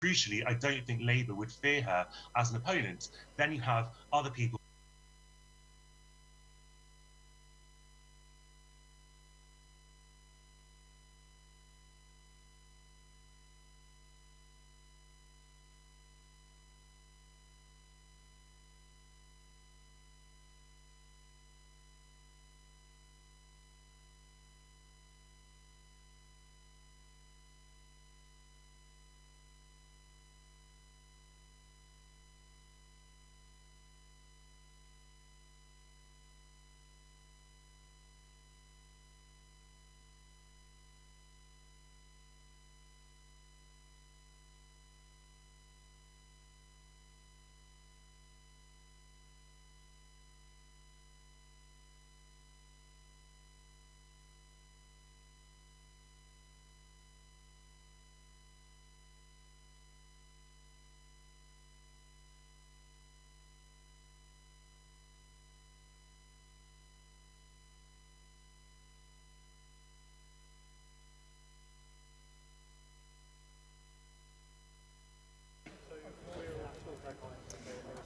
crucially, I don't think Labour would fear her as an opponent. Then you have other people.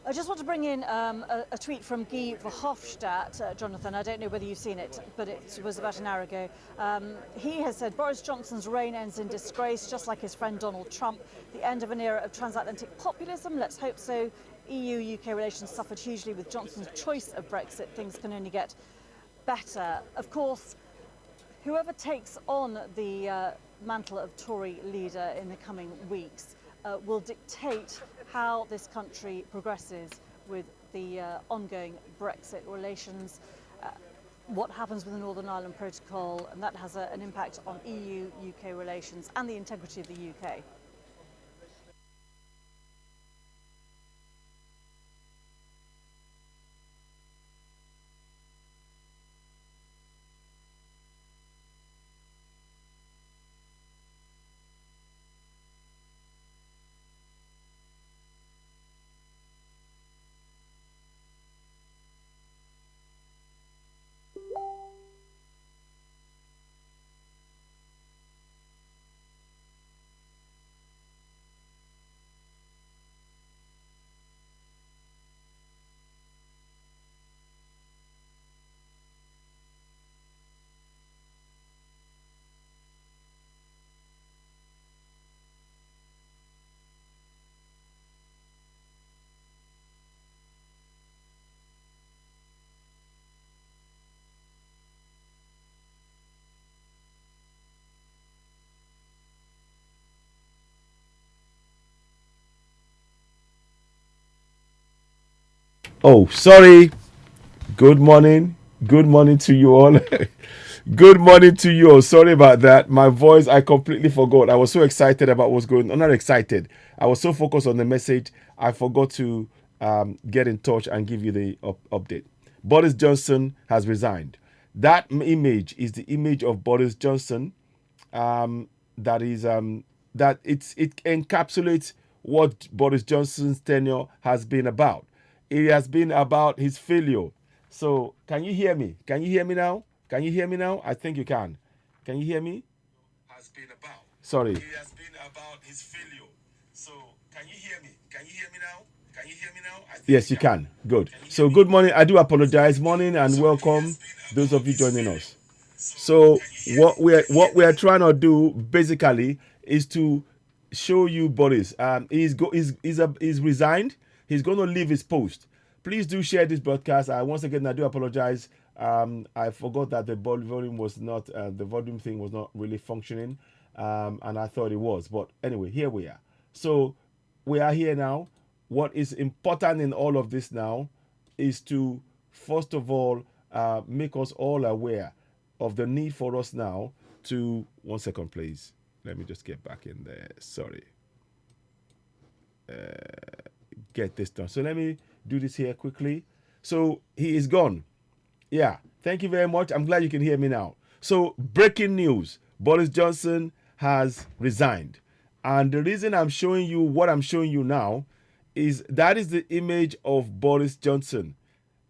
I just want to bring in a tweet from Guy Verhofstadt, Jonathan. I don't know whether you've seen it, but it was about an hour ago. He has said Boris Johnson's reign ends in disgrace, just like his friend Donald Trump. The end of an era of transatlantic populism. Let's hope so. EU-UK relations suffered hugely with Johnson's choice of Brexit. Things can only get better. Of course, whoever takes on the mantle of Tory leader in the coming weeks will dictate how this country progresses with the ongoing Brexit relations, what happens with the Northern Ireland Protocol, and that has an impact on EU-UK relations and the integrity of the UK. Oh, sorry. Good morning. Good morning to you all. Good morning to you all. Sorry about that. My voice, I completely forgot. I was so excited about what's going on. Not excited. I was so focused on the message, I forgot to get in touch and give you the update. Boris Johnson has resigned. That image is the image of Boris Johnson. That is that it encapsulates what Boris Johnson's tenure has been about. It has been about his failure. So, can you hear me? Can you hear me now? Can you hear me now? I think you can. Can you hear me? Has been about. Sorry. It has been about his failure. So, can you hear me? Can you hear me now? Can you hear me now? Yes, you can. Good. So, good morning. I do apologize. Morning and welcome those of you joining us. So, what we are trying to do basically is to show you Boris. He's resigned. He's going to leave his post. Please do share this broadcast. Once again, I do apologize. I forgot that the volume was not, the volume thing was not really functioning, and I thought it was. But anyway, here we are. So we are here now. What is important in all of this now is to, first of all, make us all aware of the need for us now to, one second, please. Let me just get back in there. Sorry. Get this done. So let me do this here quickly. So he is gone. Yeah. Thank you very much. I'm glad you can hear me now. So breaking news. Boris Johnson has resigned. And the reason I'm showing you what I'm showing you now is that is the image of Boris Johnson.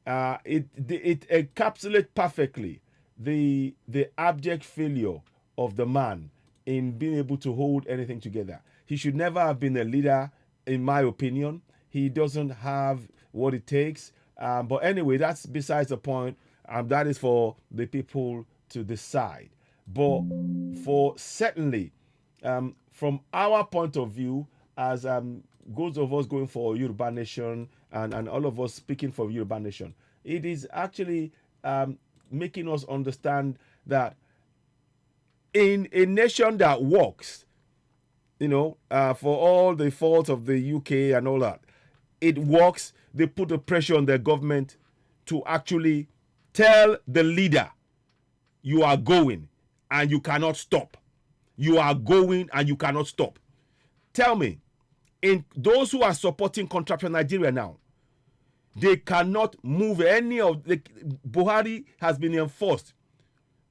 It encapsulates perfectly the abject failure of the man in being able to hold anything together. He should never have been a leader, in my opinion. He doesn't have what it takes. But anyway, that's besides the point. That is for the people to decide. But for certainly, from our point of view, as those of us going for Yoruba Nation and all of us speaking for Yoruba Nation, it is actually making us understand that in a nation that works, for all the faults of the UK and all that, it works. They put the pressure on their government to actually tell the leader, you are going and you cannot stop. You are going and you cannot stop. Tell me, in those who are supporting contraption Nigeria now, they cannot move any of the Buhari has been enforced.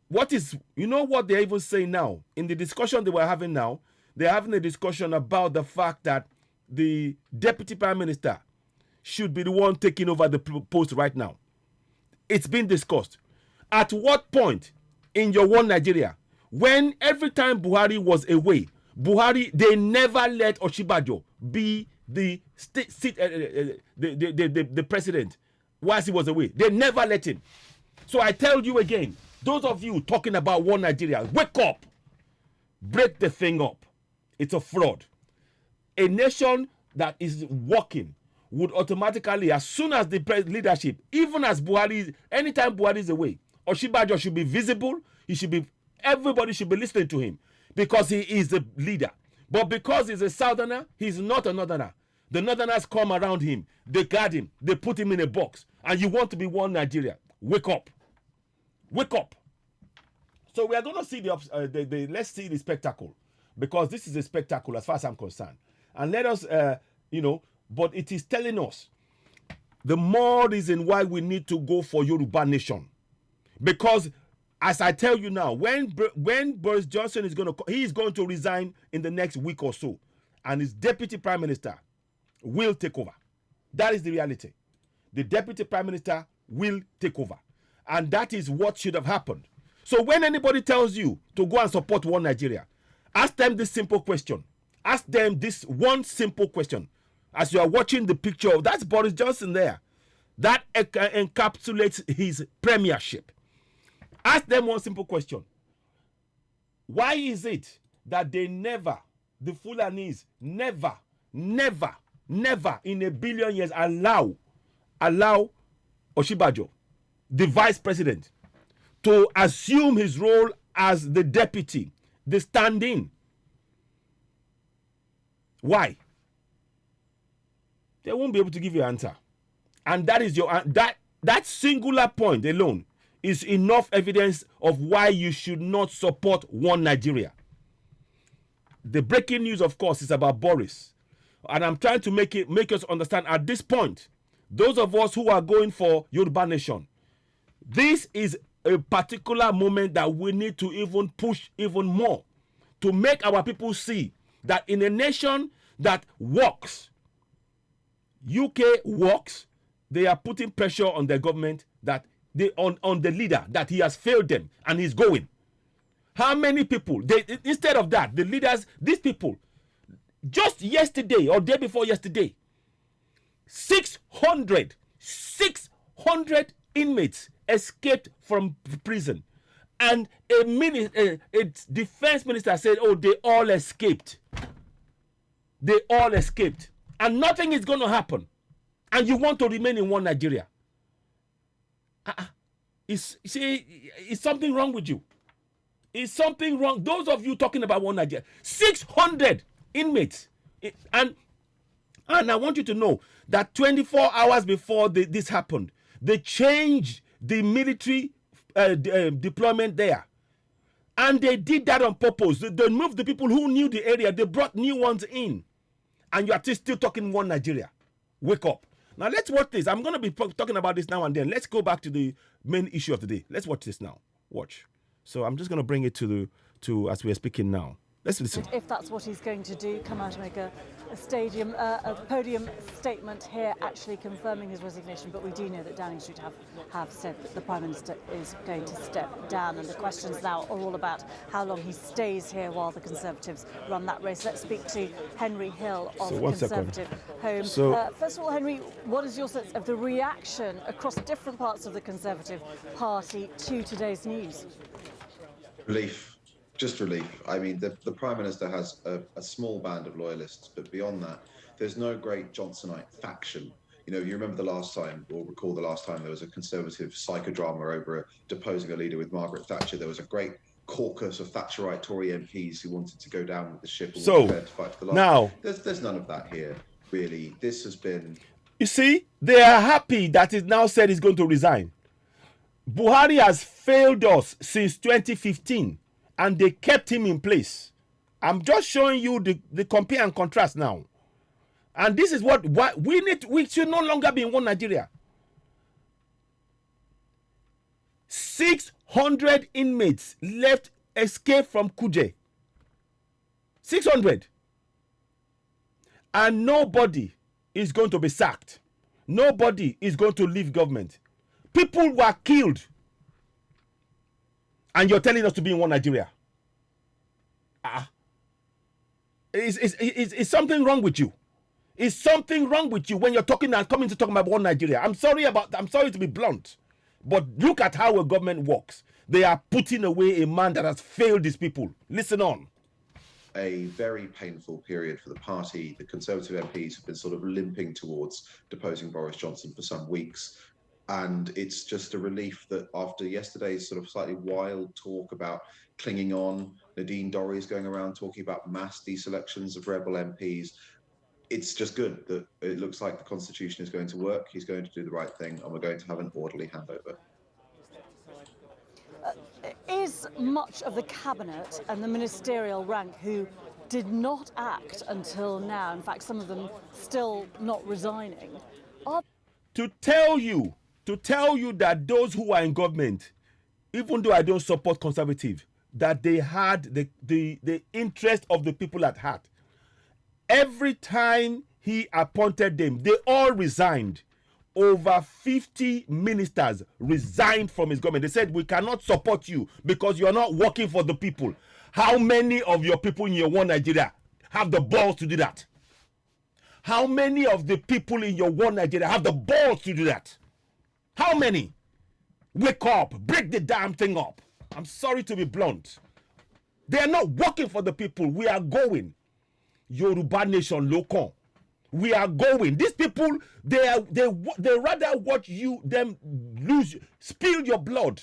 What they're even saying now in the discussion they were having now? They're having a discussion about the fact that the deputy prime minister should be the one taking over the post right now. It's been discussed. At what point in your one Nigeria, when every time Buhari was away, they never let Oshibajo be the president whilst he was away. They never let him. So I tell you again, those of you talking about one Nigeria, wake up. Break the thing up. It's a fraud. A nation that is working would automatically, as soon as the leadership, even as Buhari, anytime Buhari is away, Oshibajo should be visible. Everybody should be listening to him because he is the leader. But because he's a southerner, he's not a northerner. The northerners come around him, they guard him, they put him in a box, and you want to be one Nigeria. Wake up. Wake up. So we are going to see let's see the spectacle, because this is a spectacle as far as I'm concerned. And let us, but it is telling us the more reason why we need to go for Yoruba Nation. Because as I tell you now, when Boris Johnson is going to resign in the next week or so, and his deputy prime minister will take over. That is the reality. The deputy prime minister will take over. And that is what should have happened. So when anybody tells you to go and support one Nigeria, ask them this simple question. Ask them this one simple question. As you are watching the picture, that's Boris Johnson there. That encapsulates his premiership. Ask them one simple question. Why is it that the Fulanis never in a billion years allow Oshibajo, the vice president, to assume his role as the deputy, the stand-in? Why? They won't be able to give you an answer. And that is that singular point alone is enough evidence of why you should not support one Nigeria. The breaking news, of course, is about Boris. And I'm trying to make us understand at this point, those of us who are going for Yoruba Nation, this is a particular moment that we need to even push even more to make our people see that in a nation that works, UK works, they are putting pressure on their government that on the leader, that he has failed them and he's going. How many people? Instead of that, the leaders, these people, just yesterday or day before yesterday, 600 inmates escaped from prison, and a defense minister said, "Oh, they all escaped. They all escaped, and nothing is going to happen." And you want to remain in one Nigeria? Is something wrong with you? Is something wrong? Those of you talking about one Nigeria, 600 inmates, and I want you to know that 24 hours before this happened, they changed the military deployment there, and they did that on purpose. They moved the people who knew the area. They brought new ones in, and you are still talking one Nigeria. Wake up. Now let's watch this. I'm going to be talking about this now and then. Let's go back to the main issue of the day. Let's watch this now. Watch. So I'm just going to bring it to as we are speaking now. Let's listen. If that's what he's going to do, come out and make a podium statement here, actually confirming his resignation. But we do know that Downing Street have said that the Prime Minister is going to step down, and the questions now are all about how long he stays here while the Conservatives run that race. Let's speak to Henry Hill of Conservative Home. First of all, Henry, what is your sense of the reaction across different parts of the Conservative Party to today's news? Relief. Just relief. I mean, the Prime Minister has a small band of loyalists, but beyond that, there's no great Johnsonite faction. You know, you remember the last time, or recall the last time there was a Conservative psychodrama over deposing a leader with Margaret Thatcher. There was a great caucus of Thatcherite Tory MPs who wanted to go down with the ship and were prepared to fight to the last. Now, there's none of that here, really. This has been... You see, they are happy that it now said he's going to resign. Buhari has failed us since 2015. And they kept him in place. I'm just showing you the compare and contrast now. And this is what we need. We should no longer be in one Nigeria. 600 inmates left, escaped from Kuje. 600. And nobody is going to be sacked. Nobody is going to leave government. People were killed. And you're telling us to be in one Nigeria. Is something wrong with you? Is something wrong with you when you're talking and coming to talk about one Nigeria? I'm sorry to be blunt, but look at how a government works. They are putting away a man that has failed these people. Listen on. A very painful period for the party. The Conservative MPs have been sort of limping towards deposing Boris Johnson for some weeks. And it's just a relief that after yesterday's sort of slightly wild talk about clinging on, Nadine Dorries going around talking about mass deselections of rebel MPs, it's just good that it looks like the Constitution is going to work. He's going to do the right thing, and we're going to have an orderly handover. Is much of the cabinet and the ministerial rank who did not act until now, in fact, some of them still not resigning, are... To tell you that those who are in government, even though I don't support Conservative, that they had the interest of the people at heart. Every time he appointed them, they all resigned. Over 50 ministers resigned from his government. They said, we cannot support you because you're not working for the people. How many of your people in your one Nigeria have the balls to do that? How many of the people in your one Nigeria have the balls to do that? How many? Wake up, break the damn thing up. I'm sorry to be blunt. They are not working for the people. We are going. Yoruba Nation, Lokon. We are going. These people, they rather watch them lose, spill your blood.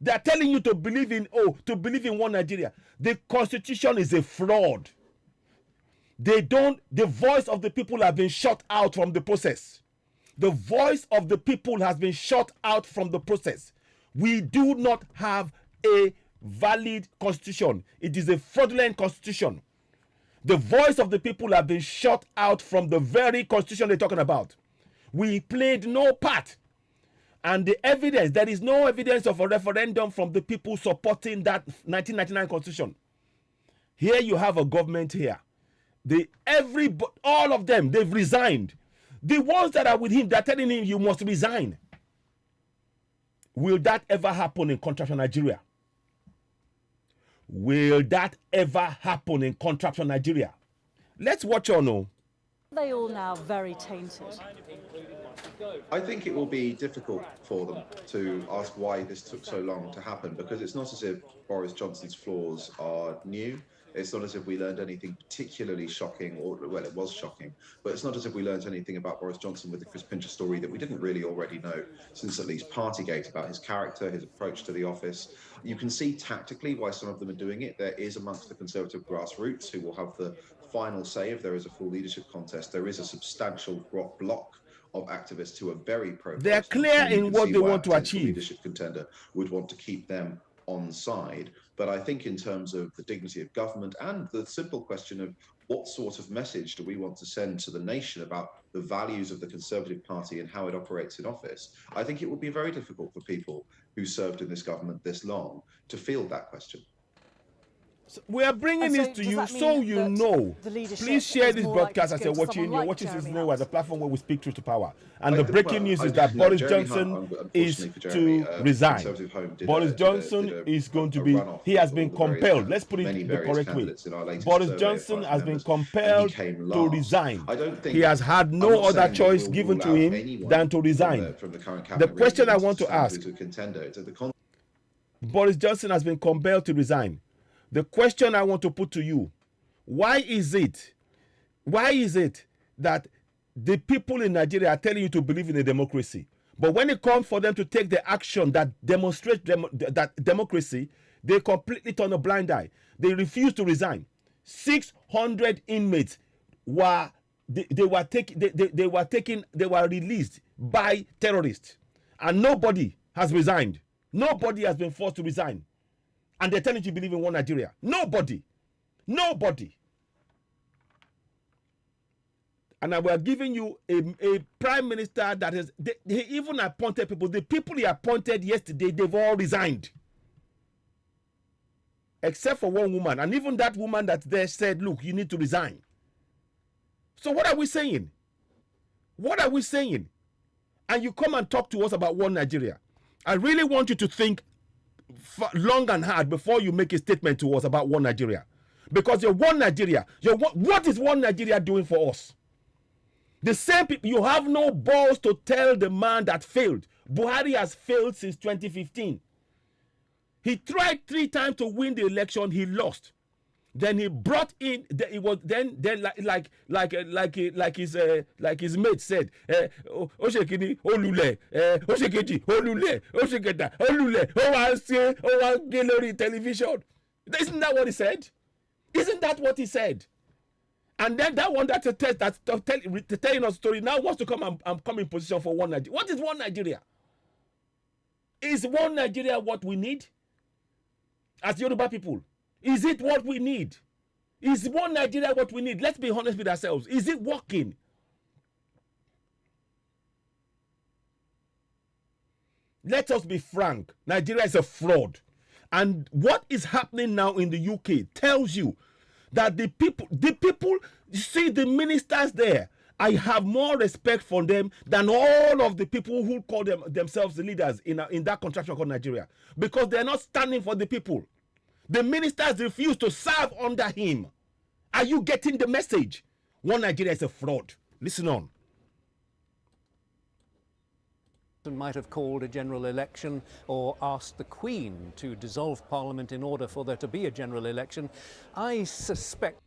They are telling you to believe in one Nigeria. The Constitution is a fraud. The voice of the people have been shut out from the process. The voice of the people has been shut out from the process. We do not have a valid constitution. It is a fraudulent constitution. The voice of the people have been shut out from the very constitution they're talking about. We played no part. And the evidence, there is no evidence of a referendum from the people supporting that 1999 constitution. Here you have a government here. All of them, they've resigned. The ones that are with him, they're telling him you must resign. Will that ever happen in contractual Nigeria? Will that ever happen in contractual Nigeria? Let's watch on. Are they all now very tainted? I think it will be difficult for them to ask why this took so long to happen, because it's not as if Boris Johnson's flaws are new. It's not as if we learned anything particularly shocking, or, well, it was shocking, but it's not as if we learned anything about Boris Johnson with the Chris Pincher story that we didn't really already know since at least Partygate, about his character, his approach to the office. You can see tactically why some of them are doing it. There is amongst the Conservative grassroots who will have the final say if there is a full leadership contest. There is a substantial block of activists who are very pro. They're clear in what they want to achieve. Leadership contender would want to keep them on side. But I think in terms of the dignity of government and the simple question of what sort of message do we want to send to the nation about the values of the Conservative Party and how it operates in office, I think it would be very difficult for people who served in this government this long to field that question. So we are bringing And so this to does you that mean so you that know. the leadership Please share is this more likely broadcast to as go you're to watching. someone You're like watching Jeremy Cisneo Hunt? as a platform where we speak truth to power. And I the think- breaking well, news I is just that know Boris Jeremy Johnson Hunt, is unfortunately for Jeremy, to resign. Conservative Home Boris did Johnson is going to be, runoff he has with been all the various compelled. Let's put many it the various correct way. candidates in our latest Boris survey of Johnson 5 has been members, compelled and he came to last. resign. I don't think He has had I'm no not other saying that choice we'll given rule to out him anyone than to resign. from the current The cabinet question I regime want to stand ask, as a contender. It's the Boris Johnson has been compelled to resign. The question I want to put to you, why is it that the people in Nigeria are telling you to believe in a democracy, but when it comes for them to take the action that demonstrates that democracy, they completely turn a blind eye. They refuse to resign. 600 inmates were released by terrorists, and nobody has resigned. Nobody has been forced to resign. And they're telling you to believe in one Nigeria. Nobody. And we are giving you a prime minister that is, they even appointed people. The people he appointed yesterday, they've all resigned. Except for one woman. And even that woman that there said, look, you need to resign. So what are we saying? What are we saying? And you come and talk to us about one Nigeria. I really want you to think long and hard before you make a statement to us about one Nigeria. Because you're one Nigeria. What is one Nigeria doing for us? The same people, you have no balls to tell the man that failed. Buhari has failed since 2015. He tried 3 times to win the election, he lost. Then he brought in. It was then like his mate said. Oshekini olule, Oshekeji olule, Osheketa olule. Gallery television. Isn't that what he said? Isn't that what he said? And then that one that's telling us story now wants to come and come in position for one Nigeria. What is one Nigeria? Is one Nigeria what we need as Yoruba people? Is it what we need? Is one Nigeria what we need? Let's be honest with ourselves. Is it working? Let us be frank. Nigeria is a fraud. And what is happening now in the UK tells you that the people, you see the ministers there, I have more respect for them than all of the people who call themselves the leaders in that contraption called Nigeria. Because they're not standing for the people. The ministers refuse to serve under him. Are you getting the message? One Nigeria is a fraud. Listen on. Might have called a general election or asked the Queen to dissolve Parliament in order for there to be a general election. I suspect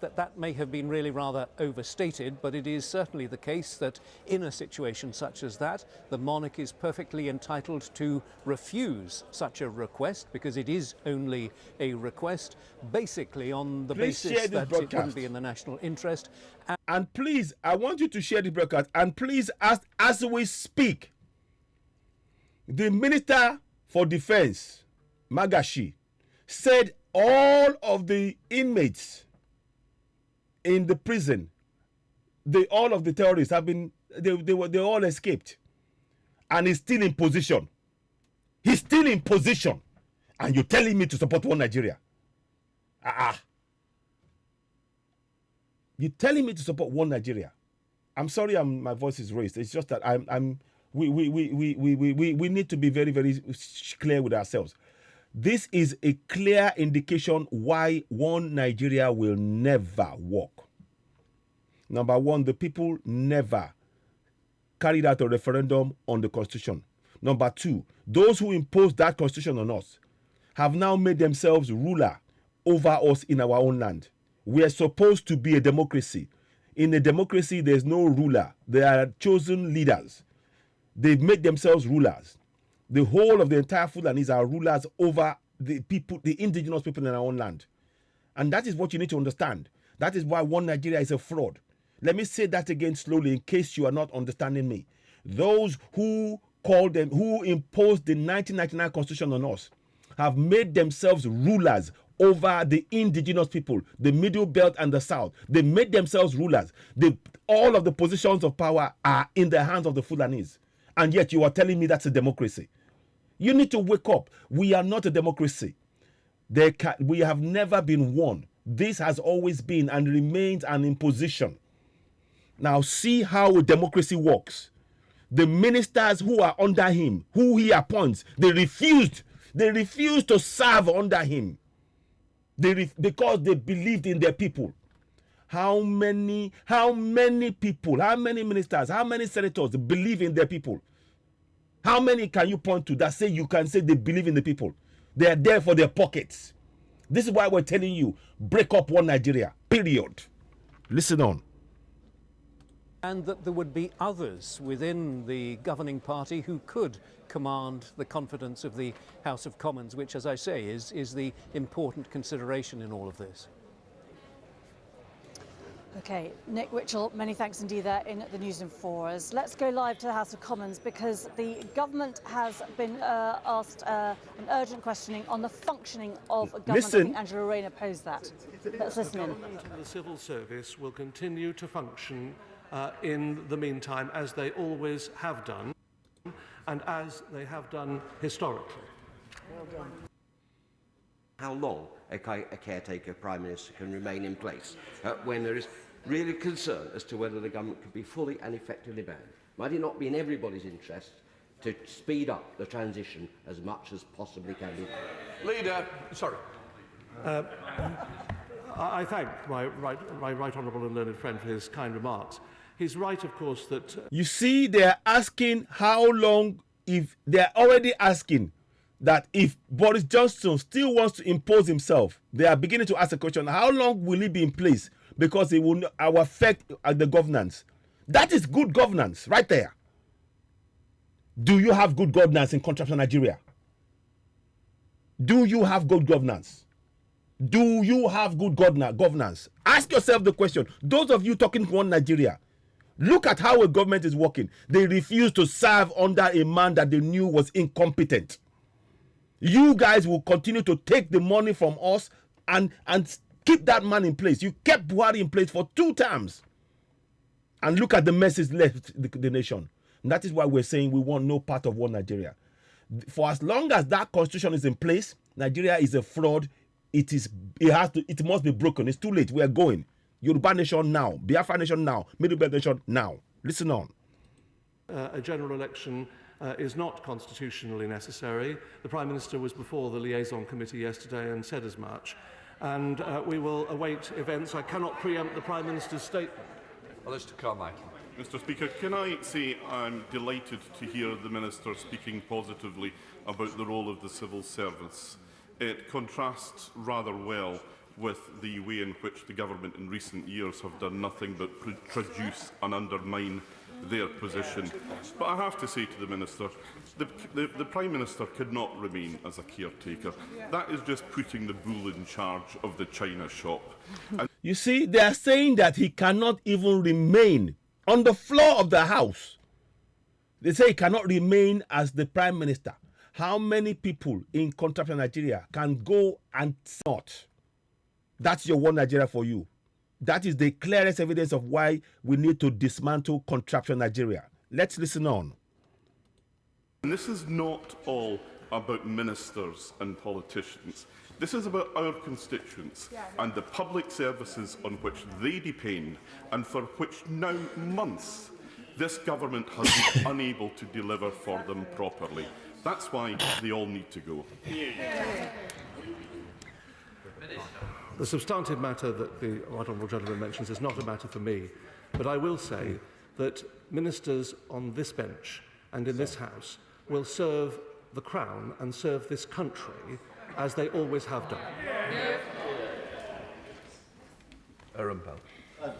that may have been really rather overstated, but it is certainly the case that in a situation such as that, the monarch is perfectly entitled to refuse such a request, because it is only a request, basically on the basis that it wouldn't be in the national interest. And please, I want you to share the broadcast, and please, as we speak, the Minister for Defense, Magashi, said all of the inmates in the prison, all of the terrorists have been, they all escaped, and he's still in position. He's still in position, and you're telling me to support one Nigeria? You're telling me to support one Nigeria? I'm sorry, my voice is raised. It's just that we need to be very, very clear with ourselves. This is a clear indication why one Nigeria will never work. Number one, the people never carried out a referendum on the Constitution. Number two, those who imposed that Constitution on us have now made themselves ruler over us in our own land. We are supposed to be a democracy. In a democracy, there's no ruler. There are chosen leaders. They've made themselves rulers. The whole of the entire Fulanis are rulers over the people, the indigenous people in our own land. And that is what you need to understand. That is why one Nigeria is a fraud. Let me say that again slowly in case you are not understanding me. Those who imposed the 1999 Constitution on us have made themselves rulers over the indigenous people, the Middle Belt and the South. They made themselves rulers. All of the positions of power are in the hands of the Fulanis. And yet you are telling me that's a democracy. You need to wake up. We are not a democracy. We have never been won. This has always been and remains an imposition. Now see how democracy works. The ministers who are under him, who he appoints, they refused to serve under him. Because they believed in their people. How many people, how many ministers, how many senators believe in their people? How many can you point to that you can say they believe in the people? They are there for their pockets. This is why we're telling you, break up one Nigeria, period. Listen on. And that there would be others within the governing party who could command the confidence of the House of Commons, which, as I say, is the important consideration in all of this. Okay, Nick Witchell, many thanks indeed there in the Newsroom for us. Let's go live to the House of Commons because the government has been asked an urgent questioning on the functioning of government. Listen. I think Angela Rayner posed that. Let's listen in. The civil service will continue to function in the meantime as they always have done and as they have done historically. Well done. How long a caretaker Prime Minister can remain in place when there is really concern as to whether the government can be fully and effectively manned. Might it not be in everybody's interest to speed up the transition as much as possibly can be done? Leader, sorry. I thank my right honourable and learned friend for his kind remarks. He's right, of course, that... You see, they're asking how long, if they're already asking that if Boris Johnson still wants to impose himself, they are beginning to ask the question, how long will he be in place? Because it will affect the governance. That is good governance right there. Do you have good governance in contrast to Nigeria? Do you have good governance? Do you have good governance? Ask yourself the question. Those of you talking one Nigeria, look at how a government is working. They refuse to serve under a man that they knew was incompetent. You guys will continue to take the money from us and keep that man in place. You kept Buhari in place for 2 terms. And look at the mess it's left the nation. And that is why we're saying we want no part of one Nigeria. For as long as that constitution is in place, Nigeria is a fraud. It must be broken. It's too late. We are going. Yoruba nation now. Biafra nation now. Middle Belt nation now. Listen on. A general election is not constitutionally necessary. The Prime Minister was before the liaison committee yesterday and said as much. And we will await events. I cannot preempt the Prime Minister's statement. Mr. Carmichael. Mr. Speaker, can I say I'm delighted to hear the Minister speaking positively about the role of the civil service. It contrasts rather well with the way in which the government in recent years have done nothing but produce and undermine their position. But I have to say to the Minister, the Prime Minister could not remain as a caretaker. That is just putting the bull in charge of the China shop. And you see, they are saying that he cannot even remain on the floor of the House. They say he cannot remain as the Prime Minister. How many people in contract Nigeria can go and not? That's your one Nigeria for you. That is the clearest evidence of why we need to dismantle contraption Nigeria. Let's listen on. And this is not all about ministers and politicians. This is about our constituents and the public services on which they depend and for which now months this government has been unable to deliver for them properly. That's why they all need to go. The substantive matter that the right honourable gentleman mentions is not a matter for me, but I will say that ministers on this bench and in this House will serve the Crown and serve this country as they always have done.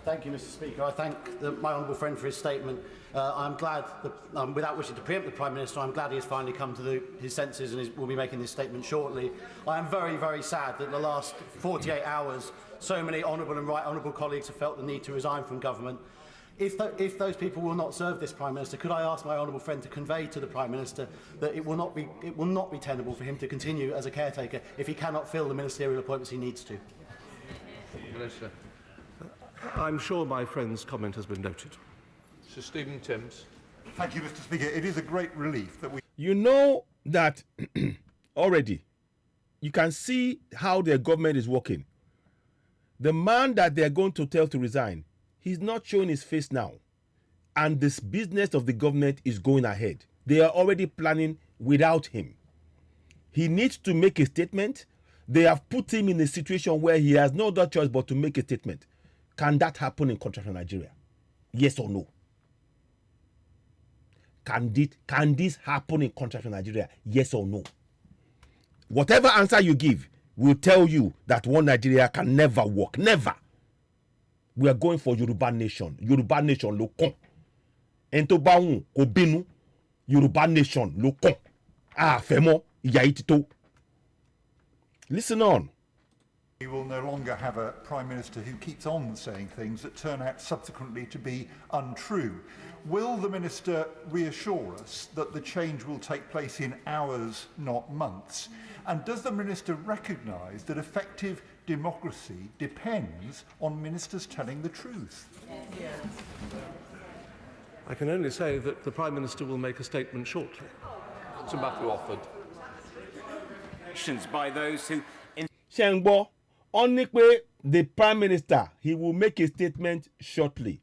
Thank you, Mr. Speaker. I thank my honourable friend for his statement. I'm glad, that, without wishing to preempt the Prime Minister, I'm glad he has finally come to his senses and will be making this statement shortly. I am very, very sad that in the last 48 hours, so many honourable and right honourable colleagues have felt the need to resign from government. If those people will not serve this Prime Minister, could I ask my honourable friend to convey to the Prime Minister that it will not be tenable for him to continue as a caretaker if he cannot fill the ministerial appointments he needs to? I'm sure my friend's comment has been noted. Sir Stephen Timms. Thank you, Mr. Speaker. It is a great relief that we... You know that already you can see how their government is working. The man that they're going to tell to resign, he's not showing his face now. And this business of the government is going ahead. They are already planning without him. He needs to make a statement. They have put him in a situation where he has no other choice but to make a statement. Can that happen in contract Nigeria? Yes or no? Can this happen in contract Nigeria? Yes or no? Whatever answer you give will tell you that one Nigeria can never work. Never. We are going for Yoruba nation. Yoruba nation lo kon. Ento baun ko binu. Yoruba nation lo kon. Ah, femo iya itito. Listen on. We will no longer have a Prime Minister who keeps on saying things that turn out subsequently to be untrue. Will the Minister reassure us that the change will take place in hours, not months? And does the Minister recognise that effective democracy depends on ministers telling the truth? I can only say that the Prime Minister will make a statement shortly. To Matthew offered. By those who... Shengbo, Onikwe, the Prime Minister, he will make a statement shortly.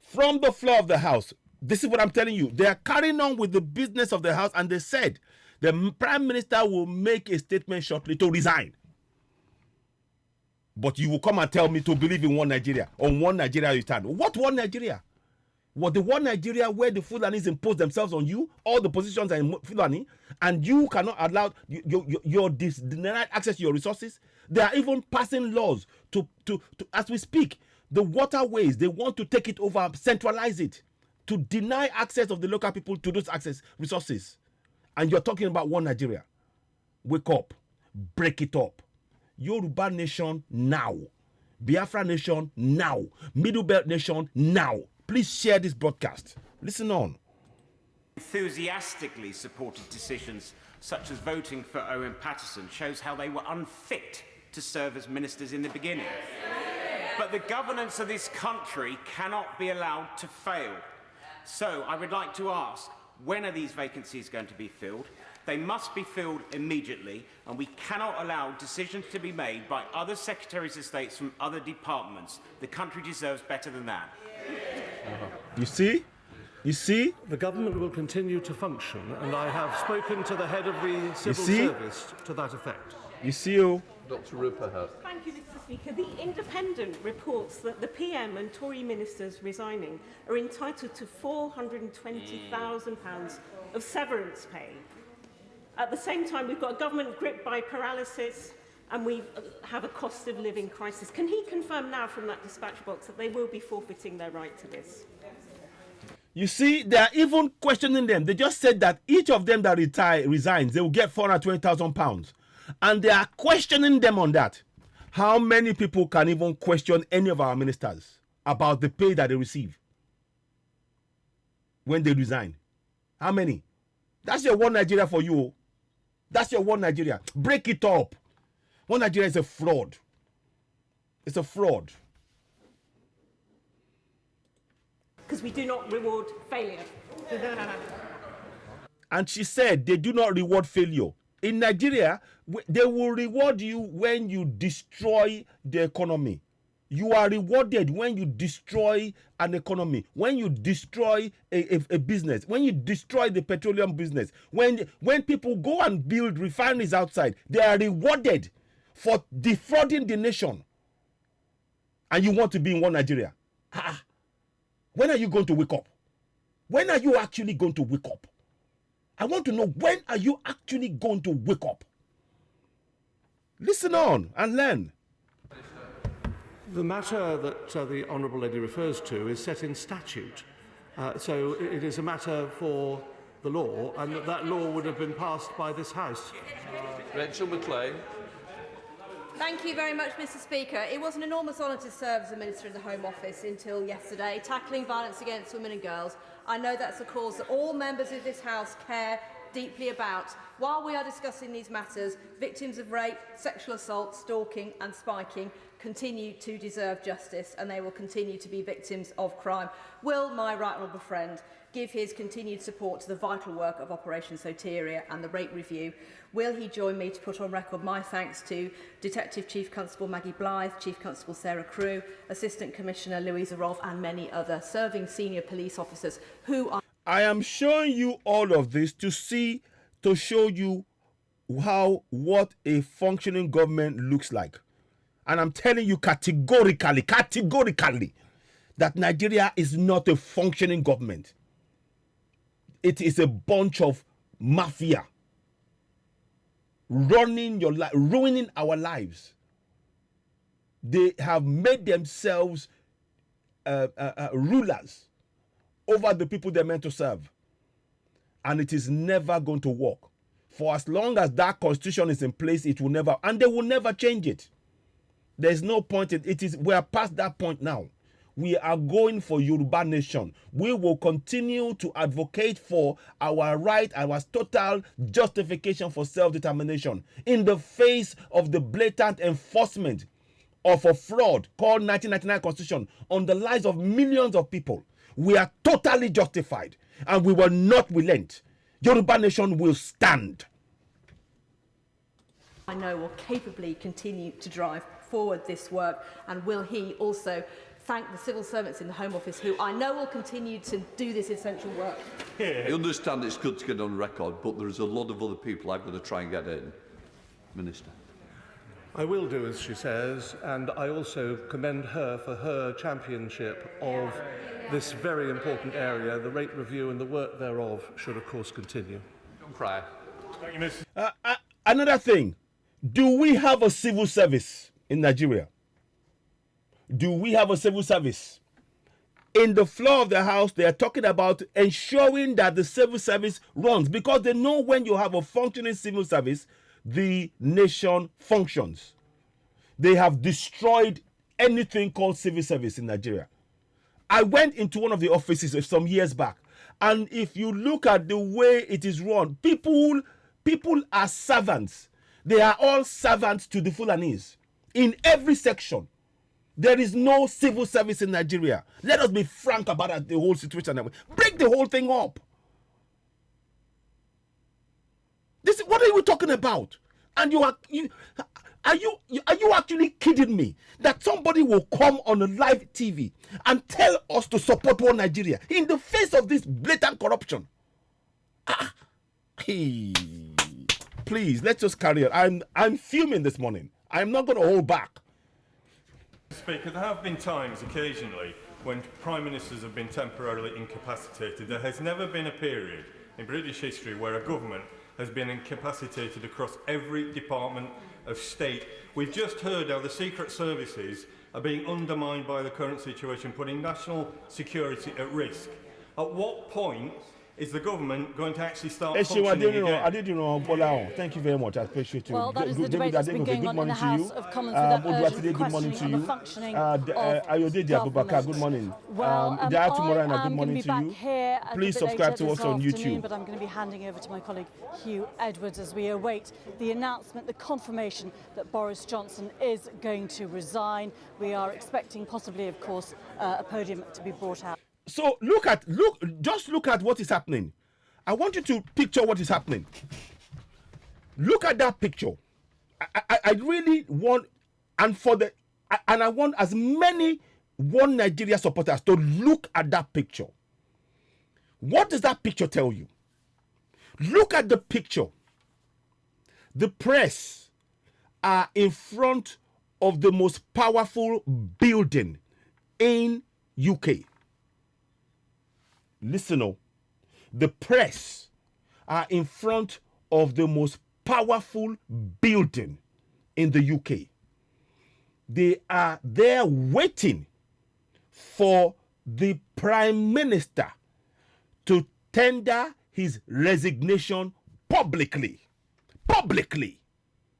From the floor of the House, this is what I'm telling you. They are carrying on with the business of the House, and they said the Prime Minister will make a statement shortly to resign. But you will come and tell me to believe in one Nigeria. On one Nigeria you stand. What one Nigeria? What, the one Nigeria where the Fulanis impose themselves on you, all the positions are in Fulani, and you cannot allow your denied access to your resources? They are even passing laws to as we speak, the waterways, they want to take it over, centralize it, to deny access of the local people to those access resources. And you're talking about one Nigeria. Wake up, break it up. Yoruba nation now. Biafra nation now. Middle Belt nation now. Please share this broadcast. Listen on. Enthusiastically supported decisions such as voting for Owen Paterson shows how they were unfit to serve as ministers in the beginning. But the governance of this country cannot be allowed to fail. So I would like to ask, when are these vacancies going to be filled? They must be filled immediately, and we cannot allow decisions to be made by other secretaries of state from other departments. The country deserves better than that. You see? You see? The government will continue to function, and I have spoken to the head of the civil service to that effect. You see, you. Dr. Ruperhart. Thank you, Mr. Speaker. The Independent reports that the PM and Tory ministers resigning are entitled to £420,000 of severance pay. At the same time, we've got a government gripped by paralysis, and we have a cost of living crisis. Can he confirm now from that dispatch box that they will be forfeiting their right to this? You see, they are even questioning them. They just said that each of them that resigns, they will get £420,000. And they are questioning them on that. How many people can even question any of our ministers about the pay that they receive when they resign? How many? That's your one Nigeria for you. That's your one Nigeria. Break it up. One Nigeria is a fraud. It's a fraud. Because we do not reward failure. And she said they do not reward failure. In Nigeria, they will reward you when you destroy the economy. You are rewarded when you destroy an economy, when you destroy a business, when you destroy the petroleum business, when people go and build refineries outside, they are rewarded for defrauding the nation. And you want to be in one Nigeria. When are you going to wake up? When are you actually going to wake up? I want to know, when are you actually going to wake up? Listen on and learn. The matter that the Honourable Lady refers to is set in statute. So it is a matter for the law, and that law would have been passed by this House. Rachel McLean. Thank you very much, Mr. Speaker. It was an enormous honour to serve as a Minister in the Home Office until yesterday, tackling violence against women and girls. I know that's a cause that all members of this House care deeply about. While we are discussing these matters, victims of rape, sexual assault, stalking and spiking continue to deserve justice, and they will continue to be victims of crime. Will my right honourable friend give his continued support to the vital work of Operation Soteria and the rape review? Will he join me to put on record my thanks to Detective Chief Constable Maggie Blythe, Chief Constable Sarah Crew, Assistant Commissioner Louisa Rolfe and many other serving senior police officers who are... I am showing you all of this to show you what a functioning government looks like. And I'm telling you categorically, that Nigeria is not a functioning government. It is a bunch of mafia running your life, ruining our lives. They have made themselves rulers over the people they're meant to serve. And it is never going to work. For as long as that constitution is in place, it will never, and they will never change it. There's no point in it. We are past that point now. We are going for Yoruba nation. We will continue to advocate for our right, our total justification for self-determination in the face of the blatant enforcement of a fraud called 1999 Constitution on the lives of millions of people. We are totally justified and we will not relent. Yoruba nation will stand. I know will capably continue to drive forward this work, and will he also thank the civil servants in the Home Office who I know will continue to do this essential work. I understand it's good to get on record, but there's a lot of other people I've got to try and get in. Minister. I will do as she says, and I also commend her for her championship of this very important area. The rate review and the work thereof should, of course, continue. Don't cry. Thank you, Miss. Another thing, do we have a civil service in Nigeria? Do we have a civil service? In the floor of the House, they are talking about ensuring that the civil service runs, because they know when you have a functioning civil service, the nation functions. They have destroyed anything called civil service in Nigeria. I went into one of the offices some years back, and if you look at the way it is run, people are servants. They are all servants to the Fulanis in every section. There is no civil service in Nigeria. Let us be frank about the whole situation. Break the whole thing up. What are we talking about? And are you actually kidding me that somebody will come on a live TV and tell us to support one Nigeria in the face of this blatant corruption? Please, let's just carry on. I'm fuming this morning. I'm not going to hold back. Speaker, there have been times, occasionally, when Prime Ministers have been temporarily incapacitated. There has never been a period in British history where a government has been incapacitated across every department of state. We've just heard how the secret services are being undermined by the current situation, putting national security at risk. At what point is the government going to actually start functioning again? Thank you very much. I appreciate you. Well, that is the debate that's been going on in the House of Commons with that urgent questioning on the functioning of government. Good morning. Well, I am going to be back you. here Please subscribe to us on YouTube. But I'm going to be handing over to my colleague Hugh Edwards as we await the announcement, the confirmation that Boris Johnson is going to resign. We are expecting possibly, of course, a podium to be brought out. So just look at what is happening. I want you to picture what is happening. Look at that picture. I really want, and I want as many One Nigeria supporters to look at that picture. What does that picture tell you? Look at the picture. The press are in front of the most powerful building in UK. Listen, the press are in front of the most powerful building in the UK. They are there waiting for the Prime Minister to tender his resignation publicly. Publicly.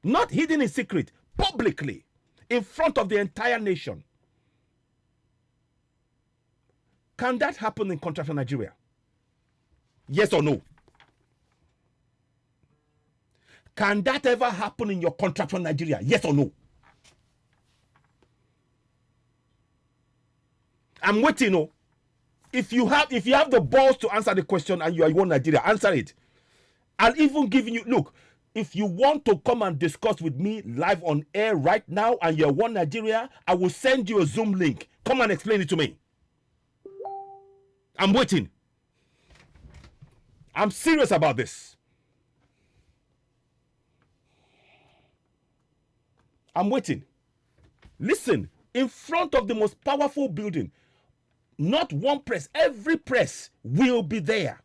Not hidden in secret. Publicly. In front of the entire nation. Can that happen in contract to Nigeria? Yes or no? Can that ever happen in your contractual Nigeria? Yes or no? I'm waiting. No. If you have the balls to answer the question and you are one Nigeria, answer it. I'll even give you, look, if you want to come and discuss with me live on air right now and you're one Nigeria, I will send you a Zoom link. Come and explain it to me. I'm waiting. I'm serious about this. I'm waiting. Listen, in front of the most powerful building, not one press, every press will be there.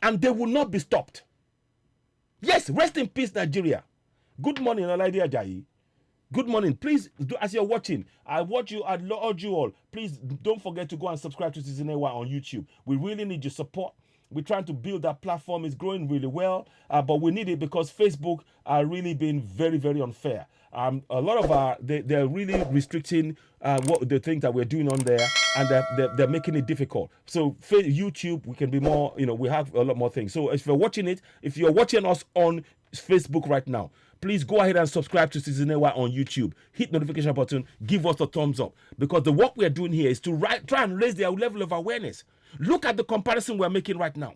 And they will not be stopped. Yes, rest in peace, Nigeria. Good morning, Olaide Ajayi. Good morning. Please, as you're watching, I urge you all, please don't forget to go and subscribe to Citizen AY on YouTube. We really need your support. We're trying to build that platform. It's growing really well, but we need it because Facebook are really being very, very unfair. A lot of they're really restricting what the things that we're doing on there, and they're making it difficult. So YouTube, we can be more, we have a lot more things. So if you're watching us on Facebook right now, please go ahead and subscribe to Citizen AY on YouTube. Hit notification button, give us a thumbs up, because the work we're doing here is to try and raise their level of awareness. Look at the comparison we're making right now.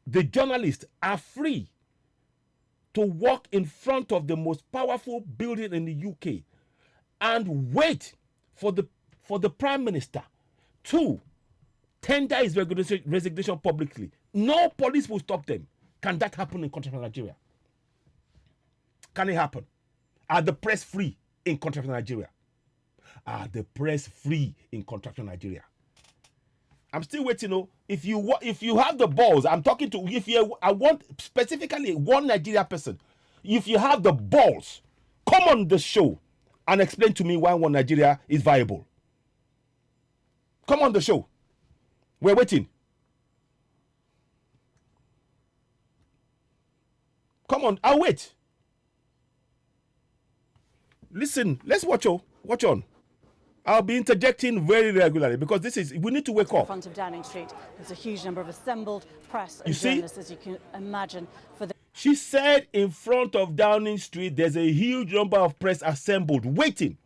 The journalists are free to walk in front of the most powerful building in the UK and wait for the Prime Minister to tender his resignation publicly. No police will stop them. Can that happen in continental Nigeria? Can it happen? Are the press free in continental Nigeria? Are the press free in continental Nigeria? I'm still waiting. If you have the balls, I'm talking to. I want specifically one Nigeria person. If you have the balls, come on the show and explain to me why one Nigeria is viable. Come on the show. We're waiting. Come on, I'll wait. Listen, let's watch on. I'll be interjecting very regularly because we need to wake up. In front of Downing Street, there's a huge number of assembled press and journalists, as you can imagine. She said in front of Downing Street, there's a huge number of press assembled, waiting.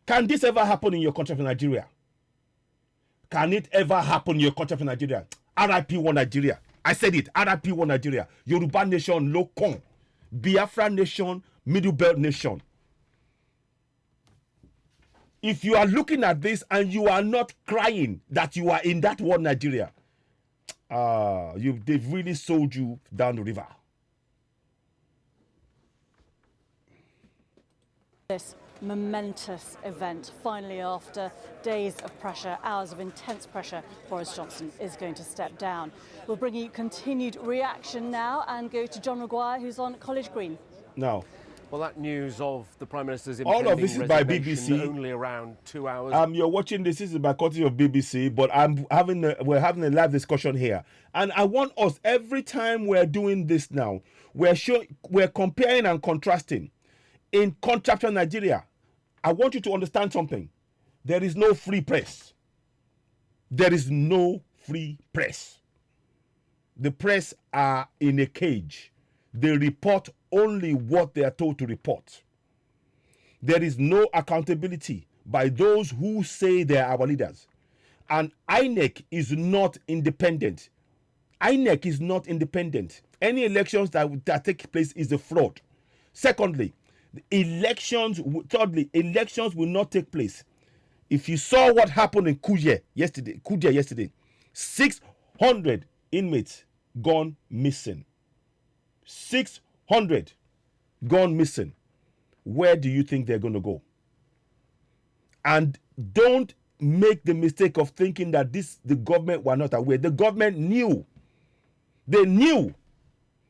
Can this ever happen in your country of Nigeria? Can it ever happen in your country of Nigeria? RIP one Nigeria. I said it. RIP one Nigeria. Yoruba nation, Lokon. Biafra nation, Middle Belt nation. If you are looking at this and you are not crying that you are in that one Nigeria, they've really sold you down the river. This momentous event, finally, after days of pressure, hours of intense pressure, Boris Johnson is going to step down. We'll bring you continued reaction now and go to John Maguire, who's on College Green. Now. Well, that news of the Prime Minister's all of this is by BBC. Only around 2 hours. You're watching this is by courtesy of BBC, but we're having a live discussion here, and I want us every time we're doing this now, we're comparing and contrasting. In contractual Nigeria, I want you to understand something. There is no free press. There is no free press. The press are in a cage. They report only what they are told to report. There is no accountability by those who say they are our leaders. And INEC is not independent. INEC is not independent. Any elections that take place is a fraud. Secondly, elections will not take place. If you saw what happened in Kuje yesterday, 600 inmates gone missing. 600 gone missing. Where do you think they're going to go? And don't make the mistake of thinking that the government were not aware. The government knew. They knew.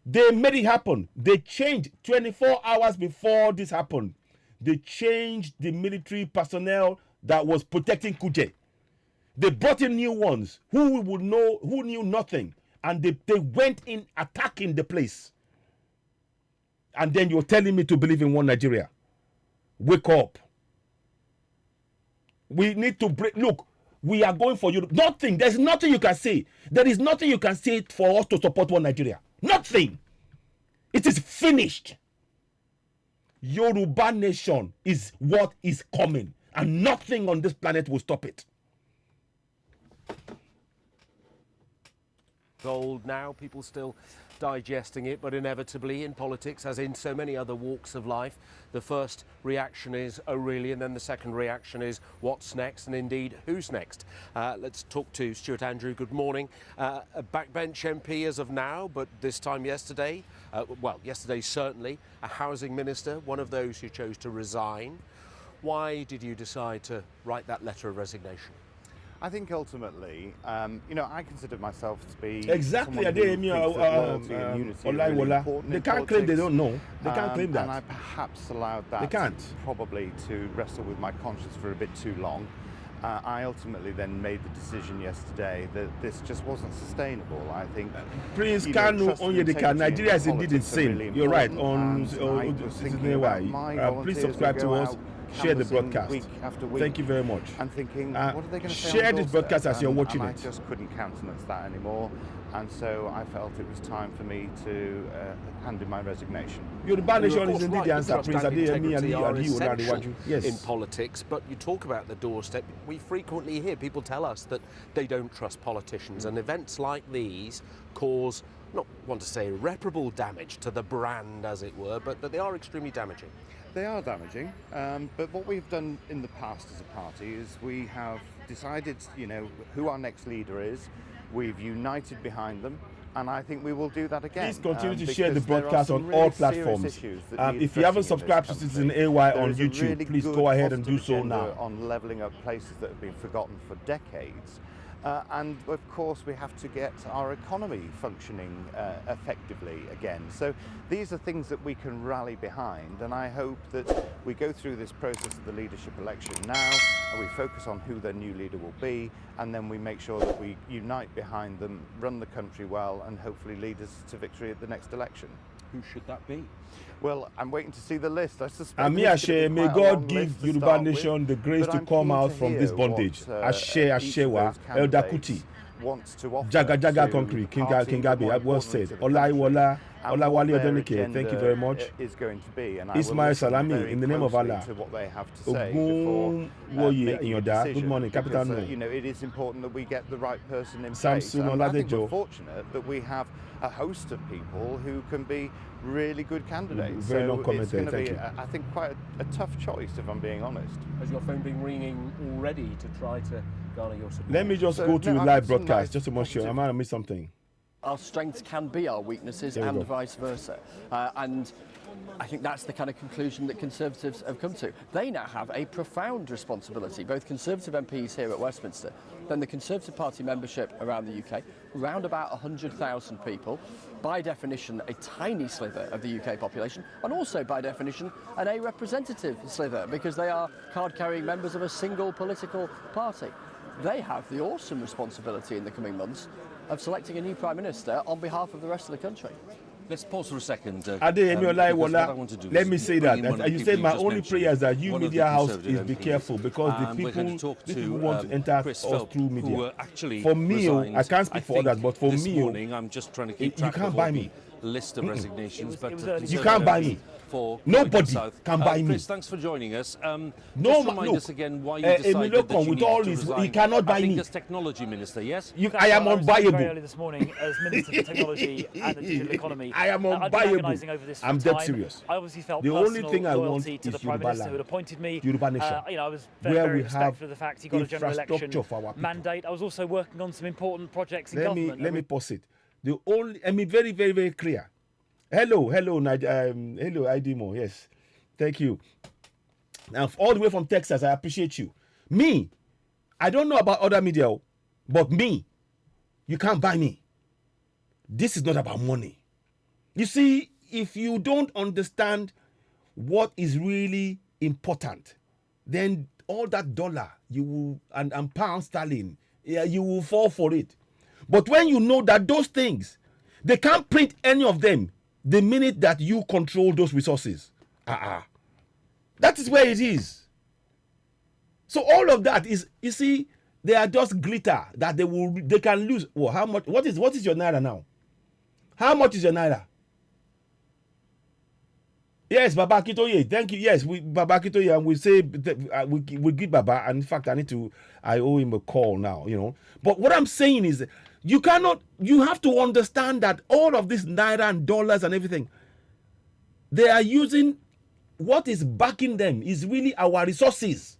They made it happen. They changed 24 hours before this happened. They changed the military personnel that was protecting Kuje. They brought in new ones who knew nothing. And they went in attacking the place. And then you're telling me to believe in one Nigeria. Wake up. We need to break. Look, we are going for Europe. Nothing. There's nothing you can say. There is nothing you can say for us to support one Nigeria. Nothing. It is finished. Yoruba nation is what is coming, and nothing on this planet will stop it. Old now, people still digesting it, but inevitably in politics, as in so many other walks of life, the first reaction is, oh really, and then the second reaction is, what's next, and indeed, who's next? Let's talk to Stuart Andrew. Good morning. A backbench MP as of now, but this time yesterday, well, yesterday certainly, a housing minister, one of those who chose to resign. Why did you decide to write that letter of resignation? I think ultimately, you know, I consider myself to be exactly. They can't claim they don't know. They can't claim that. And I perhaps allowed that. They can't. Probably to wrestle with my conscience for a bit too long. I ultimately then made the decision yesterday that this just wasn't sustainable. I think Prince Kanu Onyedika, Nigeria is indeed insane. Really. You're right. Please subscribe to us. Share the broadcast. Week after week, thank you very much. And thinking, what are they going to say? Share this broadcast as you're watching it. I just couldn't countenance that anymore, and so I felt it was time for me to hand in my resignation. Yoruba nation is indeed the answer, Prince Integrity are essential yes. in politics, but you talk about the doorstep. We frequently hear people tell us that they don't trust politicians, and events like these cause, not want to say irreparable damage to the brand, as it were, but that they are extremely damaging. They are damaging, but what we've done in the past as a party is we have decided, you know, who our next leader is. We've united behind them, and I think we will do that again. Please continue to share the broadcast on all platforms. If you haven't subscribed to Citizen AY on YouTube, please go ahead and do so now. On levelling up places that have been forgotten for decades. And of course we have to get our economy functioning effectively again. So these are things that we can rally behind, and I hope that we go through this process of the leadership election now, and we focus on who their new leader will be, and then we make sure that we unite behind them, run the country well, and hopefully lead us to victory at the next election. Who should that be? Well, I'm waiting to see the list. I suspect. Ashe, may God give Yoruba nation the grace to come out from this bondage. Ashe, Ashewa, Elder Kuti, Jaga Jaga Concrete, Kingabi, well said. Olaiwola, Olawale Odenike, thank you very much. Is going to be, and Ismail Salami, in the name of Allah. To what they have to say Good morning, Capital No. You know, it is important that we get the right person in place. I think we're fortunate that we have a host of people who can be really good candidates. Very long comment it's there, going to thank be, you. I think, quite a tough choice, if I'm being honest. Has your phone been ringing already to try to garner your support? Let me just go to the live broadcast just to make sure I might have missed something. Our strengths can be our weaknesses and vice versa. And I think that's the kind of conclusion that Conservatives have come to. They now have a profound responsibility, both Conservative MPs here at Westminster, then the Conservative Party membership around the UK, around about 100,000 people, by definition a tiny sliver of the UK population, and also by definition a representative sliver, because they are card-carrying members of a single political party. They have the awesome responsibility in the coming months of selecting a new Prime Minister on behalf of the rest of the country. Let's pause for a second. Let me say that. You said my only prayer is that you media house is be careful, because the people want to enter us through media. For me, I can't speak for others, but for me, I'm just trying to keep you can't buy me. List of resignations, but you can't buy me. Nobody can buy me. Chris, thanks for joining us. No, remind us again why you decided that you with all this, he cannot buy me. As technology minister, yes? I am unbuyable. Very early this morning as Minister for Technology and the Digital Economy. I am unbuyable. I'm dead serious. I obviously felt the only thing I want to is the Prime Minister who had appointed me. Yoruba nation. I was very respectful of the fact he got a general election mandate. I was also working on some important projects in government. Let me pause it. The only, very, very, very clear. Hello, Idimo. Yes, thank you. Now, all the way from Texas, I appreciate you. Me, I don't know about other media, but me, you can't buy me. This is not about money. You see, if you don't understand what is really important, then all that dollar you will and pound sterling, you will fall for it. But when you know that those things, they can't print any of them the minute that you control those resources. That is where it is. So all of that is, you see, they are just glitter that they can lose. Well, how much? What is your naira now? How much is your naira? Yes, Baba Akintoye, thank you. Yes, Baba Akintoye, and we say we give Baba, and in fact, I owe him a call now, you know. But what I'm saying is, you have to understand that all of this naira and dollars and everything, they are using what is backing them is really our resources.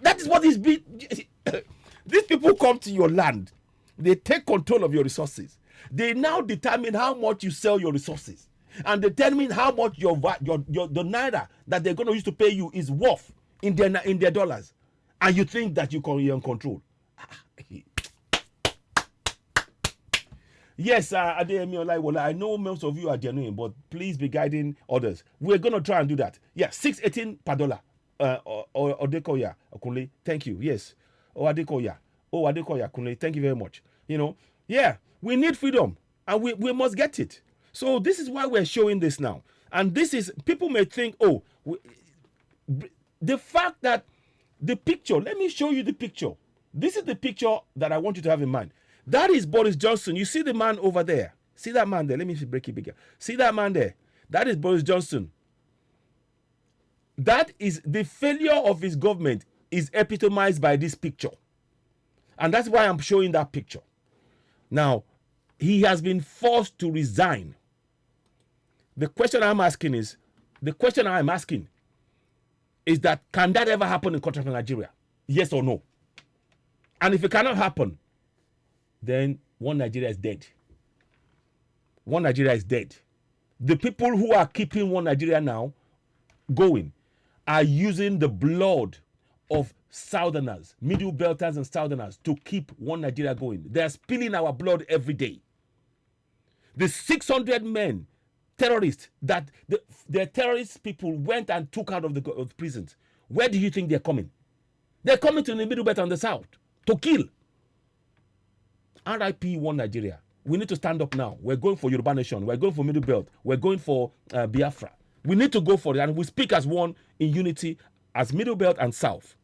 That is what is being. These people come to your land, they take control of your resources. They now determine how much you sell your resources, and determine how much the naira that they're going to use to pay you is worth in their dollars, and you think that you're in control. Yes, I know most of you are genuine, but please be guiding others. We're going to try and do that. Yeah, 6.18 per dollar. Odekoya Kunle, thank you. Yes, Adekoya Kunle, thank you very much. You know, yeah, we need freedom, and we must get it. So this is why we're showing this now. And this is, people may think, the fact that the picture, let me show you the picture. This is the picture that I want you to have in mind. That is Boris Johnson. You see the man over there. See that man there. Let me break it bigger. See that man there. That is Boris Johnson. That is the failure of his government is epitomized by this picture. And that's why I'm showing that picture. Now, he has been forced to resign. The question I'm asking is that can that ever happen in continental Nigeria? Yes or no? And if it cannot happen, then one Nigeria is dead. One Nigeria is dead. The people who are keeping one Nigeria now going are using the blood of Southerners, Middle Belters and Southerners to keep one Nigeria going. They are spilling our blood every day. The 600 men, terrorists, that the terrorist people went and took out of the prisons. Where do you think they're coming? They're coming to the Middle Belt and the South to kill. RIP one Nigeria. We need to stand up now. We're going for Yoruba Nation. We're going for Middle Belt. We're going for Biafra. We need to go for it, and we speak as one in unity as Middle Belt and South.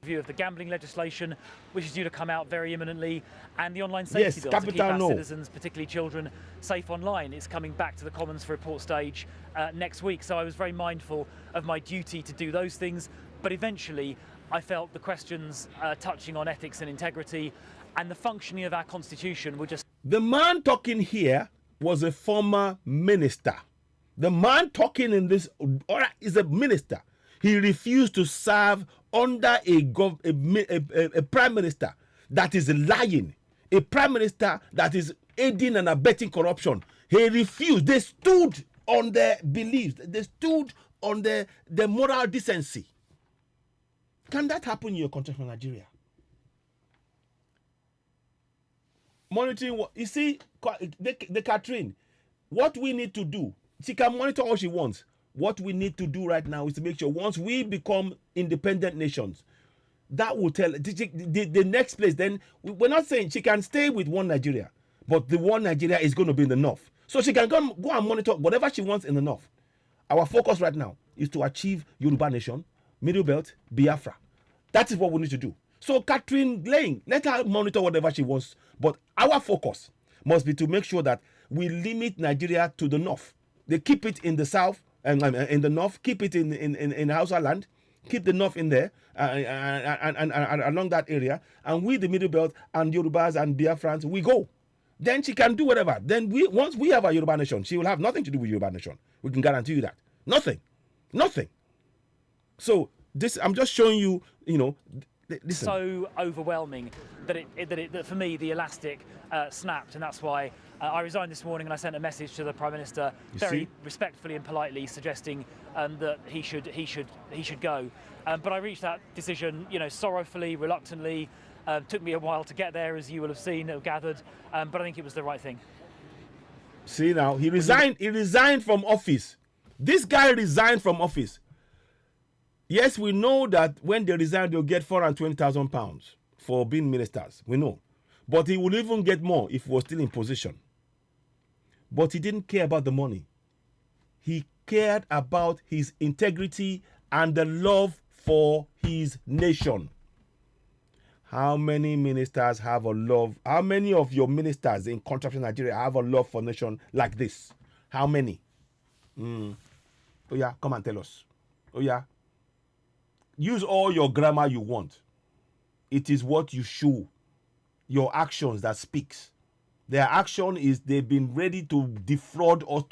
Review of the gambling legislation, which is due to come out very imminently, and the online safety bill to keep our citizens, particularly children, safe online. It's coming back to the Commons for report stage next week. So I was very mindful of my duty to do those things, but eventually I felt the questions touching on ethics and integrity and the functioning of our constitution were just... The man talking here was a former minister. The man talking in this is a minister. He refused to serve under a prime minister that is lying, a prime minister that is aiding and abetting corruption. He refused. They stood on their beliefs. They stood on their moral decency. Can that happen in your country from Nigeria? Monitoring what you see, the Catherine, what we need to do, she can monitor all she wants. What we need to do right now is to make sure once we become independent nations, that will tell the next place. Then we're not saying she can stay with one Nigeria, but the one Nigeria is going to be in the north. So she can go and monitor whatever she wants in the north. Our focus right now is to achieve Yoruba Nation, Middle Belt, Biafra. That is what we need to do. So Catherine Lane, let her monitor whatever she wants. But our focus must be to make sure that we limit Nigeria to the north. They keep it in the south and in the north, keep it in Hausa land, keep the north in there and along that area. And we, the Middle Belt and Yorubas and Biafrans, we go. Then she can do whatever. Then once we have a Yoruba Nation, she will have nothing to do with Yoruba Nation. We can guarantee you that. Nothing. So this, I'm just showing you, listen. So overwhelming that for me the elastic snapped, and that's why I resigned this morning, and I sent a message to the Prime Minister very respectfully and politely suggesting that he should go. But I reached that decision, sorrowfully, reluctantly. Took me a while to get there, as you will have seen or gathered, but I think it was the right thing. See now, he resigned. He resigned from office. This guy resigned from office. Yes, we know that when they resign, they'll get £420,000 for being ministers. We know. But he will even get more if he was still in position. But he didn't care about the money. He cared about his integrity and the love for his nation. How many ministers have a love? How many of your ministers in contraption Nigeria have a love for nation like this? How many? Oh yeah, come and tell us. Oh yeah. Use all your grammar you want. It is what you show. Your actions that speaks. Their action is they've been ready to defraud or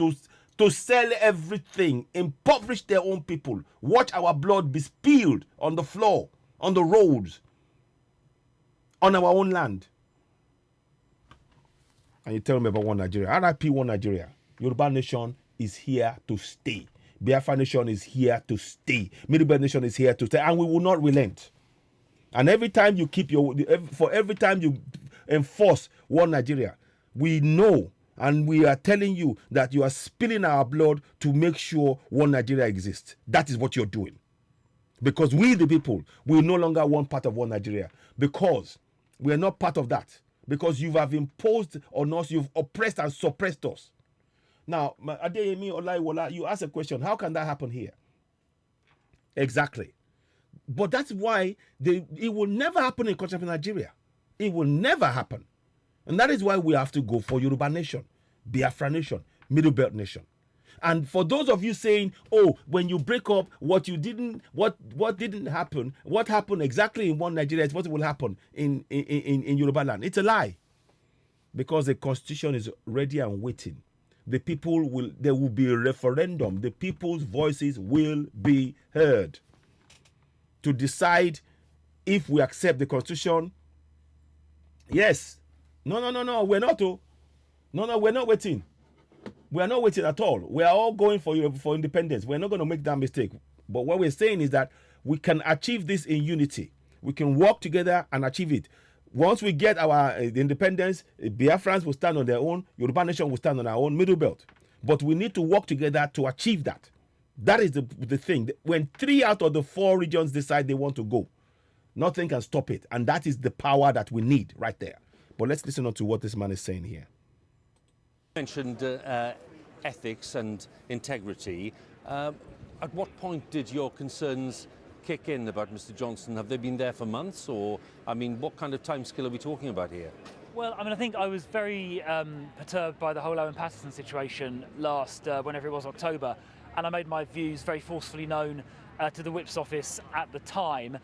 to sell everything, impoverish their own people. Watch our blood be spilled on the floor, on the roads, on our own land. And you tell me about one Nigeria. RIP one Nigeria. Yoruba nation is here to stay. Biafra nation is here to stay. Middle Belt nation is here to stay. And we will not relent. And every time you keep every time you enforce one Nigeria, we know and we are telling you that you are spilling our blood to make sure one Nigeria exists. That is what you're doing. Because we, the people, we no longer want part of one Nigeria. Because we are not part of that. Because you have imposed on us, you've oppressed and suppressed us. Now, Adeyemi Olaiwola, you ask a question, how can that happen here? Exactly. But that's why it will never happen in contraption Nigeria. It will never happen. And that is why we have to go for Yoruba nation, Biafra nation, Middle Belt nation. And for those of you saying, oh, when you break up, what didn't happen, what happened exactly in one Nigeria is what will happen in Yoruba land. It's a lie. Because the constitution is ready and waiting. There will be a referendum. The people's voices will be heard to decide if we accept the constitution. Yes. No, we're not. No, we're not waiting. We are not waiting at all. We are all going for independence. We're not going to make that mistake. But what we're saying is that we can achieve this in unity. We can work together and achieve it. Once we get our independence, Biafrans will stand on their own. Yoruba nation will stand on our own Middle Belt. But we need to work together to achieve that. That is the thing. When 3 out of the 4 regions decide they want to go, nothing can stop it. And that is the power that we need right there. But let's listen to what this man is saying here. You mentioned ethics and integrity. At what point did your concerns kick in about Mr. Johnson? Have they been there for months, or, I mean, what kind of timescale are we talking about here? Well, I mean, I think I was very perturbed by the whole Owen Paterson situation whenever it was October, and I made my views very forcefully known to the Whip's office at the time.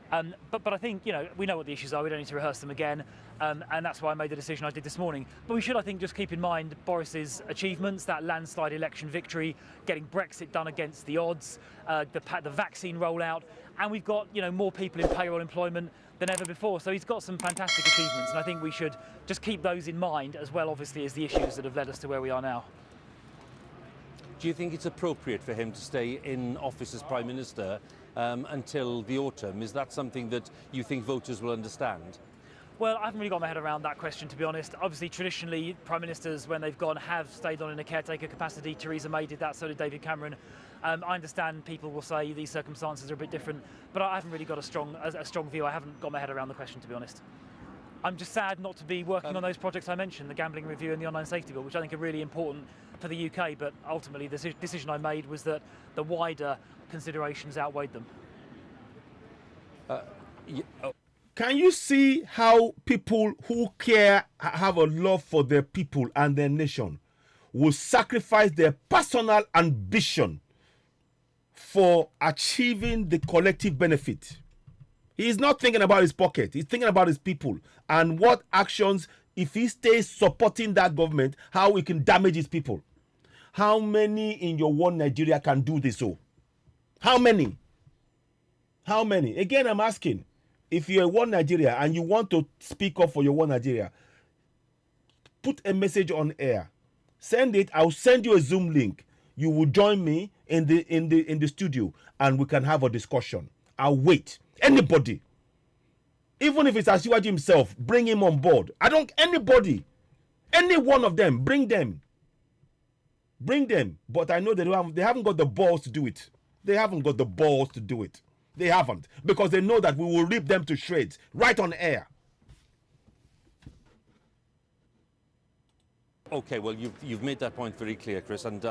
But I think, we know what the issues are. We don't need to rehearse them again. And that's why I made the decision I did this morning. But we should, I think, just keep in mind Boris's achievements, that landslide election victory, getting Brexit done against the odds, the vaccine rollout, and we've got, more people in payroll employment than ever before. So he's got some fantastic achievements, and I think we should just keep those in mind as well, obviously, as the issues that have led us to where we are now. Do you think it's appropriate for him to stay in office as Prime Minister until the autumn? Is that something that you think voters will understand? Well, I haven't really got my head around that question, to be honest. Obviously, traditionally, Prime Ministers, when they've gone, have stayed on in a caretaker capacity. Theresa May did that, so did David Cameron. I understand people will say these circumstances are a bit different, but I haven't really got a strong view. I haven't got my head around the question, to be honest. I'm just sad not to be working on those projects I mentioned, the gambling review and the online safety bill, which I think are really important for the UK, but ultimately the decision I made was that the wider considerations outweighed them. Can you see how people who care, have a love for their people and their nation, will sacrifice their personal ambition for achieving the collective benefit? He's not thinking about his pocket. He's thinking about his people and what actions, if he stays supporting that government, how he can damage his people. How many in your one Nigeria can do this? So, how many? How many? Again, I'm asking. If you're one Nigeria and you want to speak up for your one Nigeria, put a message on air. Send it. I'll send you a Zoom link. You will join me in the studio and we can have a discussion. I'll wait. Anybody. Even if it's Asiwaju himself, bring him on board. Anybody. Any one of them, bring them. Bring them. But I know they haven't got the balls to do it. They haven't got the balls to do it. They haven't, because they know that we will rip them to shreds right on air. Okay, well, you've made that point very clear, Chris, and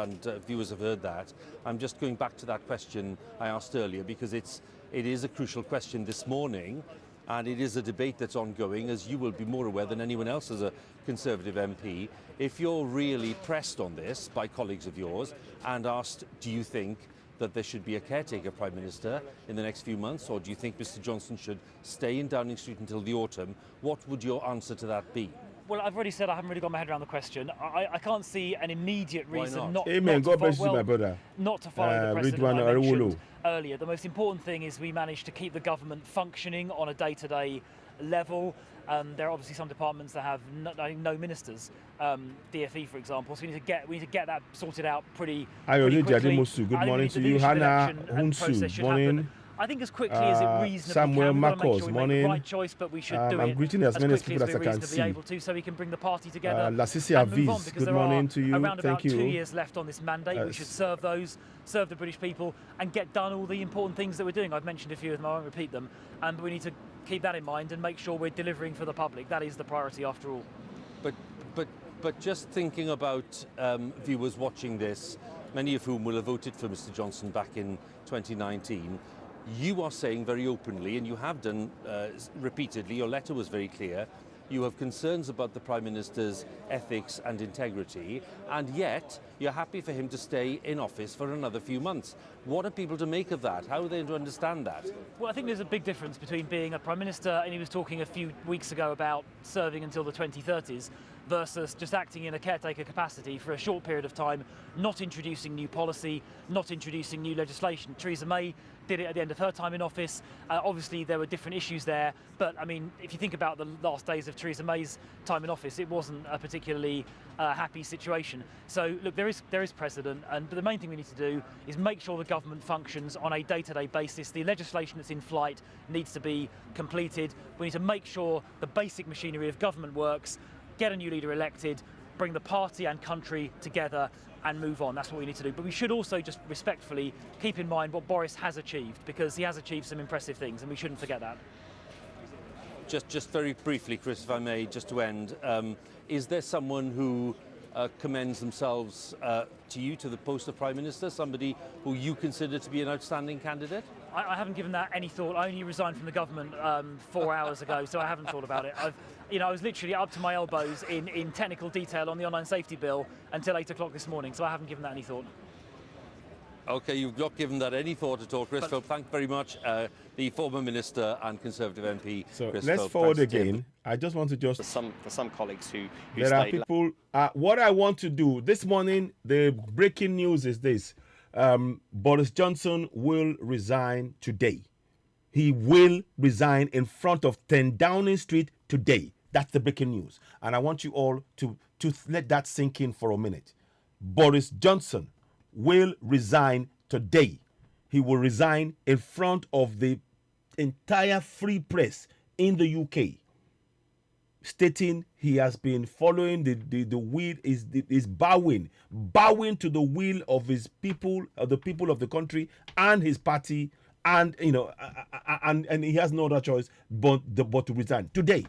viewers have heard that. I'm just going back to that question I asked earlier, because it is a crucial question this morning. and it is a debate that's ongoing, as you will be more aware than anyone else as a Conservative MP. If you're really pressed on this by colleagues of yours and asked, do you think that there should be a caretaker Prime Minister in the next few months, or do you think Mr Johnson should stay in Downing Street until the autumn, what would your answer to that be? Well, I've already said I haven't really got my head around the question. I can't see an immediate reason not Amen. to God bless follow, you, my brother. Not to follow the precedent Ridwan I mentioned Arewolo. earlier. The most important thing is we manage to keep the government functioning on a day-to-day level. There are obviously some departments that have no ministers, DFE for example. So we need to get that sorted out pretty quickly. Good morning to you, Hannah Hunsu. Morning. I think as quickly as it reasonably Samuel can. Marcos, we morning. make the right choice, but we should do I'm it greeting as many quickly people as as I we're can reasonably see. able to, so we can bring the party together Lasicia and move on, Viz, because good there morning are to you. around Thank about you. 2 years left on this mandate. We should serve the British people, and get done all the important things that we're doing. I've mentioned a few of them, I won't repeat them, but we need to keep that in mind and make sure we're delivering for the public. That is the priority after all. But just thinking about viewers watching this, many of whom will have voted for Mr Johnson back in 2019, you are saying very openly, and you have done repeatedly, your letter was very clear, you have concerns about the Prime Minister's ethics and integrity, and yet you're happy for him to stay in office for another few months. What are people to make of that? How are they to understand that? Well, I think there's a big difference between being a Prime Minister, and he was talking a few weeks ago about serving until the 2030s, versus just acting in a caretaker capacity for a short period of time, not introducing new policy, not introducing new legislation. Theresa May did it at the end of her time in office. Obviously, there were different issues there, but I mean, if you think about the last days of Theresa May's time in office, it wasn't a particularly happy situation. So, look, there is precedent, but the main thing we need to do is make sure the government functions on a day-to-day basis. The legislation that's in flight needs to be completed. We need to make sure the basic machinery of government works, get a new leader elected, bring the party and country together and move on. That's what we need to do. But we should also just respectfully keep in mind what Boris has achieved, because he has achieved some impressive things, and we shouldn't forget that. Just very briefly, Chris, if I may, just to end, is there someone who commends themselves to you, to the post of Prime Minister, somebody who you consider to be an outstanding candidate? I haven't given that any thought. I only resigned from the government 4 hours ago, so I haven't thought about it. I was literally up to my elbows in technical detail on the online safety bill until 8 o'clock this morning, so I haven't given that any thought. OK, you've not given that any thought at all, Chris Philp. Thank you very much. The former Minister and Conservative MP, So Chris let's Philp. forward again. I just want to just... For some colleagues who there are people... what I want to do this morning, the breaking news is this. Boris Johnson will resign today. He will resign in front of 10 Downing Street today. That's the breaking news. And I want you all to let that sink in for a minute. Boris Johnson will resign today. He will resign in front of the entire free press in the UK, stating he has been following the will, is bowing to the will of his people, of the people of the country and his party, and and he has no other choice but to resign today.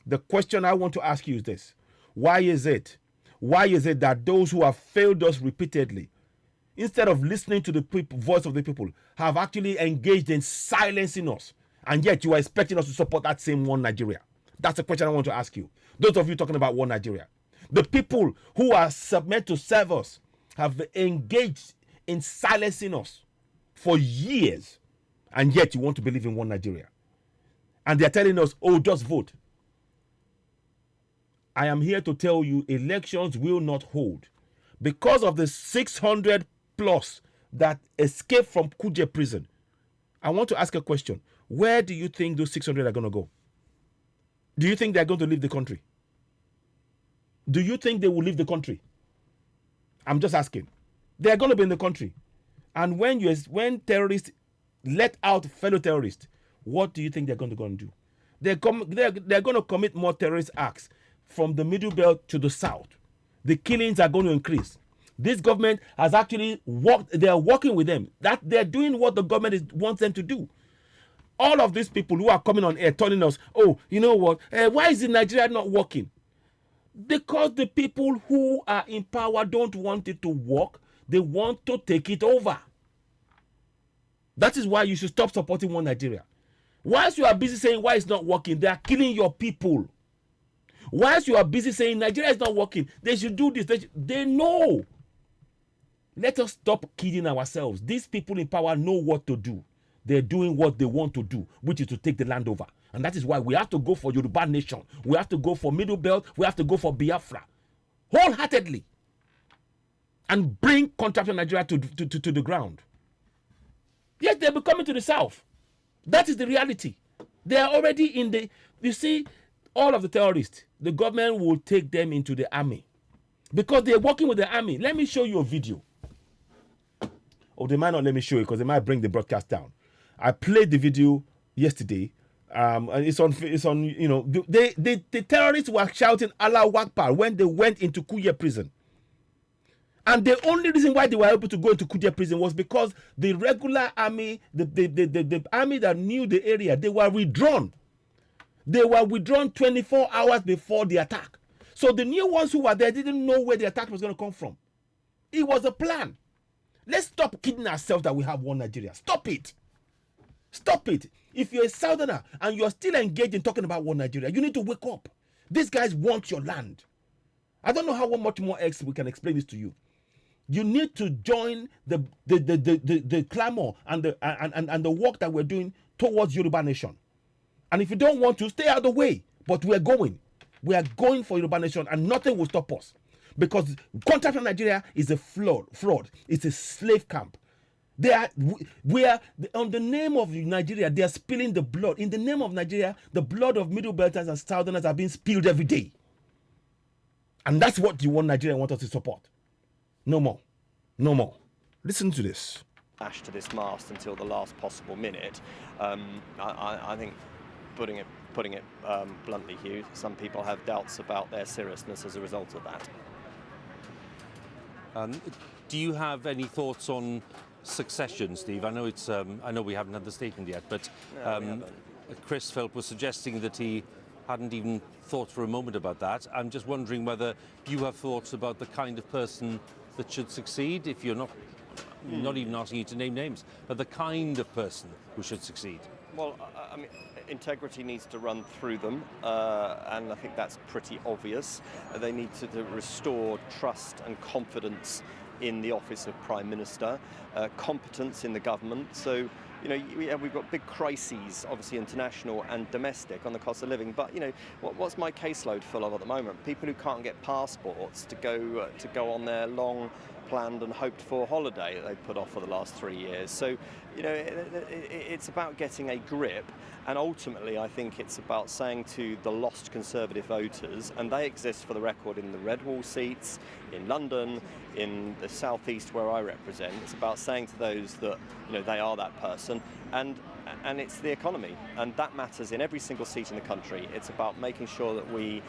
The question I want to ask you is this: why is it that those who have failed us repeatedly, instead of listening to the voice of the people, have actually engaged in silencing us, and yet you are expecting us to support that same one Nigeria? That's the question I want to ask you. Those of you talking about one Nigeria. The people who are meant to serve us have engaged in silencing us for years, and yet you want to believe in one Nigeria. And they're telling us, oh, just vote. I am here to tell you elections will not hold because of the 600 plus that escaped from Kuje prison. I want to ask a question. Where do you think those 600 are going to go? Do you think they're going to leave the country? Do you think they will leave the country? I'm just asking. They're going to be in the country. And when terrorists let out fellow terrorists, what do you think they're going to go and do? They're going to commit more terrorist acts from the Middle Belt to the South. The killings are going to increase. This government has actually they are working with them. That they're doing what the government wants them to do. All of these people who are coming on air telling us, oh, you know what? Why is Nigeria not working? Because the people who are in power don't want it to work. They want to take it over. That is why you should stop supporting one Nigeria. Whilst you are busy saying why it's not working, they are killing your people. Whilst you are busy saying Nigeria is not working, they should do this. They know. Let us stop kidding ourselves. These people in power know what to do. They're doing what they want to do, which is to take the land over. And that is why we have to go for Yoruba nation. We have to go for Middle Belt. We have to go for Biafra. Wholeheartedly. And bring contraction Nigeria to the ground. Yes, they'll be coming to the south. That is the reality. They are already in the... You see, all of the terrorists, the government will take them into the army. Because they're working with the army. Let me show you a video. Or they might not let me show you because they might bring the broadcast down. I played the video yesterday. And it's on, you know, the terrorists were shouting Allahu Akbar when they went into Kuye prison. And the only reason why they were able to go into Kuye prison was because the regular army, the army that knew the area, they were withdrawn. They were withdrawn 24 hours before the attack. So the new ones who were there didn't know where the attack was going to come from. It was a plan. Let's stop kidding ourselves that we have one Nigeria. Stop it. Stop it. If you're a Southerner and you're still engaged in talking about one Nigeria, you need to wake up. These guys want your land. I don't know how much more else we can explain this to you. You need to join the clamor and the work that we're doing towards Yoruba nation. And if you don't want to, stay out of the way. But we're going. We are going for Yoruba nation and nothing will stop us. Because contract from Nigeria is a fraud. It's a slave camp. We are on the name of Nigeria, they are spilling the blood. In the name of Nigeria, the blood of Middle Belters and Southerners are being spilled every day. And that's what you want Nigeria want us to support. No more. No more. Listen to this. Lash to this mast until the last possible minute. I think putting it bluntly, Hugh, some people have doubts about their seriousness as a result of that. Do you have any thoughts on succession, Steve? I know it's. I know we haven't had the statement yet, but Chris Philp was suggesting that he hadn't even thought for a moment about that. I'm just wondering whether you have thoughts about the kind of person that should succeed. If you're not even asking you to name names, but the kind of person who should succeed. Well, I mean, integrity needs to run through them, and I think that's pretty obvious. They need to restore trust and confidence in the office of Prime Minister, competence in the government. So, you know, we've got big crises, obviously international and domestic, on the cost of living. But, you know, what's my caseload full of at the moment? People who can't get passports to go on their long planned and hoped for holiday that they've put off for the last 3 years. So, you know, it's about getting a grip, and ultimately I think it's about saying to the lost Conservative voters, and they exist for the record in the Red Wall seats, in London, in the southeast where I represent, it's about saying to those that, you know, they are that person, and it's the economy, and that matters in every single seat in the country. It's about making sure that we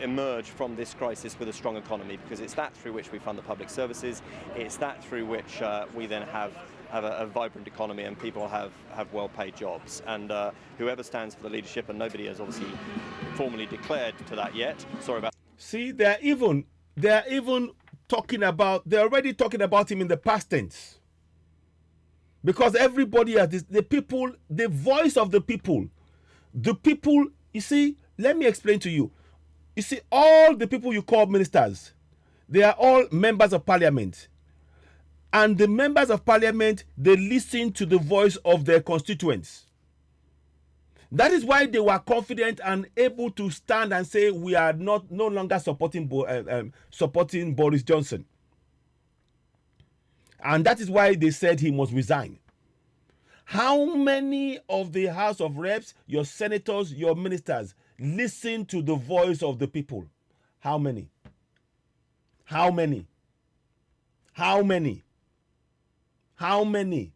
emerge from this crisis with a strong economy, because it's that through which we fund the public services, it's that through which we then have a vibrant economy and people have well-paid jobs. And whoever stands for the leadership, and nobody has obviously formally declared to that yet. Sorry about. See, they're already talking about him in the past tense. Because everybody has this, the people, the voice of the people, you see, let me explain to you. You see, all the people you call ministers, they are all members of parliament. And the members of parliament, they listen to the voice of their constituents. That is why they were confident and able to stand and say, we are no longer supporting Boris Johnson. And that is why they said he must resign. How many of the House of Reps, your senators, your ministers, listen to the voice of the people? How many? How many? How many? How many?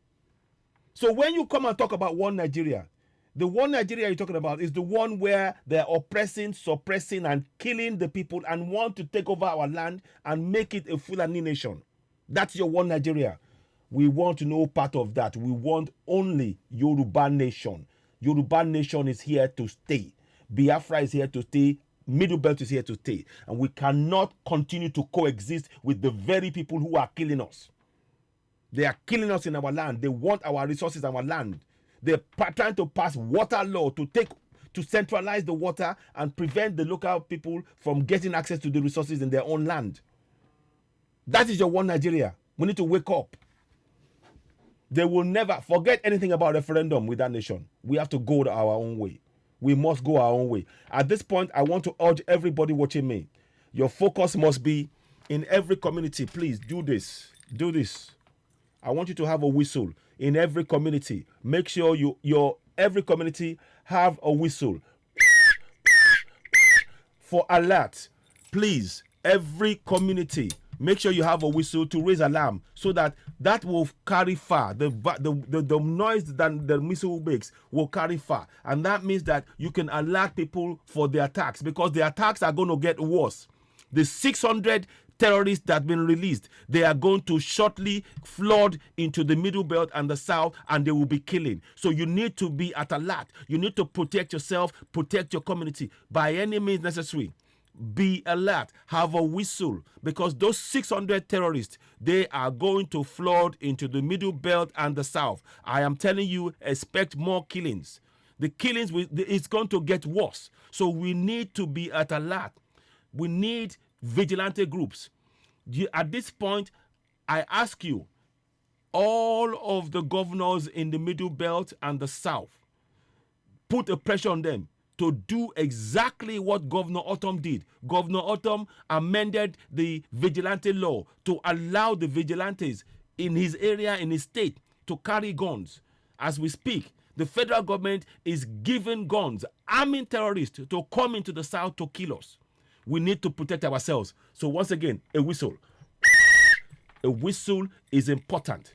So when you come and talk about one Nigeria, the one Nigeria you're talking about is the one where they're oppressing, suppressing, and killing the people and want to take over our land and make it a Fulani nation. That's your one Nigeria. We want no part of that. We want only Yoruba nation. Yoruba nation is here to stay. Biafra is here to stay. Middle Belt is here to stay. And we cannot continue to coexist with the very people who are killing us. They are killing us in our land. They want our resources, our land. They're trying to pass water law to centralize the water and prevent the local people from getting access to the resources in their own land. That is your one Nigeria. We need to wake up. They will never forget anything about referendum with that nation. We have to go our own way. We must go our own way. At this point, I want to urge everybody watching me. Your focus must be in every community. Please do this. Do this. I want you to have a whistle in every community. Make sure every community have a whistle for alert. Please, every community, make sure you have a whistle to raise alarm so that will carry far. The noise that the whistle makes will carry far. And that means that you can alert people for the attacks, because the attacks are going to get worse. The 600 terrorists that have been released, they are going to shortly flood into the Middle Belt and the South, and they will be killing. So you need to be at alert. You need to protect yourself, protect your community by any means necessary. Be alert, have a whistle, because those 600 terrorists, they are going to flood into the Middle Belt and the South. I am telling you, expect more killings. The killings is going to get worse. So we need to be at alert. We need vigilante groups. At this point, I ask you, all of the governors in the Middle Belt and the South, put a pressure on them to do exactly what Governor Autumn did. Governor Autumn amended the vigilante law to allow the vigilantes in his area, in his state, to carry guns. As we speak, the federal government is giving guns, arming terrorists to come into the South to kill us. We need to protect ourselves. So once again, a whistle. A whistle is important.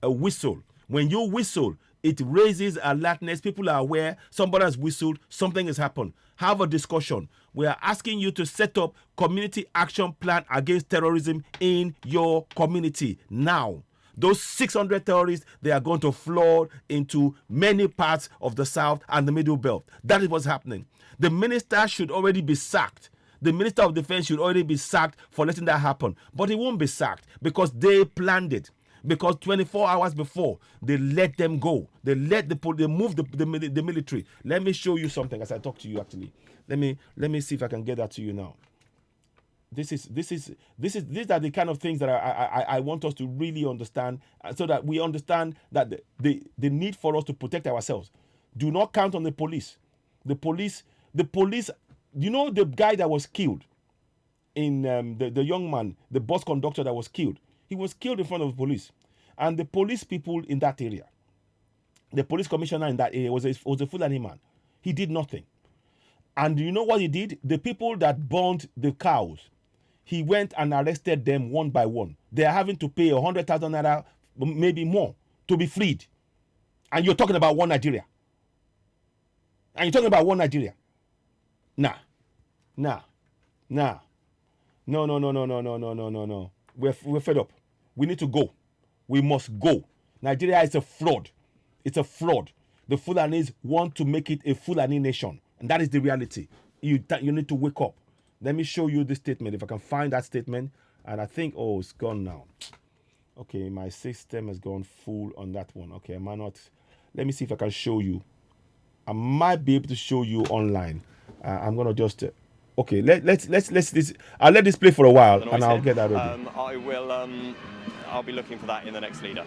A whistle. When you whistle, it raises alertness. People are aware somebody has whistled, something has happened. Have a discussion. We are asking you to set up community action plan against terrorism in your community now. Those 600 terrorists, they are going to flood into many parts of the South and the Middle Belt. That is what's happening. The minister should already be sacked. The Minister of Defense should already be sacked for letting that happen. But he won't be sacked because they planned it. Because 24 hours before, they let them go. They moved the military. Let me show you something as I talk to you. Actually, let me see if I can get that to you now. These are the kind of things that I want us to really understand, so that we understand that the need for us to protect ourselves. Do not count on the police. The police. You know the guy that was killed in the young man, the bus conductor that was killed. He was killed in front of the police. And the police people in that area, the police commissioner in that area was a Fulani man. He did nothing. And you know what he did? The people that burned the cows, he went and arrested them one by one. They are having to pay 100,000 naira, maybe more, to be freed. And you're talking about one Nigeria. Nah. No. We're fed up. We need to go. We must go. Nigeria is a fraud. It's a fraud. The Fulanis want to make it a Fulani nation. And that is the reality. You need to wake up. Let me show you this statement. If I can find that statement. And I think, it's gone now. Okay, my system has gone full on that one. Okay, am I not? Let me see if I can show you. I might be able to show you online. I'm going to just... Okay, let's this. I'll let this play for a while, and I'll get that ready. I will. I'll be looking for that in the next leader.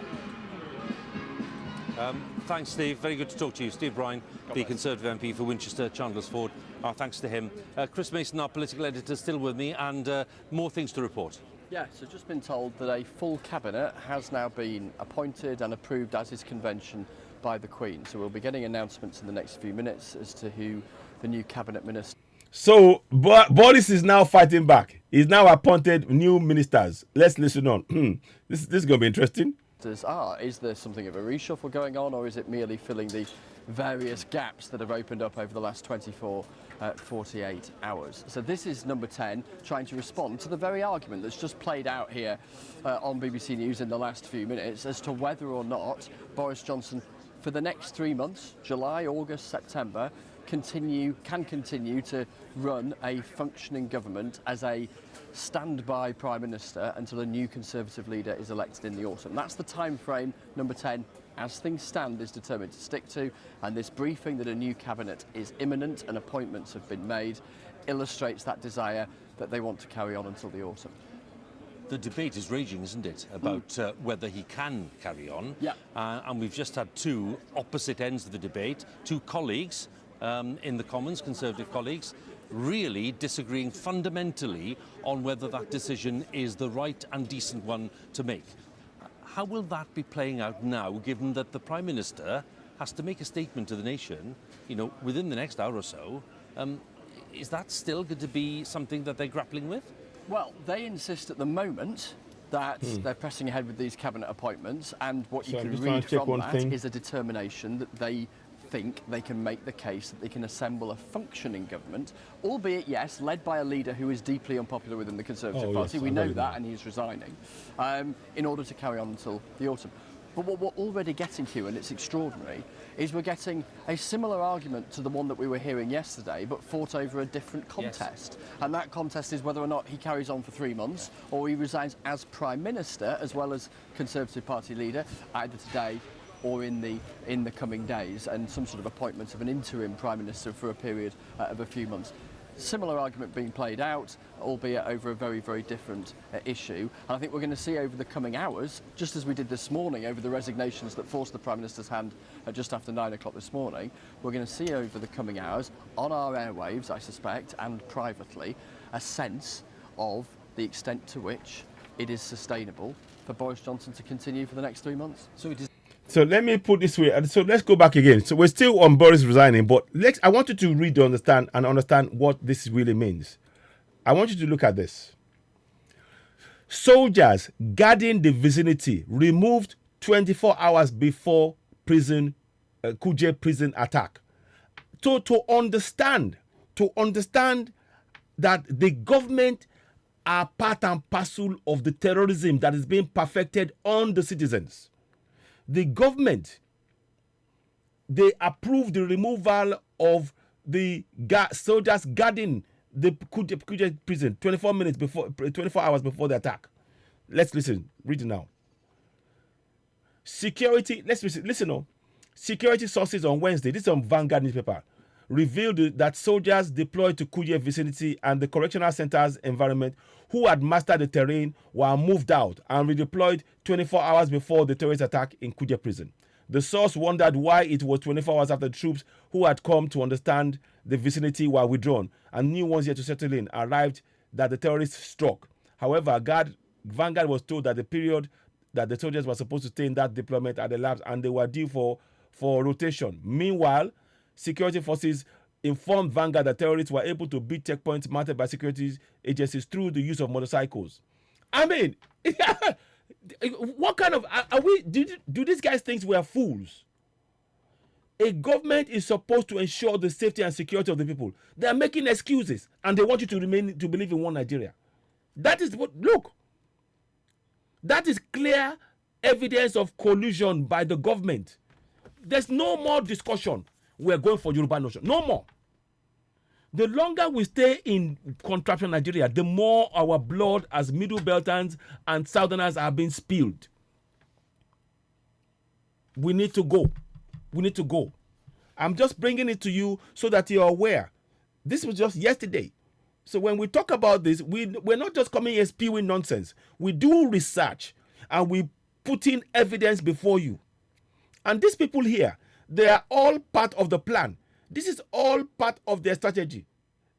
Thanks, Steve. Very good to talk to you. Steve Bryan, the Conservative MP for Winchester, Chandler's Ford. Our thanks to him. Chris Mason, our political editor, still with me, and more things to report. Yeah, so just been told that a full cabinet has now been appointed and approved as is convention by the Queen. So we'll be getting announcements in the next few minutes as to who the new cabinet minister. So Boris is now fighting back. He's now appointed new ministers. Let's listen on. This is going to be interesting. Is there something of a reshuffle going on, or is it merely filling the various gaps that have opened up over the last 48 hours? So this is number 10, trying to respond to the very argument that's just played out here on BBC News in the last few minutes as to whether or not Boris Johnson, for the next 3 months, July, August, September, can continue to run a functioning government as a standby Prime Minister until a new Conservative leader is elected in the autumn. That's the time frame, number 10, as things stand, is determined to stick to, and this briefing that a new cabinet is imminent and appointments have been made illustrates that desire that they want to carry on until the autumn. The debate is raging, isn't it, about whether he can carry on. Yeah. And we've just had two opposite ends of the debate, two colleagues in the Commons, Conservative colleagues, really disagreeing fundamentally on whether that decision is the right and decent one to make. How will that be playing out now, given that the Prime Minister has to make a statement to the nation, you know, within the next hour or so? Is that still going to be something that they're grappling with? Well, they insist at the moment that they're pressing ahead with these cabinet appointments, and what you can read from that is a determination that they think they can make the case that they can assemble a functioning government, albeit, yes, led by a leader who is deeply unpopular within the Conservative Party. We know that, and he's resigning, in order to carry on until the autumn. But what we're already getting to, and it's extraordinary, is we're getting a similar argument to the one that we were hearing yesterday, but fought over a different contest. Yes. And that contest is whether or not he carries on for 3 months, or he resigns as Prime Minister, as well as Conservative Party leader, either today or in the coming days, and some sort of appointment of an interim Prime Minister for a period of a few months. Similar argument being played out, albeit over a very, very different issue. And I think we're going to see over the coming hours, just as we did this morning over the resignations that forced the Prime Minister's hand just after 9 o'clock this morning, we're going to see over the coming hours, on our airwaves, I suspect, and privately, a sense of the extent to which it is sustainable for Boris Johnson to continue for the next 3 months. So let me put this way. So let's go back again. So we're still on Boris resigning, but I want you to read to understand what this really means. I want you to look at this. Soldiers guarding the vicinity removed 24 hours before Kuje prison attack. To understand that the government are part and parcel of the terrorism that is being perfected on the citizens. The government, they approved the removal of the soldiers guarding the Kuje prison 24 hours before the attack. Let's listen. Read it now. Security sources on Wednesday, this is on Vanguard newspaper, revealed that soldiers deployed to Kuje vicinity and the correctional center's environment who had mastered the terrain were moved out and redeployed 24 hours before the terrorist attack in Kuje prison. The source wondered why it was 24 hours after the troops who had come to understand the vicinity were withdrawn and new ones yet to settle in arrived that the terrorists struck. However, Vanguard was told that the period that the soldiers were supposed to stay in that deployment had elapsed and they were due for rotation. Meanwhile, security forces informed Vanguard that terrorists were able to beat checkpoints marked by security agencies through the use of motorcycles. I mean, what kind of do these guys think we are fools? A government is supposed to ensure the safety and security of the people. They are making excuses and they want you to believe in one Nigeria. That is that is clear evidence of collusion by the government. There's no more discussion. We're going for Yoruba nation. No more. The longer we stay in contraption Nigeria, the more our blood as Middle Beltans and Southerners are being spilled. We need to go. I'm just bringing it to you so that you're aware. This was just yesterday. So when we talk about this, we're not just coming here spewing nonsense. We do research and we put in evidence before you. And these people here, they are all part of the plan. This is all part of their strategy.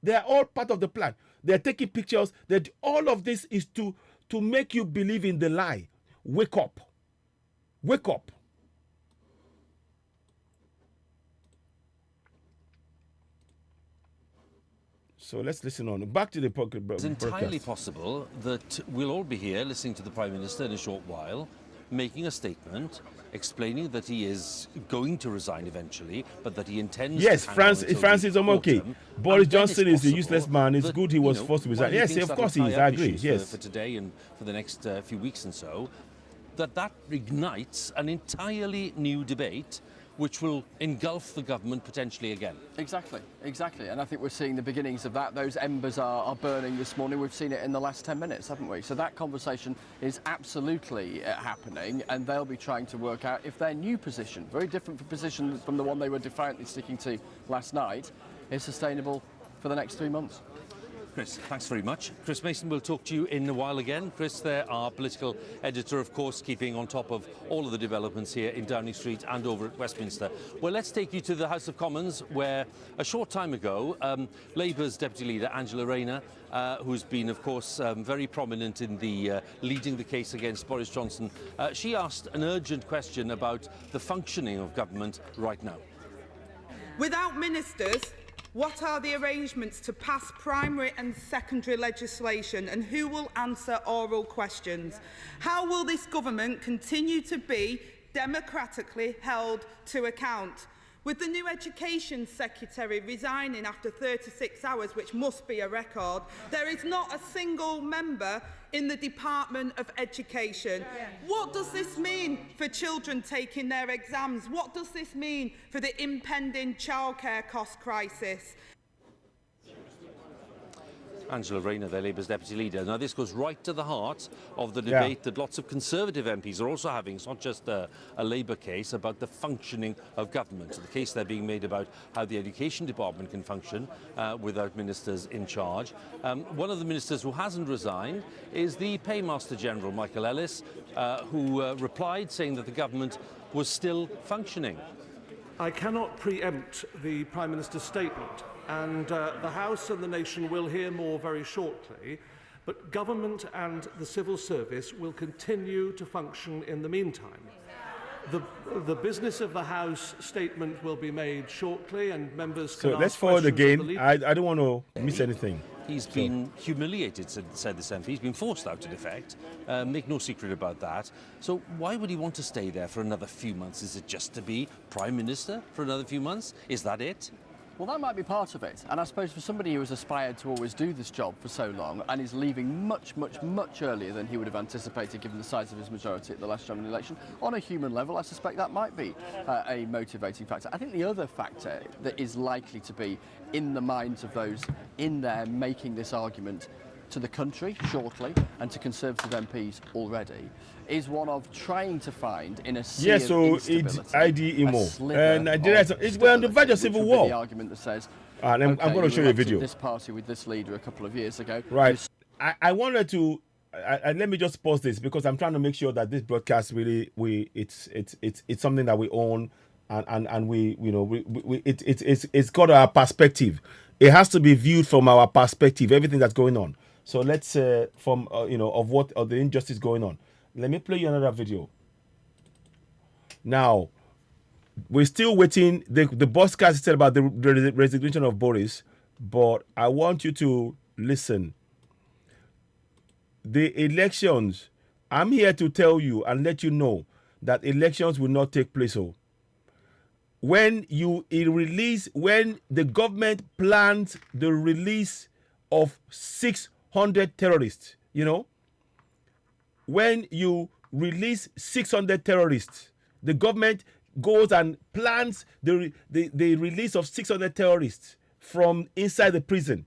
They are all part of the plan. They're taking pictures. That all of this is to make you believe in the lie. Wake up. Wake up. So let's listen on. Back to the broadcast. It's entirely possible that we'll all be here listening to the Prime Minister in a short while, making a statement explaining that he is going to resign eventually, but that he intends to Francis Omoke. Boris Johnson is a useless man. It's good he was forced to resign. Yes, of course he is. I agree. Yes. For today and for the next few weeks and so, that ignites an entirely new debate which will engulf the government potentially again. Exactly, exactly. And I think we're seeing the beginnings of that. Those embers are burning this morning. We've seen it in the last 10 minutes, haven't we? So that conversation is absolutely happening, and they'll be trying to work out if their new position, very different position from the one they were defiantly sticking to last night, is sustainable for the next 3 months. Chris, thanks very much. Chris Mason, we'll talk to you in a while again. Chris, there, our political editor, of course, keeping on top of all of the developments here in Downing Street and over at Westminster. Well, let's take you to the House of Commons, where a short time ago, Labour's Deputy Leader, Angela Rayner, who's been, of course, very prominent in the leading the case against Boris Johnson, she asked an urgent question about the functioning of government right now. Without ministers, what are the arrangements to pass primary and secondary legislation, and who will answer oral questions? How will this government continue to be democratically held to account? With the new Education Secretary resigning after 36 hours, which must be a record, there is not a single member in the Department of Education. What does this mean for children taking their exams? What does this mean for the impending childcare cost crisis? Angela Rayner, their Labour's Deputy Leader. Now, this goes right to the heart of the debate that lots of Conservative MPs are also having. It's not just a Labour case about the functioning of government. The case they're being made about how the Education Department can function without ministers in charge. One of the ministers who hasn't resigned is the Paymaster General, Michael Ellis, who replied saying that the government was still functioning. I cannot preempt the Prime Minister's statement, and the House and the nation will hear more very shortly, but government and the civil service will continue to function in the meantime. The business of the House statement will be made shortly, and members can So ask let's forward questions again. I don't want to miss anything. He's been humiliated, said this MP. He's been forced out, in effect. Make no secret about that. So why would he want to stay there for another few months? Is it just to be Prime Minister for another few months? Is that it? Well, that might be part of it. And I suppose for somebody who has aspired to always do this job for so long and is leaving much, much, much earlier than he would have anticipated given the size of his majority at the last general election, on a human level, I suspect that might be a motivating factor. I think the other factor that is likely to be in the minds of those in there making this argument to the country shortly and to Conservative MPs already is one of trying to find in a sea of instability, it's IDMO. Nigeria we're on the verge of civil war. The argument that says, I'm going to show you a video. This party with this leader a couple of years ago. Right. I wanted to let me just pause this because I'm trying to make sure that this broadcast really it's something that we own and we it's got our perspective. It has to be viewed from our perspective. Everything that's going on. So let's from of the injustice going on. Let me play you another video. Now, we're still waiting. The broadcast said about the resignation of Boris, but I want you to listen. The elections, I'm here to tell you and let you know that elections will not take place. So, when the government plans the release of 600 terrorists, when you release 600 terrorists, the government goes and plans the release of 600 terrorists from inside the prison.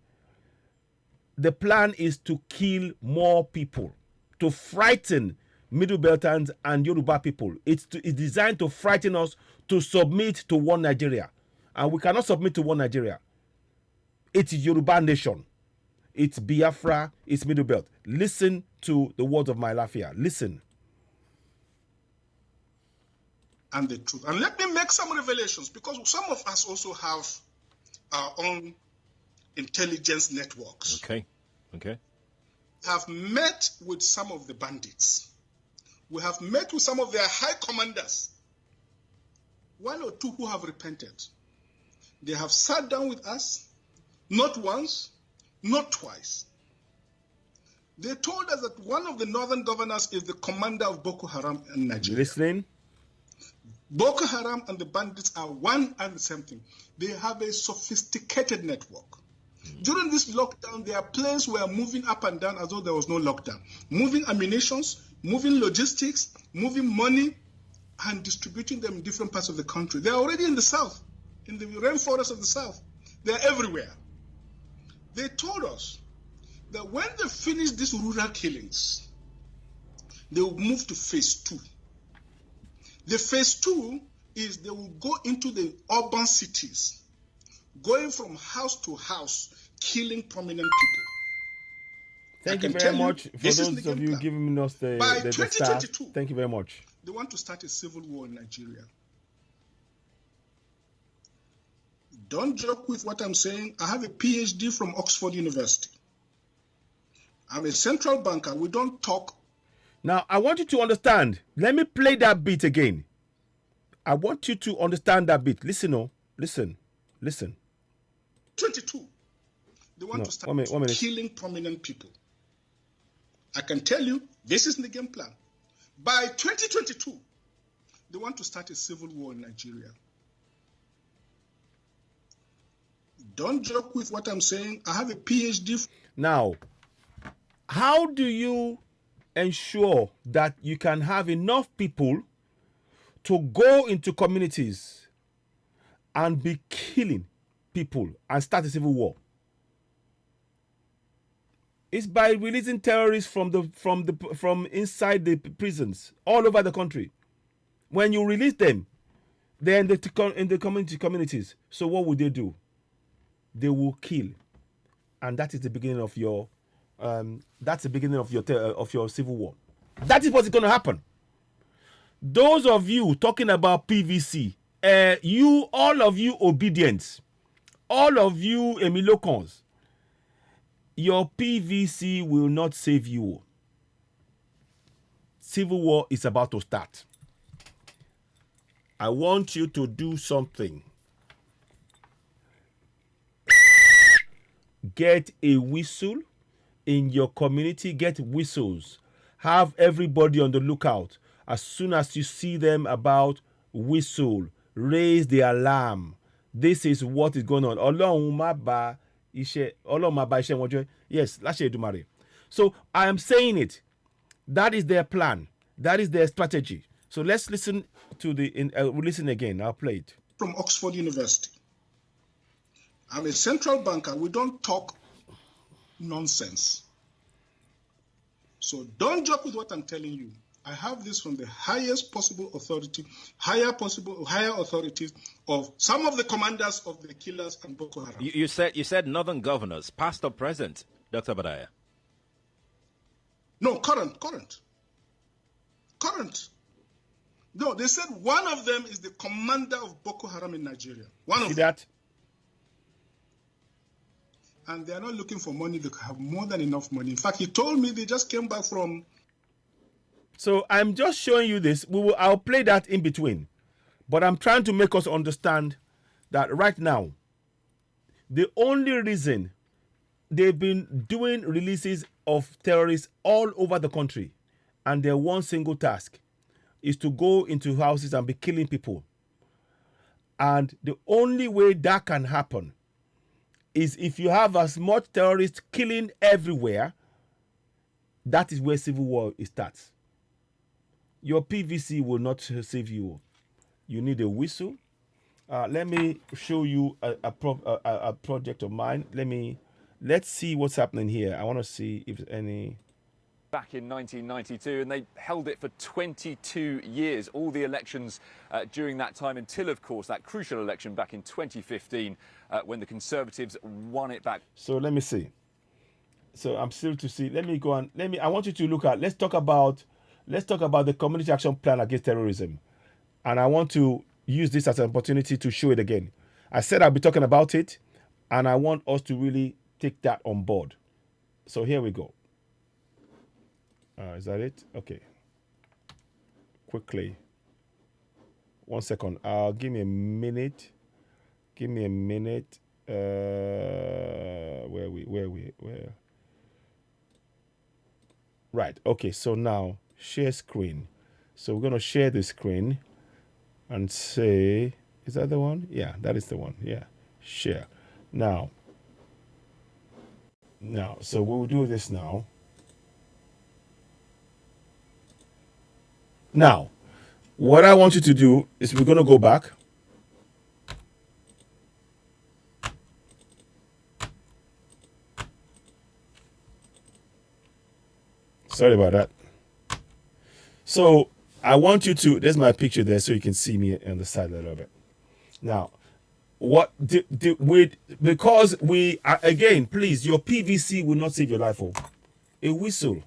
The plan is to kill more people, to frighten Middle Beltans and Yoruba people. It's designed to frighten us to submit to one Nigeria. And we cannot submit to one Nigeria. It's Yoruba nation. It's Biafra, it's Middle Belt. Listen to the words of my Lafia. Listen. And the truth. And let me make some revelations, because some of us also have our own intelligence networks. Okay. Have met with some of the bandits. We have met with some of their high commanders. One or two who have repented. They have sat down with us, not once, not twice. They told us that one of the northern governors is the commander of Boko Haram in Nigeria. Listening? Boko Haram and the bandits are one and the same thing. They have a sophisticated network. During this lockdown, their planes were moving up and down as though there was no lockdown. Moving ammunitions, moving logistics, moving money, and distributing them in different parts of the country. They're already in the south, in the rainforest of the south. They're everywhere. They told us that when they finish these rural killings, they will move to phase 2. The phase 2 is they will go into the urban cities, going from house to house, killing prominent people. Thank you very much for those of you giving us the star. Thank you very much. They want to start a civil war in Nigeria. Don't joke with what I'm saying. I have a PhD from Oxford University. I'm a central banker. We don't talk. Now, I want you to understand. Let me play that bit again. I want you to understand that bit. Listen, oh, listen. 22. They want to start killing prominent people. I can tell you, this is the game plan. By 2022, they want to start a civil war in Nigeria. Don't joke with what I'm saying. I have a PhD. Now, how do you ensure that you can have enough people to go into communities and be killing people and start a civil war? It's by releasing terrorists from inside the prisons all over the country. When you release them, they're in the communities. So what would they do? They will kill, and that is the beginning of your civil war. That is what's going to happen. Those of you talking about PVC, all of you obedient, all of you Emilocons, your PVC will not save you. Civil war is about to start. I want you to do something. Get a whistle in your community. Get whistles. Have everybody on the lookout. As soon as you see them about, whistle. Raise the alarm. This is what is going on. Yes, so I am saying it. That is their plan. That is their strategy. So let's listen to listen again. I'll play it. From Oxford University. I'm a central banker. We don't talk nonsense. So don't joke with what I'm telling you. I have this from the highest possible authority, higher authorities of some of the commanders of the killers and Boko Haram. You said northern governors, past or present, Dr. Badaya? No, current. No, they said one of them is the commander of Boko Haram in Nigeria. One of them. And they are not looking for money. They have more than enough money. In fact, he told me they just came back from... So I'm just showing you this. I'll play that in between. But I'm trying to make us understand that right now, the only reason they've been doing releases of terrorists all over the country, and their one single task is to go into houses and be killing people. And the only way that can happen is if you have as much terrorists killing everywhere. That is where civil war starts. Your PVC will not save you. You need a whistle. Let me show you a project of mine. Let's see what's happening here. I want to see if any... Back in 1992, and they held it for 22 years, all the elections during that time, until, of course, that crucial election back in 2015, when the Conservatives won it back. So let me see. So I'm still to see. Let me go on. I want you to look at. Let's talk about the Community Action Plan Against Terrorism, and I want to use this as an opportunity to show it again. I said I'll be talking about it, and I want us to really take that on board. So here we go. Is that it? Okay. Quickly. 1 second. Give me a minute. Where? Right. Okay. So now share screen. So we're going to share the screen and say, is that the one? Yeah, that is the one. Yeah. Share. Now, so we'll do this now. Now, what I want you to do is we're going to go back. Sorry about that. So I want you to, there's my picture there so you can see me on the side a little bit. Now, because we, again, please, your PVC will not save your life. A whistle,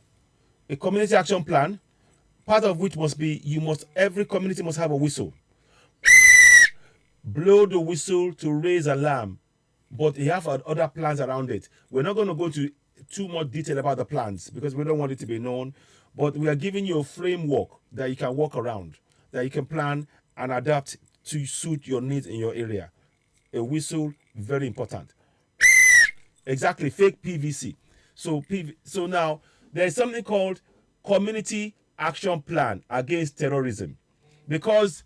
a community action plan, part of which must be, every community must have a whistle. Blow the whistle to raise alarm, but you have other plans around it. We're not going to go into too much detail about the plans because we don't want it to be known, but we are giving you a framework that you can work around, that you can plan and adapt to suit your needs in your area. A whistle, very important. Exactly, fake PVC. So now there's something called Community Action Plan Against Terrorism, because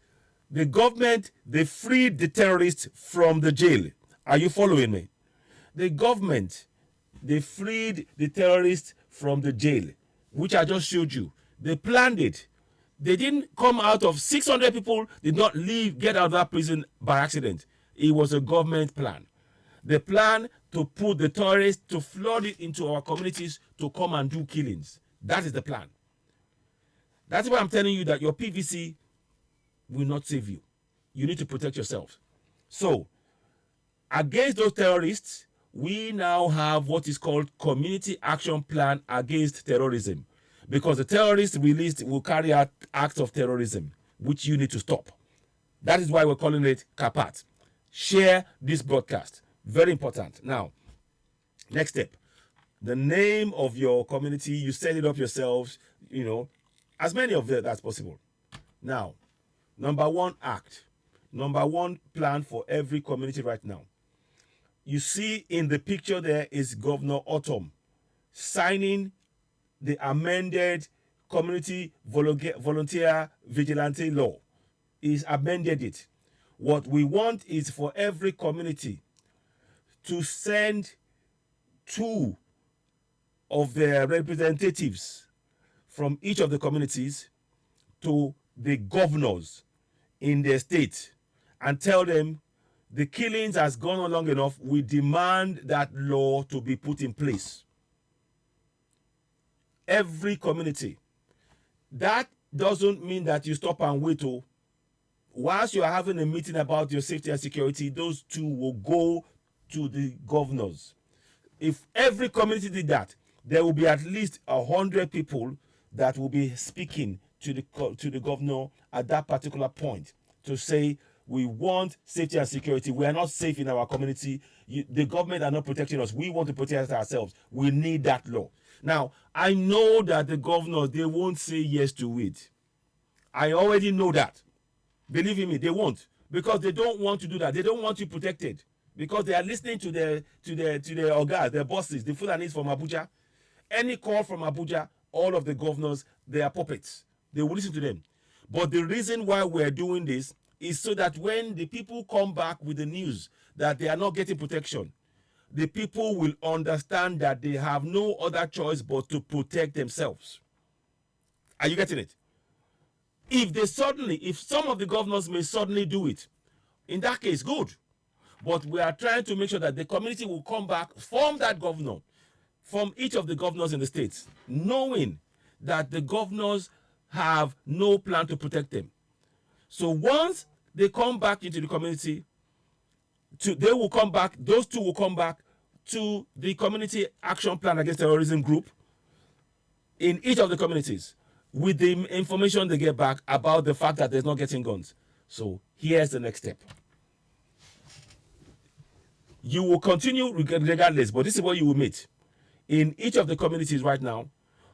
the government, they freed the terrorists from the jail. Are you following me? The government, they freed the terrorists from the jail, which I just showed you. They planned it. They didn't come out of 600 people, did not get out of that prison by accident. It was a government plan. The plan to put the terrorists, to flood it into our communities to come and do killings. That is the plan. That's why I'm telling you that your PVC will not save you. You need to protect yourself. So, against those terrorists, we now have what is called Community Action Plan Against Terrorism, because the terrorists released will carry out acts of terrorism, which you need to stop. That is why we're calling it CAPAT. Share this broadcast. Very important. Now, next step. The name of your community, you set it up yourselves, as many of them as possible. Now, number one act, number one plan for every community right now. You see in the picture there is Governor Autumn signing the amended Community Volunteer Vigilante Law. He's amended it. What we want is for every community to send 2 of their representatives from each of the communities to the governors in their state and tell them the killings has gone on long enough. We demand that law to be put in place. Every community. That doesn't mean that you stop and wait. Whilst you are having a meeting about your safety and security, those 2 will go to the governors. If every community did that, there will be at least 100 people that will be speaking to the governor at that particular point to say, we want safety and security. We are not safe in our community. The government are not protecting us. We want to protect ourselves. We need that law. Now, I know that the governors, they won't say yes to it. I already know that. Believe me, they won't, because they don't want to do that. They don't want you protected, because they are listening to their ogas, their bosses, the Fulanis from Abuja. Any call from Abuja, all of the governors, they are puppets. They will listen to them. But the reason why we're doing this is so that when the people come back with the news that they are not getting protection, the people will understand that they have no other choice but to protect themselves. Are you getting it? If some of the governors may suddenly do it, in that case, good. But we are trying to make sure that the community will come back from that governor, from each of the governors in the states, knowing that the governors have no plan to protect them. So once they come back into the community, those 2 will come back to the Community Action Plan Against Terrorism group in each of the communities with the information they get back about the fact that they're not getting guns. So here's the next step. You will continue regardless, but this is what you will meet. In each of the communities right now,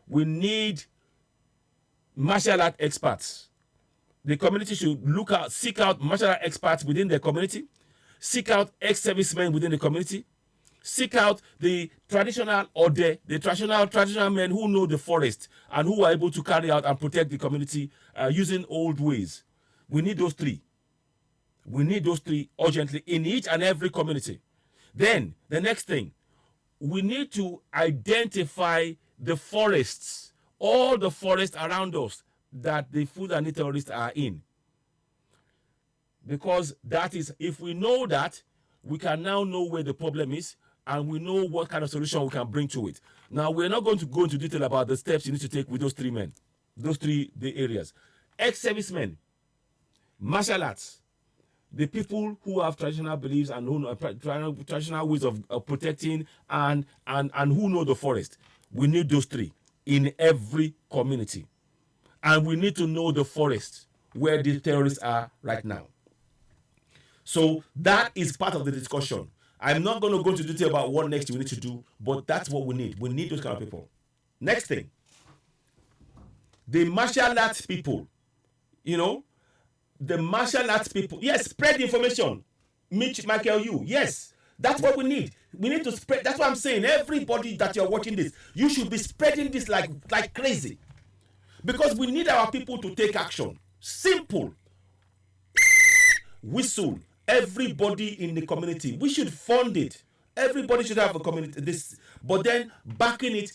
we need martial art experts. The community should seek out martial art experts within their community, seek out ex-servicemen within the community, seek out the traditional traditional men who know the forest and who are able to carry out and protect the community using old ways. We need those 3. We need those 3 urgently in each and every community. Then, the next thing, we need to identify the forests, all the forests around us, that the Fulani terrorists are in. Because that is, if we know that, we can now know where the problem is, and we know what kind of solution we can bring to it. Now, we're not going to go into detail about the steps you need to take with those three men, the areas. Ex-servicemen, martial arts, the people who have traditional beliefs and who know traditional ways of protecting and who know the forest. We need those three in every community. And we need to know the forest where the terrorists are right now. So that is part of the discussion. I'm not going to go into detail about what next we need to do, but that's what we need. We need those kind of people. Next thing, the martial arts people, the martial arts people, yes, spread the information. Michael, yes, that's what we need. We need to spread. That's what I'm saying. Everybody that you're watching this, you should be spreading this like crazy, because we need our people to take action. Simple. Whistle. Everybody in the community. We should fund it. Everybody should have a community. But then backing it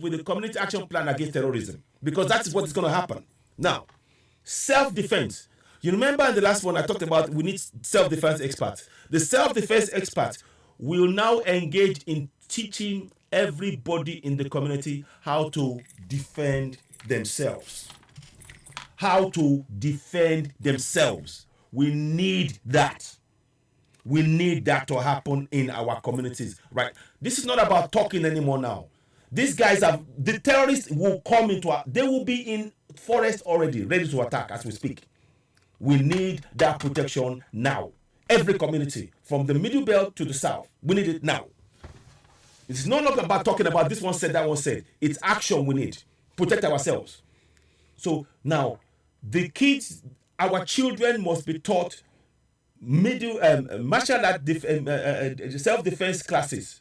with the community action plan against terrorism, because that's what is going to happen. Now, self-defense. You remember in the last one I talked about we need self-defense experts. The self-defense experts will now engage in teaching everybody in the community how to defend themselves. How to defend themselves. We need that. We need that to happen in our communities, right? This is not about talking anymore now. These guys the terrorists will come they will be in forest already, ready to attack as we speak. We need that protection now. Every community, from the middle belt to the south, we need it now. It's not about talking about this one said, that one said. It's action we need. Protect ourselves. So now, the kids, our children must be taught martial art self-defense classes.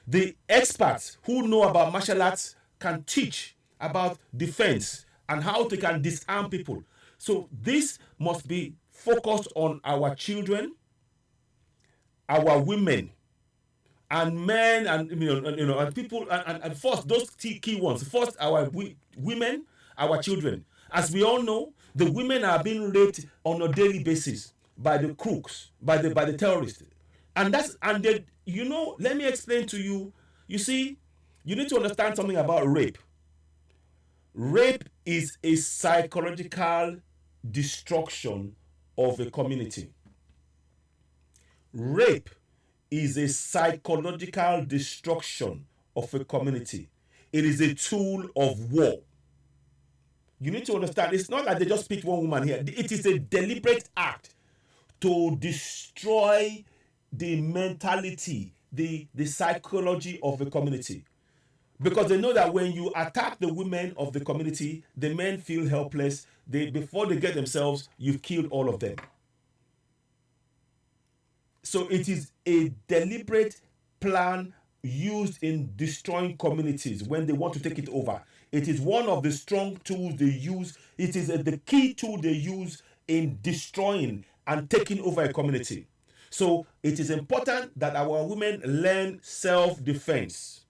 The experts who know about martial arts can teach about defense and how they can disarm people. So this must be focused on our children, our women, and men, and and people, and first those key ones. First, our women, our children. As we all know, the women are being raped on a daily basis by the crooks, by the terrorists, let me explain to you. You see, you need to understand something about rape. Rape is a psychological destruction of a community. Rape is a psychological destruction of a community. It is a tool of war. You need to understand, it's not like they just pick one woman here. It is a deliberate act to destroy the mentality, the psychology of a community. Because they know that when you attack the women of the community, the men feel helpless. Before they get themselves, you've killed all of them. So it is a deliberate plan used in destroying communities when they want to take it over. It is one of the strong tools they use. It is the key tool they use in destroying and taking over a community. So it is important that our women learn self-defense.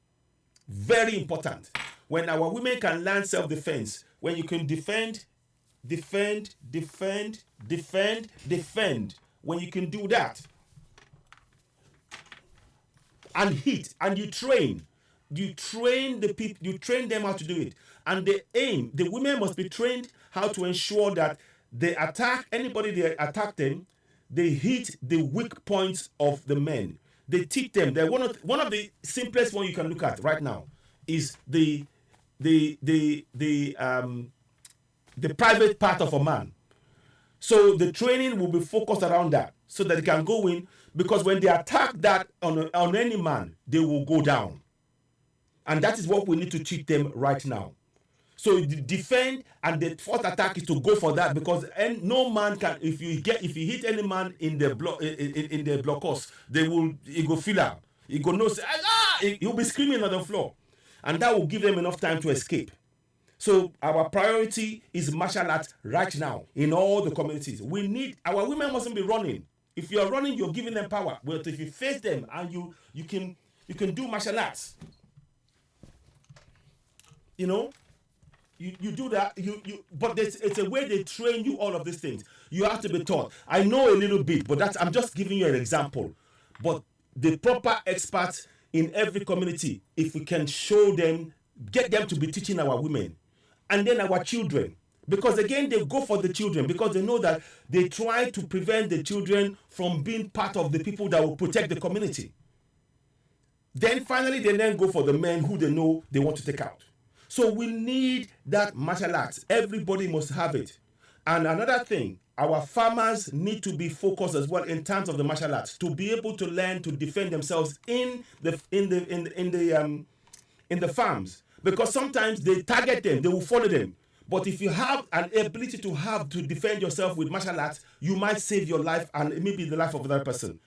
Very important. When our women can learn self-defense, when you can defend, when you can do that, and hit, and you train the people, you train them how to do it. And the women must be trained how to ensure that they attack anybody they attack them, they hit the weak points of the men. They teach them. They're one of the simplest one you can look at right now is the private part of a man. So the training will be focused around that, so that they can go in, because when they attack that on any man, they will go down. And that is what we need to teach them right now. So defend, and the first attack is to go for that, because no man can, if you hit any man in the blockhouse, he go feel out. He go no say, he'll be screaming on the floor. And that will give them enough time to escape. So our priority is martial arts right now in all the communities. Our women mustn't be running. If you're running, you're giving them power. But if you face them and you can do martial arts, You do that, but it's a way they train you all of these things. You have to be taught. I know a little bit, but I'm just giving you an example. But the proper experts in every community, if we can show them, get them to be teaching our women and then our children. Because again, they go for the children because they know that they try to prevent the children from being part of the people that will protect the community. Then finally, they then go for the men who they know they want to take out. So we need that martial arts. Everybody must have it. And another thing, our farmers need to be focused as well in terms of the martial arts to be able to learn to defend themselves in the farms, because sometimes they target them, they will follow them. But if you have an ability to defend yourself with martial arts, you might save your life and maybe the life of another person.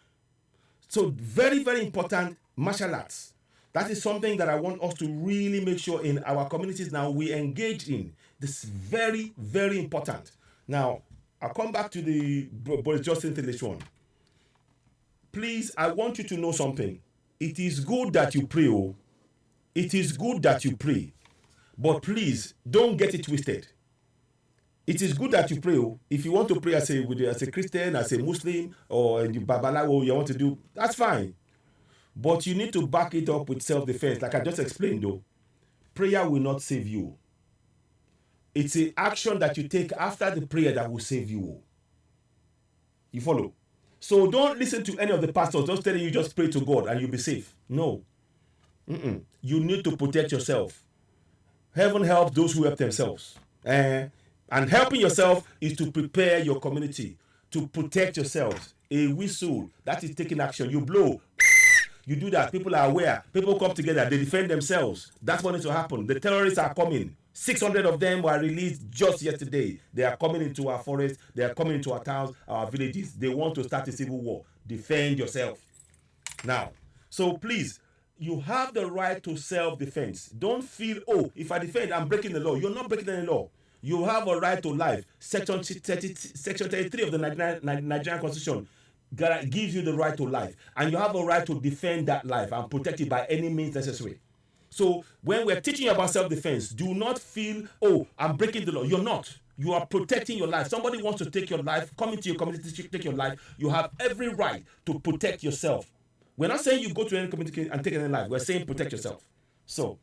So very, very important, martial arts. That is something that I want us to really make sure in our communities now we engage in. This is very, very important. Now, I'll come back to the Boris Johnson thing this one. Please, I want you to know something. It is good that you pray. Oh. It is good that you pray. But please, don't get it twisted. It is good that you pray. Oh. If you want to pray as a Christian, as a Muslim, or in Babalawo, you want to do, that's fine. But you need to back it up with self-defense. Like I just explained though, prayer will not save you. It's an action that you take after the prayer that will save you. You follow? So don't listen to any of the pastors just telling you just pray to God and you'll be safe. No. You need to protect yourself. Heaven helps those who help themselves. And helping yourself is to prepare your community, to protect yourselves. A whistle, that is taking action. You blow. You do that. People are aware. People come together. They defend themselves. That's what needs to happen. The terrorists are coming. 600 of them were released just yesterday. They are coming into our forests. They are coming into our towns, our villages. They want to start a civil war. Defend yourself. Now, so please, you have the right to self-defense. Don't feel, oh, if I defend, I'm breaking the law. You're not breaking any law. You have a right to life. Section 33 of the Nigerian Constitution gives you the right to life, and you have a right to defend that life and protect it by any means necessary. So when we're teaching you about self-defense, do not feel, oh, I'm breaking the law. You're not. You are protecting your life. Somebody wants to take your life, come into your community to take your life. You have every right to protect yourself. We're not saying you go to any community and take any life. We're saying protect yourself. So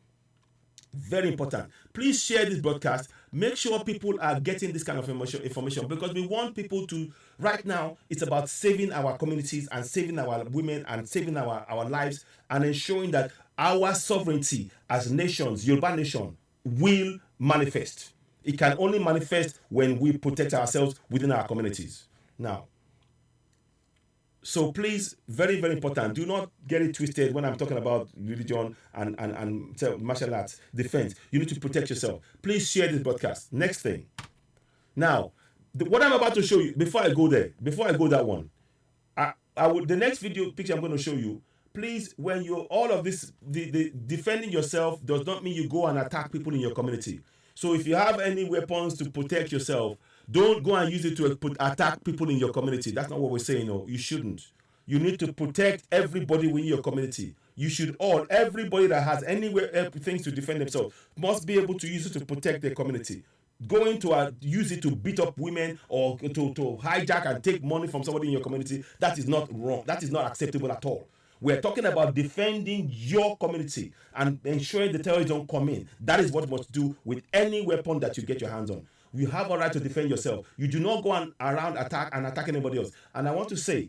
very important. Please share this broadcast. Make sure people are getting this kind of information because we want people to, right now, it's about saving our communities and saving our women and saving our lives and ensuring that our sovereignty as nations, Yoruba nation, will manifest. It can only manifest when we protect ourselves within our communities. Now, so please, very, very important. Do not get it twisted when I'm talking about religion and martial arts defense. You need to protect yourself. Please share this broadcast. Next thing. Now, what I'm about to show you, before I go that one, the next video picture I'm going to show you, please, when you all of this, the defending yourself does not mean you go and attack people in your community. So if you have any weapons to protect yourself, don't go and use it to attack people in your community. That's not what we're saying. No, you shouldn't. You need to protect everybody within your community. You should everybody that has any things to defend themselves must be able to use it to protect their community. Going to use it to beat up women or to hijack and take money from somebody in your community, that is not wrong. That is not acceptable at all. We're talking about defending your community and ensuring the terrorists don't come in. That is what you must do with any weapon that you get your hands on. You have a right to defend yourself. You do not go around attack anybody else. And I want to say,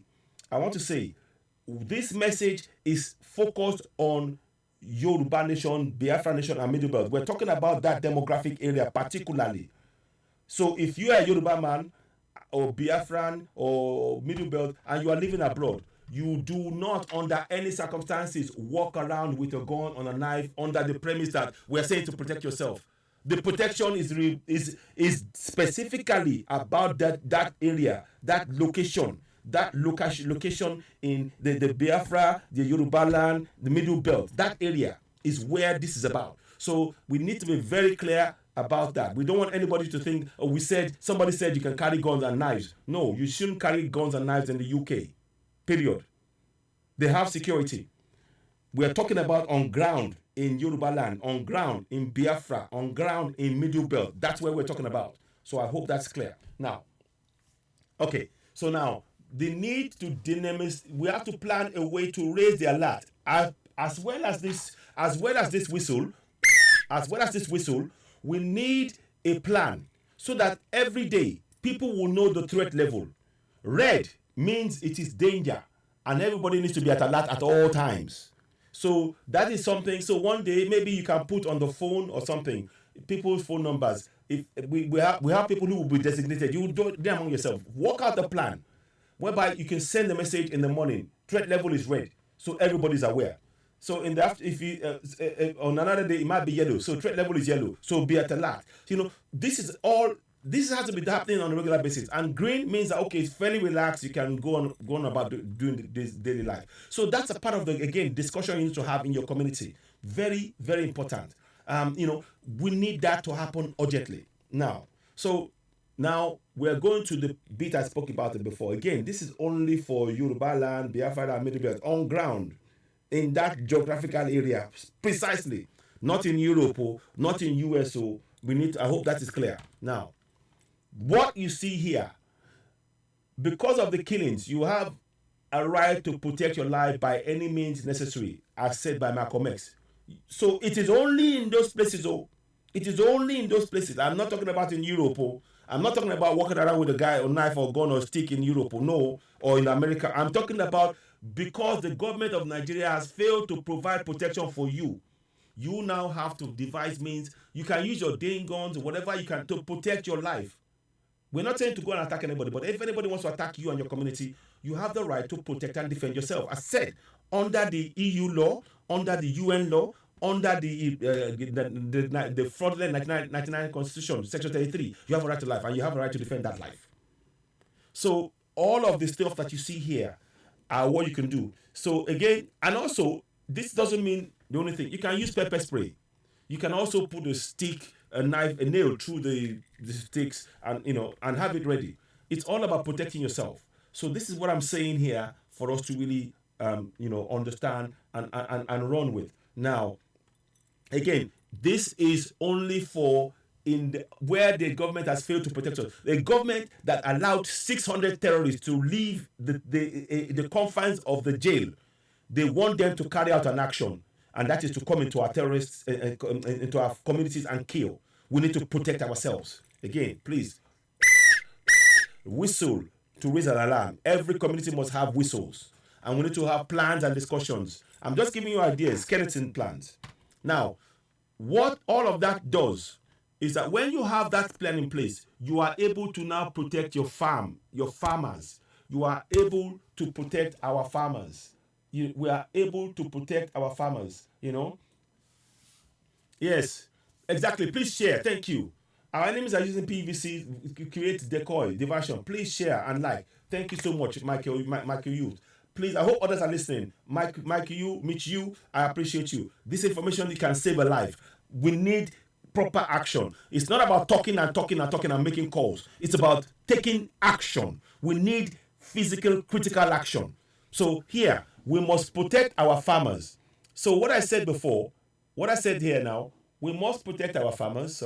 this message is focused on Yoruba Nation, Biafra Nation, and Middle Belt. We're talking about that demographic area particularly. So if you are a Yoruba man, or Biafran, or Middle Belt, and you are living abroad, you do not, under any circumstances, walk around with a gun or a knife under the premise that we're saying to protect yourself. The protection is specifically about that area, that location in the Biafra, the Yoruba land, the Middle Belt. That area is where this is about. So we need to be very clear about that. We don't want anybody to think, oh, somebody said you can carry guns and knives. No, you shouldn't carry guns and knives in the UK. Period. They have security. We are talking about on ground in Yoruba land, on ground in Biafra, on ground in Middle Belt. That's where we're talking about. So I hope that's clear. Now, okay, so now the need to dynamize, we have to plan a way to raise the alert as well as this whistle, we need a plan so that every day people will know the threat level. Red means it is danger and everybody needs to be at alert at all times. So that is something. So one day maybe you can put on the phone or something people's phone numbers. If we have people who will be designated, you do them among yourself. Work out the plan whereby you can send a message in the morning. Threat level is red, so everybody's aware. So in the after, if you on another day it might be yellow, so threat level is yellow, so be at alert. You know, this has to be happening on a regular basis. And green means that okay, it's fairly relaxed. You can go on about doing this daily life. So that's a part of the discussion you need to have in your community. Very, very important. You know, we need that to happen urgently now. So now we're going to the bit I spoke about it before. Again, this is only for Yoruba land, Biafra, and Middle Belt on ground in that geographical area precisely. Not in Europe or not in US. So we need. I hope that is clear now. What you see here, because of the killings, you have a right to protect your life by any means necessary, as said by Malcolm X. So it is only in those places, it is only in those places. I'm not talking about in Europe, I'm not talking about walking around with a guy or knife or gun or stick in Europe, or in America. I'm talking about because the government of Nigeria has failed to provide protection for you. You now have to devise means. You can use your dang guns or whatever you can to protect your life. We're not saying to go and attack anybody, but if anybody wants to attack you and your community, you have the right to protect and defend yourself. As said, under the EU law, under the UN law, under the fraudulent 1999 Constitution, Section 33, you have a right to life and you have a right to defend that life. So all of the stuff that you see here are what you can do. So again, and also, this doesn't mean the only thing. You can use pepper spray. You can also put a stick, a knife, a nail through the sticks and and have it ready. It's all about protecting yourself. So this is what I'm saying here for us to really understand and run with. Now, again, this is only for where the government has failed to protect us. The government that allowed 600 terrorists to leave the confines of the jail, they want them to carry out an action. And that is to come into our terrorists, into our communities and kill. We need to protect ourselves. Again, please, whistle to raise an alarm. Every community must have whistles. And we need to have plans and discussions. I'm just giving you ideas, skeleton plans. Now, what all of that does is that when you have that plan in place, you are able to now protect your farm, your farmers. You are able to protect our farmers. We are able to protect our farmers, Yes, exactly. Please share. Thank you. Our enemies are using PVC to create decoy, diversion. Please share and like. Thank you so much, Michael Youth. Please, I hope others are listening. Mitch you, I appreciate you. This information can save a life. We need proper action. It's not about talking and making calls. It's about taking action. We need physical, critical action. So here, we must protect our farmers. So what I said before, what I said here now, we must protect our farmers.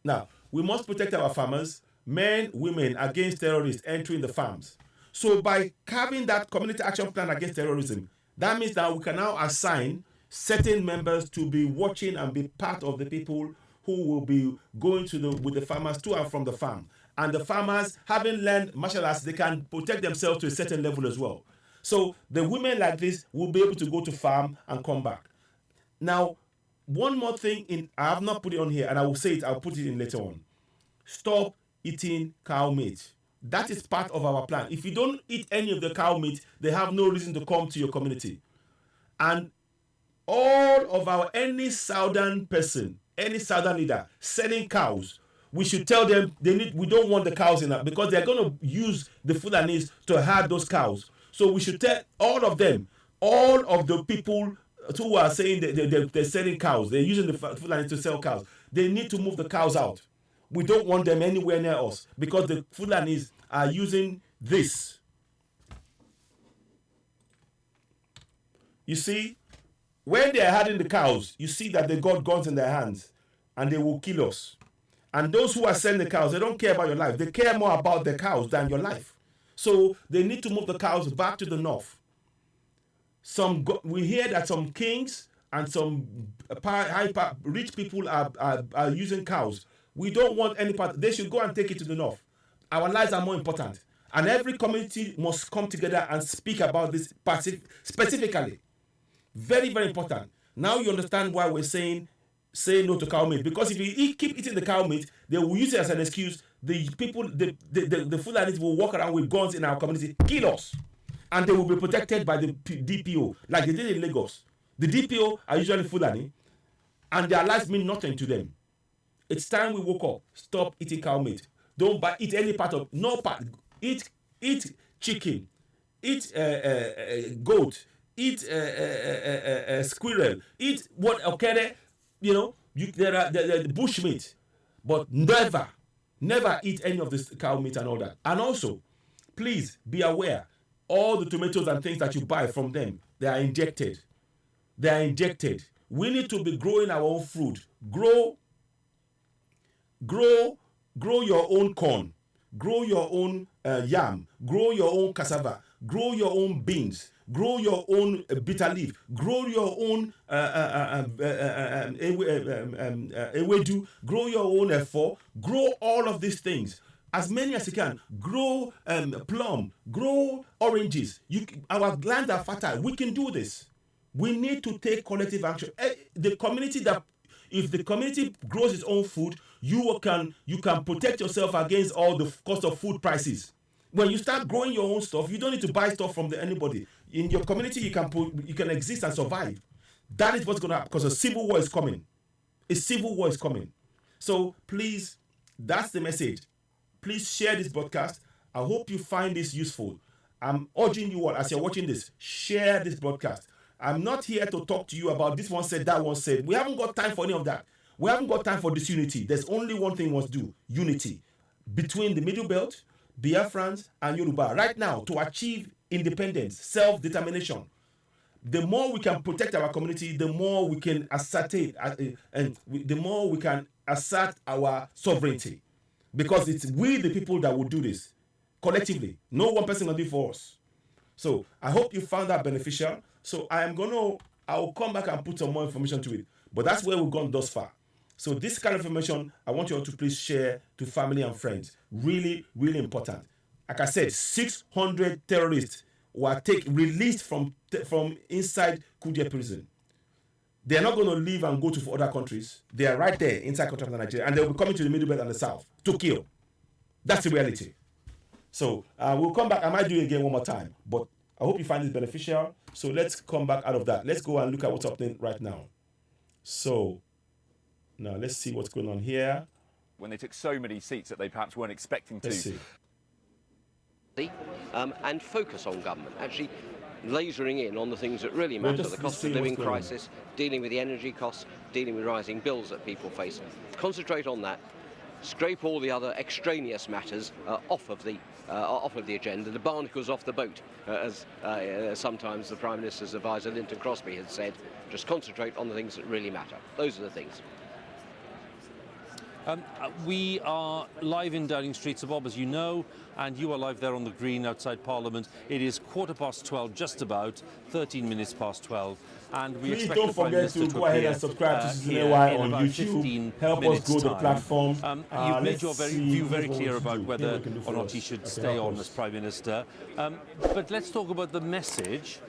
Now, we must protect our farmers, men, women, against terrorists entering the farms. So by having that community action plan against terrorism, that means that we can now assign certain members to be watching and be part of the people who will be going with the farmers to and from the farm. And the farmers, having learned martial arts, they can protect themselves to a certain level as well. So the women like this will be able to go to farm and come back. Now, one more thing, I have not put it on here, and I will say it, I'll put it in later on. Stop eating cow meat. That is part of our plan. If you don't eat any of the cow meat, they have no reason to come to your community. And all of any southern person, any southern leader selling cows, we should tell them we don't want the cows in that, because they're going to use the Fulanis to herd those cows. So we should tell all of them, all of the people who are saying that they're selling cows, they're using the Fulani to sell cows, they need to move the cows out. We don't want them anywhere near us, because the Fulanis are using this. You see, when they are herding the cows, you see that they got guns in their hands and they will kill us. And those who are selling the cows, they don't care about your life. They care more about the cows than your life. So they need to move the cows back to the north. We hear that some kings and some rich people are using cows. We don't want any part. They should go and take it to the north. Our lives are more important. And every community must come together and speak about this specifically. Very, very important. Now you understand why we're saying say no to cow meat. Because if you keep eating the cow meat, they will use it as an excuse. The people, the Fulanis will walk around with guns in our community, kill us. And they will be protected by the DPO, like they did in Lagos. The DPO are usually Fulani, and their lives mean nothing to them. It's time we woke up. Stop eating cow meat. Don't eat any part of, no part. Eat chicken, eat goat, eat squirrel, eat what okere, there are the bush meat, but never eat any of this cow meat and all that. And also, please be aware, all the tomatoes and things that you buy from them, they are injected. They are injected. We need to be growing our own food. Grow your own corn. Grow your own yam. Grow your own cassava. Grow your own beans. Grow your own bitter leaf. Grow your own ewedu. Grow your own efo. Grow all of these things. As many as you can. Grow plum. Grow oranges. Our lands are fertile. We can do this. We need to take collective action. If the community grows its own food, you can protect yourself against all the cost of food prices. When you start growing your own stuff, you don't need to buy stuff from anybody. In your community, you can exist and survive. That is what's going to happen, because a civil war is coming. A civil war is coming. So please, that's the message. Please share this broadcast. I hope you find this useful. I'm urging you all, as you're watching this, share this broadcast. I'm not here to talk to you about this one said, that one said. We haven't got time for any of that. We haven't got time for disunity. There's only one thing we must do, unity. Between the Middle Belt, Biafrans, and Yoruba. Right now, to achieve independence, self-determination, the more we can protect our community, the more we can ascertain, and the more we can assert our sovereignty. Because it's we, the people, that will do this collectively. No one person will do it for us. So I hope you found that beneficial. So I'll come back and put some more information to it. But that's where we've gone thus far. So this kind of information, I want you all to please share to family and friends. Really, really important. Like I said, 600 terrorists were released from inside Kuje prison. They're not going to leave and go to other countries. They are right there inside continental Nigeria, and they'll be coming to the Middle Belt and the South to kill. That's the reality. So we'll come back. I might do it again one more time, but I hope you find this beneficial. So let's come back out of that. Let's go and look at what's happening right now. So now let's see what's going on here. When they took so many seats that they perhaps weren't expecting to. Let's see. And focus on government, actually lasering in on the things that really matter, the cost of living crisis, dealing with the energy costs, dealing with rising bills that people face. Concentrate on that. Scrape all the other extraneous matters off of the agenda. The barnacles off the boat, as sometimes the Prime Minister's advisor, Linton Crosby, has said. Just concentrate on the things that really matter. Those are the things. We are live in Downing Street, Sir Bob, as you know, and you are live there on the green outside Parliament. It is 12:15, just about 13 minutes past 12. And we Please expect don't the Prime forget Minister to go ahead and subscribe to CCNY on YouTube. Help us grow the platform. You've made your view very clear about whether or not he should stay on as Prime Minister. But let's talk about the message.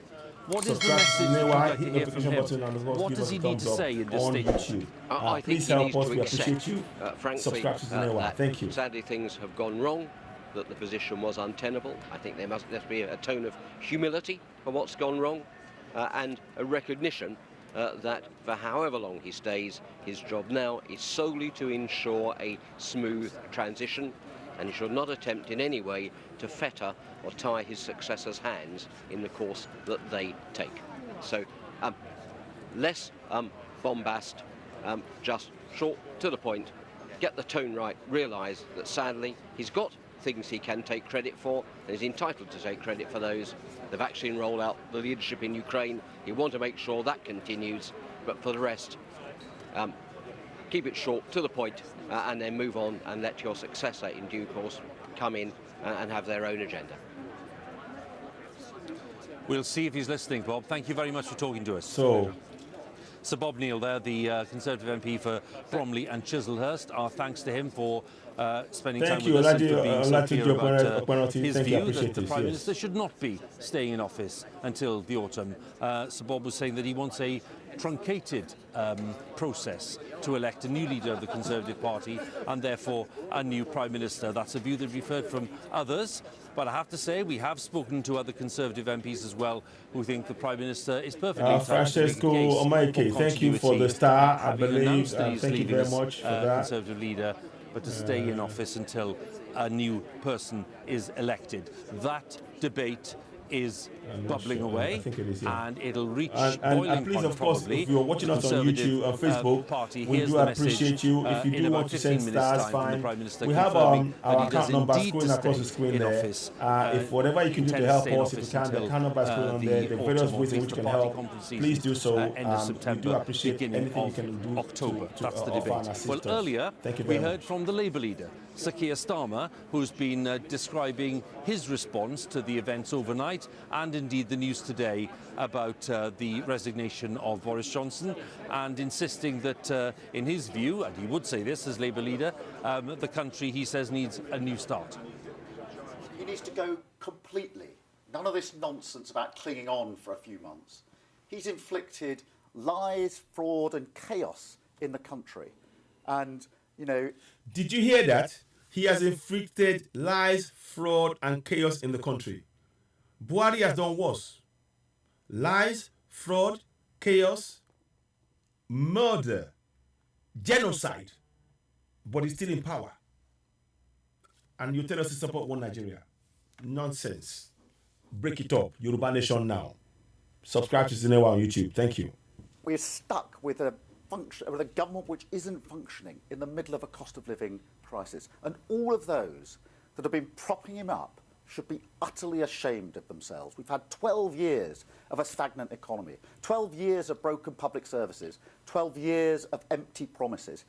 What is the message that you'd like to hear from him? What does he need to say in this statement? I think please he help needs us. to We accept, appreciate you. frankly, Subscribe to CCNY. Thank you. Sadly, things have gone wrong, that the position was untenable. I think there must be a tone of humility for what's gone wrong, and a recognition that for however long he stays, his job now is solely to ensure a smooth transition, and he should not attempt in any way to fetter or tie his successor's hands in the course that they take. So less bombast, just short to the point, get the tone right, realise that sadly he's got things he can take credit for, and he's entitled to take credit for those. The vaccine rollout, the leadership in Ukraine, he wants to make sure that continues, but for the rest, keep it short, to the point, and then move on and let your successor in due course come in and have their own agenda. We'll see if he's listening, Bob. Thank you very much for talking to us. Sir Bob Neal there, the Conservative MP for Bromley and Chislehurst. Our thanks to him for spending time with us and for being so clear about his view that the Prime Minister should not be staying in office until the autumn. Sir Bob was saying that he wants a truncated process to elect a new leader of the Conservative Party and therefore a new Prime Minister. That's a view that we've heard from others. But I have to say, we have spoken to other Conservative MPs as well who think the Prime Minister is perfectly entitled to make a case for thank you for the star, I believe. Announced that he's Thank you leaving very as much for that. Conservative leader, but to stay in office until a new person is elected. That debate is bubbling away, and it'll reach boiling please, point of course, probably. if you're watching us on YouTube and Facebook, party. we Here's do the appreciate message, you. If you in do about want to 15 send minutes' stars, time from the fine. Prime Minister We have confirming our that he account does number indeed scrolling across the stay screen in there. office, If whatever you can do to intends help stay in us, if you office can, the until account number is scrolling on there. The various autumn, ways in which you can help. Please do so. end of September, we do appreciate beginning anything you of can do October. to That's the offer an debate. assistance. Well, earlier Thank you we very heard from the Labour leader, Sir Keir Starmer, who's been describing his response to the events overnight and indeed the news today about the resignation of Boris Johnson, and insisting that in his view, and he would say this as Labour leader, the country, he says, needs a new start. He needs to go completely. None of this nonsense about clinging on for a few months. He's inflicted lies, fraud and chaos in the country. And, you know... Did you hear that? He has inflicted lies, fraud and chaos in the country. Buhari has done worse. Lies, fraud, chaos, murder, genocide, but he's still in power. And you tell us to support one Nigeria. Nonsense. Break it up. Yoruba Nation now. Subscribe to Cinewa on YouTube. Thank you. We're stuck with a government which isn't functioning in the middle of a cost of living crisis. And all of those that have been propping him up should be utterly ashamed of themselves. We've had 12 years of a stagnant economy, 12 years of broken public services, 12 years of empty promises.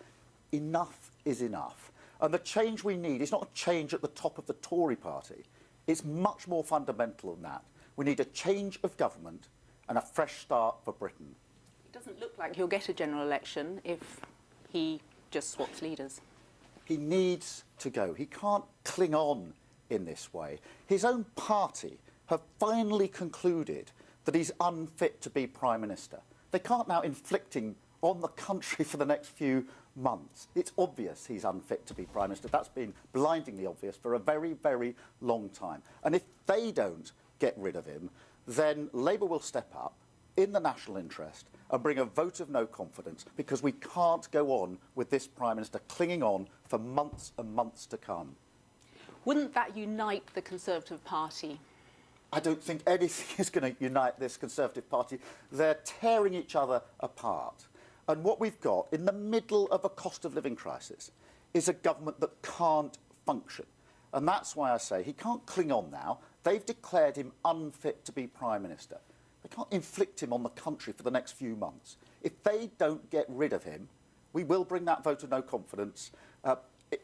Enough is enough. And the change we need is not a change at the top of the Tory party. It's much more fundamental than that. We need a change of government and a fresh start for Britain. It doesn't look like he'll get a general election if he just swaps leaders. He needs to go. He can't cling on in this way. His own party have finally concluded that he's unfit to be Prime Minister. They can't now inflict him on the country for the next few months. It's obvious he's unfit to be Prime Minister. That's been blindingly obvious for a very, very long time. And if they don't get rid of him, then Labour will step up in the national interest and bring a vote of no confidence, because we can't go on with this Prime Minister clinging on for months and months to come. Wouldn't that unite the Conservative Party? I don't think anything is going to unite this Conservative Party. They're tearing each other apart. And what we've got in the middle of a cost of living crisis is a government that can't function. And that's why I say he can't cling on now. They've declared him unfit to be Prime Minister. They can't inflict him on the country for the next few months. If they don't get rid of him, we will bring that vote of no confidence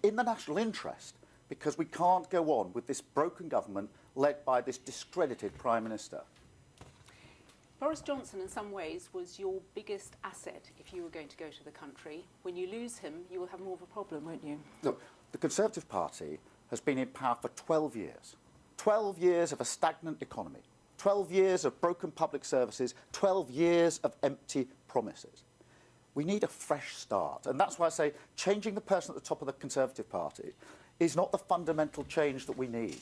in the national interest, because we can't go on with this broken government led by this discredited Prime Minister. Boris Johnson, in some ways, was your biggest asset if you were going to go to the country. When you lose him, you will have more of a problem, won't you? Look, the Conservative Party has been in power for 12 years. 12 years of a stagnant economy. 12 years of broken public services. 12 years of empty promises. We need a fresh start. And that's why I say changing the person at the top of the Conservative Party is not the fundamental change that we need.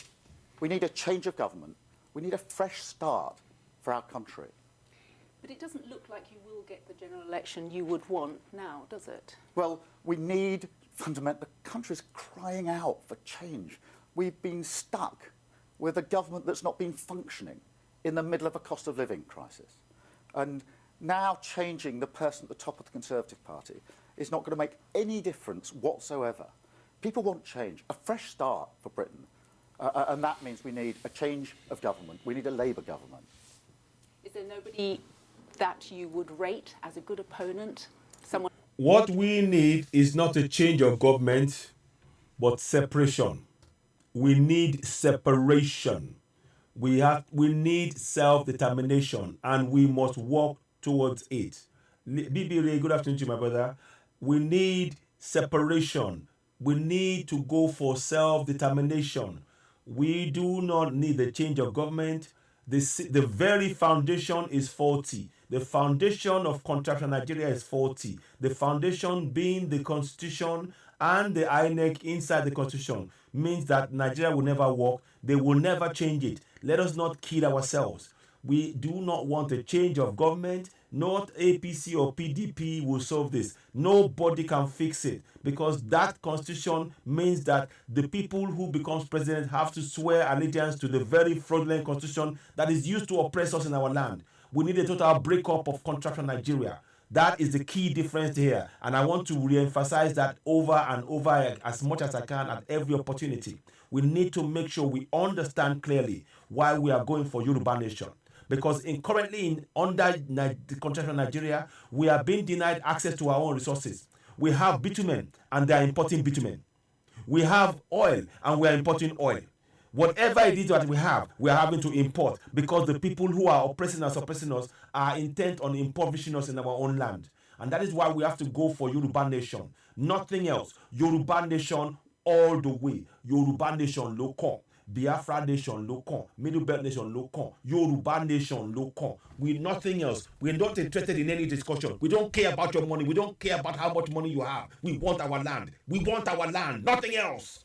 We need a change of government. We need a fresh start for our country. But it doesn't look like you will get the general election you would want now, does it? Well, we need fundamental... The country's crying out for change. We've been stuck with a government that's not been functioning in the middle of a cost of living crisis. And now changing the person at the top of the Conservative Party is not going to make any difference whatsoever. People want change, a fresh start for Britain. And that means we need a change of government. We need a Labour government. Is there nobody that you would rate as a good opponent? Someone. What we need is not a change of government, but separation. We need separation. We need self-determination, and we must work towards it. BB Ray, good afternoon to you, my brother. We need separation. We need to go for self-determination. We do not need the change of government. The very foundation is faulty. The foundation of contract in Nigeria is faulty. The foundation being the constitution and the INEC inside the constitution means that Nigeria will never work. They will never change it. Let us not kid ourselves. We do not want a change of government. Not APC or PDP will solve this. Nobody can fix it, because that constitution means that the people who becomes president have to swear allegiance to the very fraudulent constitution that is used to oppress us in our land. We need a total breakup of contract in Nigeria. That is the key difference here, and I want to re-emphasize that over and over as much as I can at every opportunity. We need to make sure we understand clearly why we are going for Yoruba Nation. Because currently under the contract of Nigeria, we are being denied access to our own resources. We have bitumen, and they are importing bitumen. We have oil, and we are importing oil. Whatever it is that we are having to import, because the people who are oppressing us are intent on impoverishing us in our own land. And that is why we have to go for Yoruba Nation. Nothing else. Yoruba Nation all the way. Yoruba Nation local. Biafra Nation local. Middle Belt Nation local. Yoruba Nation local. We nothing else. We're not interested in any discussion. We don't care about your money. We don't care about how much money you have. We want our land. We want our land. Nothing else.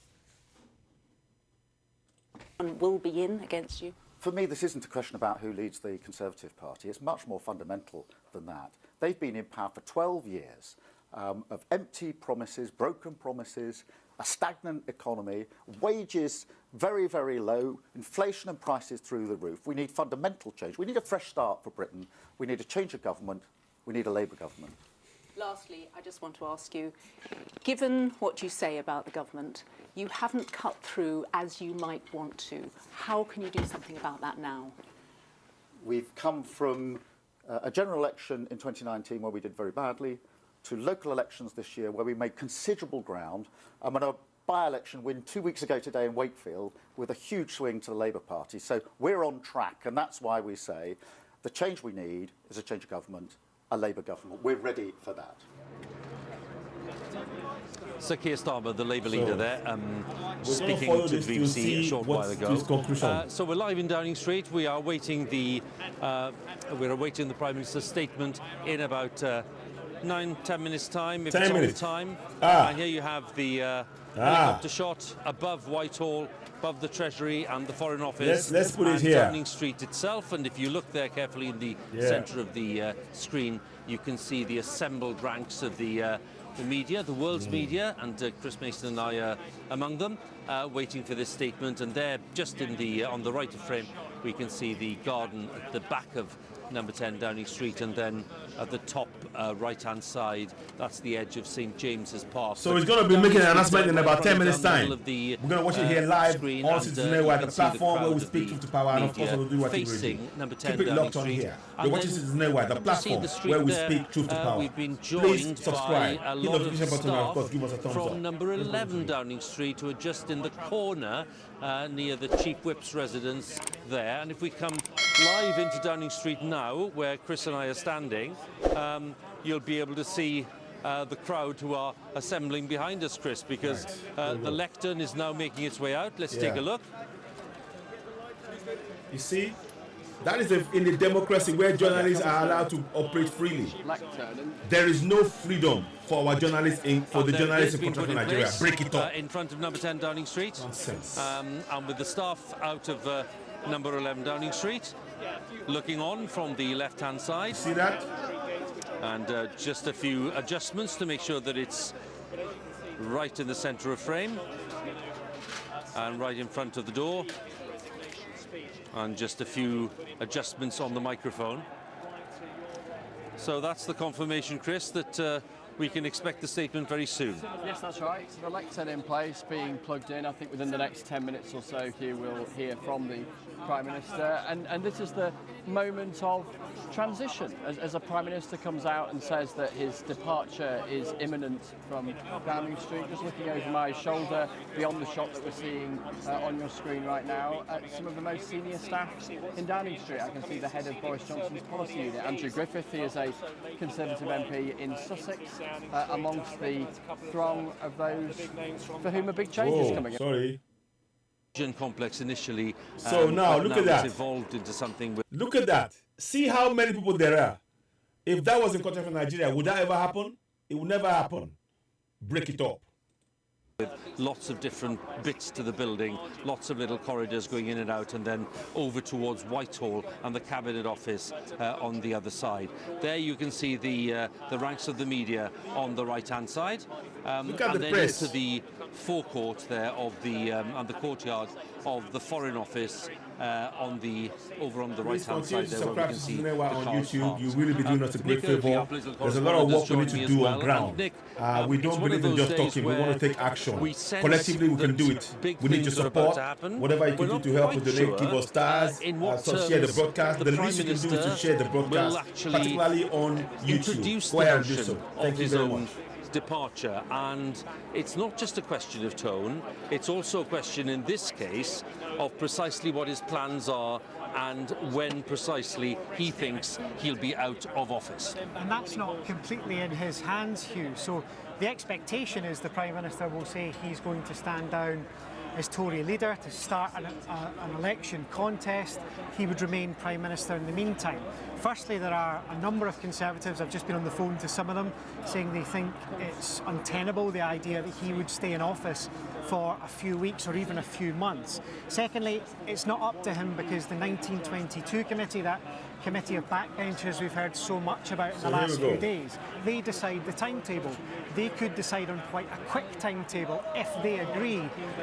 Will be in against you? For me, this isn't a question about who leads the Conservative Party. It's much more fundamental than that. They've been in power for 12 years of empty promises, broken promises, a stagnant economy, wages very, very low, inflation and prices through the roof. We need fundamental change. We need a fresh start for Britain. We need a change of government. We need a Labour government. Lastly, I just want to ask you, given what you say about the government, you haven't cut through as you might want to. How can you do something about that now? We've come from a general election in 2019 where we did very badly, to local elections this year where we made considerable ground, and a by-election win 2 weeks ago today in Wakefield with a huge swing to the Labour Party. So we're on track, and that's why we say the change we need is a change of government, a Labour government. We're ready for that. Sir Keir Starmer, the Labour leader there, speaking to the BBC a short while ago. So we're live in Downing Street. We are awaiting the Prime Minister's statement in about 9-10 minutes time, if it's on time. And here you have the helicopter shot above Whitehall, above the Treasury and the Foreign Office. Let's put it here. Downing Street itself, and if you look there carefully in the centre of the screen, you can see the assembled ranks of the media, the world's media, and Chris Mason and I are among them, waiting for this statement. And there, just in the on the right of frame, we can see the garden at the back of number 10 Downing Street, and then at the top right-hand side, that's the edge of St James's Park. So he's going to be making an announcement in about 10 minutes' time. We're going to watch it here live on Citizen at the platform where we speak truth to power, and of course we'll do what we do. Keep it locked on here. We're watching Citizen at the platform where we speak truth to power. We've been Please joined subscribe. by a Hit lot the of notification button and of course staff give us a thumbs up. from number 11 Downing Street, who are just in the corner near the Chief Whip's residence there. And if we come live into Downing Street now, where Chris and I are standing, you'll be able to see the crowd who are assembling behind us, Chris, because the lectern is now making its way out. Let's take a look. You see, that is in a democracy where journalists are allowed to operate freely. There is no freedom for our journalists for the journalists in Nigeria. Break it up. In front of number 10 Downing Street. Nonsense. And with the staff out of number 11 Downing Street, looking on from the left-hand side. See that? And just a few adjustments to make sure that it's right in the centre of frame and right in front of the door. And just a few adjustments on the microphone. So that's the confirmation, Chris, that we can expect the statement very soon. Yes, that's right. The lectern in place, being plugged in. I think within the next 10 minutes or so here we'll hear from the Prime Minister. And this is the moment of transition as a Prime Minister comes out and says that his departure is imminent from Downing Street. Just looking over my shoulder, beyond the shot that we're seeing on your screen right now, some of the most senior staff in Downing Street. I can see the head of Boris Johnson's policy unit, Andrew Griffith. He is a Conservative MP in Sussex, amongst the throng of those for whom a big change is coming in. Sorry. Complex initially. So now look at that. Evolved into something. Look at that. See how many people there are. If that was in context of Nigeria, would that ever happen? It would never happen. Break it up. With lots of different bits to the building, lots of little corridors going in and out, and then over towards Whitehall and the Cabinet Office on the other side. There you can see the ranks of the media on the right-hand side. Look at and the then press. into the forecourt there of the and the courtyard of the Foreign Office over on the right-hand side there, where we can see the on cars YouTube. parked. You really be doing us a great Nick Oakley, favor. our political There's a lot of work we need correspondent, to has do joined on me as well. ground. And Nick, We it's don't one believe of in those just days talking. We where want to take action. we sense Collectively, we can do that it. big We need your things are about support. to happen. Whatever you We're can do not to help quite with donate, give sure, us stars, in what share the terms broadcast. the The Prime least you can do is to Minister share the will broadcast, actually particularly on YouTube. introduce Go the ahead and do notion so. of Thank you his very own much. departure, and it's not just a question of tone, it's also a question in this case of precisely what his plans are and when precisely he thinks he'll be out of office. And that's not completely in his hands, Hugh. So the expectation is the Prime Minister will say he's going to stand down as Tory leader to start an election contest. He would remain Prime Minister in the meantime. Firstly, there are a number of Conservatives, I've just been on the phone to some of them, saying they think it's untenable, the idea that he would stay in office for a few weeks or even a few months. Secondly, it's not up to him because the 1922 committee, that committee of backbenchers we've heard so much about in the last few days, they decide the timetable. They could decide on quite a quick timetable if they agree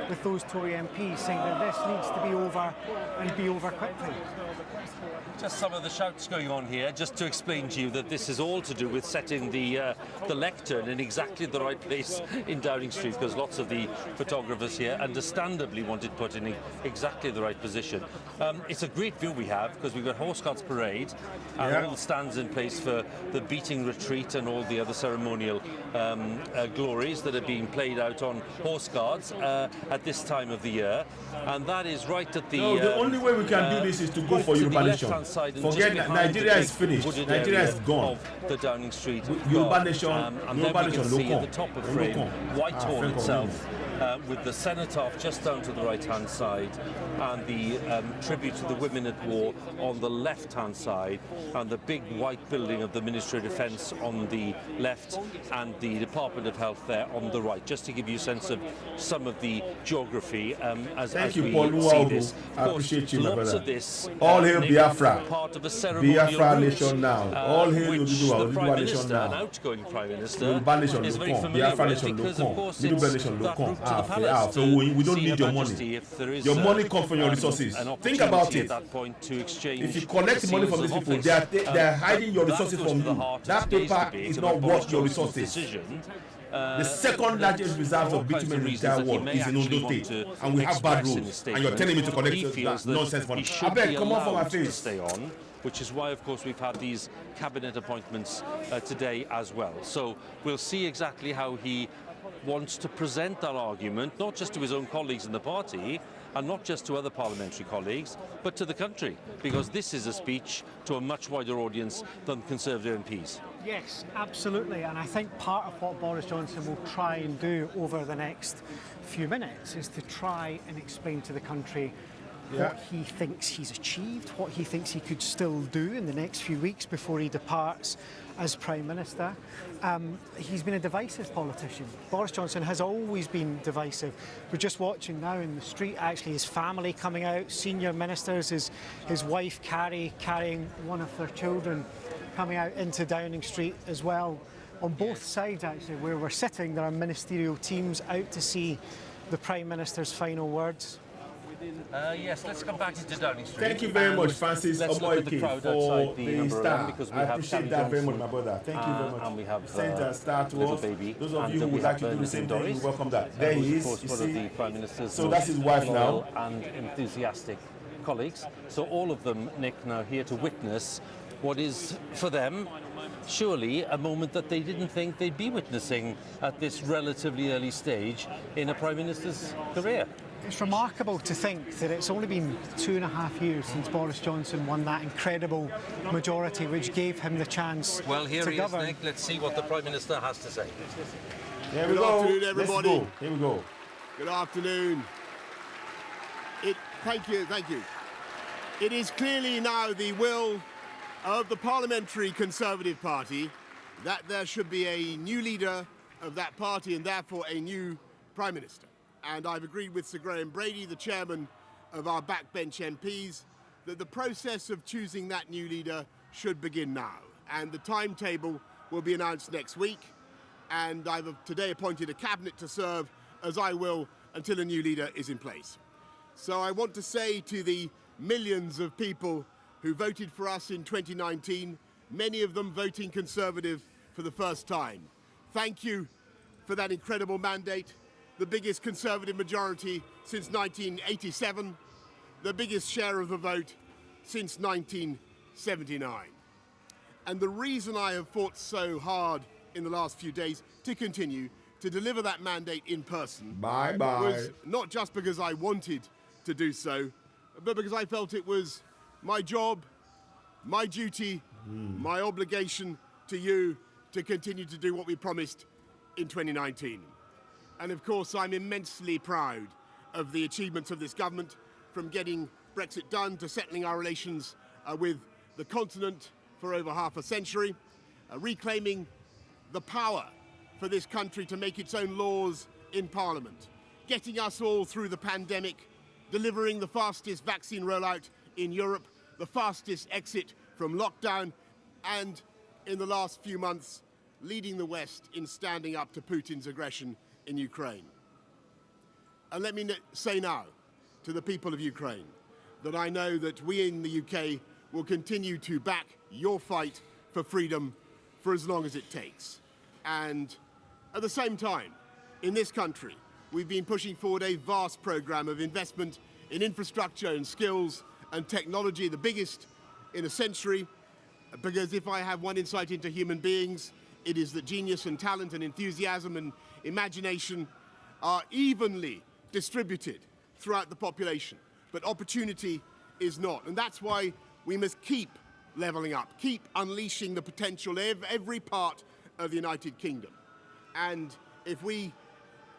with those Tory MPs, saying that this needs to be over and be over quickly. Just some of the shouts going on here, just to explain to you that this is all to do with setting the lectern in exactly the right place in Downing Street, because lots of the photographers here understandably want it put in exactly the right position. It's a great view we have, because we've got Horse Guards Parade and all the stands in place for the beating retreat and all the other ceremonial glories that are being played out on Horse Guards at this time of the year. And that is right at the... No, the only way we can do this is to go for Yoruba Nation. Forget that Nigeria is finished. Nigeria is gone. The Downing Street. Yoruba Nation, and Yoruba then we can Nation, see at the top of frame Whitehall itself, with the cenotaph just down to the right-hand side, and the tribute to the women at war on the left-hand side, and the big white building of the Ministry of Defence on the left, and the Department of Health there on the right, just to give you a sense of some of the geography as we see this. I appreciate you, my lots brother. of this, All hail Biafra. part of a ceremonial Biafra route, Nation now. All hail which the Yoruba Prime Nation Minister, an now. outgoing Prime Minister, Yoruba Nation is very Lokon. familiar Biafra with, Nation because of Lokon. course Middle it's Nation that Lokon. route to the palace. So we don't see need Her your Majesty, money. if there is, Your money comes from your resources. an Think about opportunity it. at that point to exchange. If you collect money from seals these of people, office, they are hiding your that resources goes from to the you. heart of That today's paper debate is about not Boris worth your Johnson's resources. decision. The second largest reserves of bitumen in the entire world is in Ondo State, and we have bad roads. And you're telling me to collect that nonsense money. I beg, come on from my face. Stay on, which is why, of course, we've had these cabinet appointments today as well. So we'll see exactly how he wants to present that argument, not just to his own colleagues in the party, and not just to other parliamentary colleagues, but to the country, because this is a speech to a much wider audience than Conservative MPs. Yes, absolutely. And I think part of what Boris Johnson will try and do over the next few minutes is to try and explain to the country what he thinks he's achieved, what he thinks he could still do in the next few weeks before he departs as Prime Minister. He's been a divisive politician. Boris Johnson has always been divisive. We're just watching now in the street, actually, his family coming out, senior ministers, his wife Carrie carrying one of their children coming out into Downing Street as well. On both sides, actually, where we're sitting, there are ministerial teams out to see the Prime Minister's final words. Yes, let's come back into Downing Street. Thank you very much, Francis Let's look at the Omoike, crowd for outside the number star. 11, because we I have appreciate Carrie that very Johnson, much, my brother. Thank you very much. And we have Sent a star to little us. baby. Those of and you who we would like have to do the same Doris, thing, welcome that. There who's, he of is. course, You one see? of the Prime Minister's So that's his wife loyal now. and enthusiastic colleagues. So all of them, Nick, now here to witness what is, for them, surely a moment that they didn't think they'd be witnessing at this relatively early stage in a Prime Minister's career. It's remarkable to think that it's only been 2.5 years since Boris Johnson won that incredible majority which gave him the chance Well, here to he govern. is, Nick. Let's see what the Prime Minister has to say. Here we Good go. afternoon, everybody. Let's go. Here we go. Good afternoon. Thank you. It is clearly now the will of the Parliamentary Conservative Party that there should be a new leader of that party and therefore a new Prime Minister. And I've agreed with Sir Graham Brady, the chairman of our backbench MPs, that the process of choosing that new leader should begin now. And the timetable will be announced next week. And I've today appointed a cabinet to serve, as I will, until a new leader is in place. So I want to say to the millions of people who voted for us in 2019, many of them voting Conservative for the first time, thank you for that incredible mandate. The biggest Conservative majority since 1987, the biggest share of the vote since 1979. And the reason I have fought so hard in the last few days to continue to deliver that mandate in person was not just because I wanted to do so, but because I felt it was my job, my duty, my obligation to you to continue to do what we promised in 2019. And of course, I'm immensely proud of the achievements of this government, from getting Brexit done to settling our relations with the continent for over half a century, reclaiming the power for this country to make its own laws in Parliament, getting us all through the pandemic, delivering the fastest vaccine rollout in Europe, the fastest exit from lockdown, and in the last few months, leading the West in standing up to Putin's aggression in Ukraine. And let me say now to the people of Ukraine that I know that we in the UK will continue to back your fight for freedom for as long as it takes. And at the same time, in this country, we've been pushing forward a vast programme of investment in infrastructure and skills and technology, the biggest in a century, because if I have one insight into human beings, it is that genius and talent and enthusiasm and imagination are evenly distributed throughout the population, but opportunity is not. And that's why we must keep levelling up, keep unleashing the potential of every part of the United Kingdom. And if we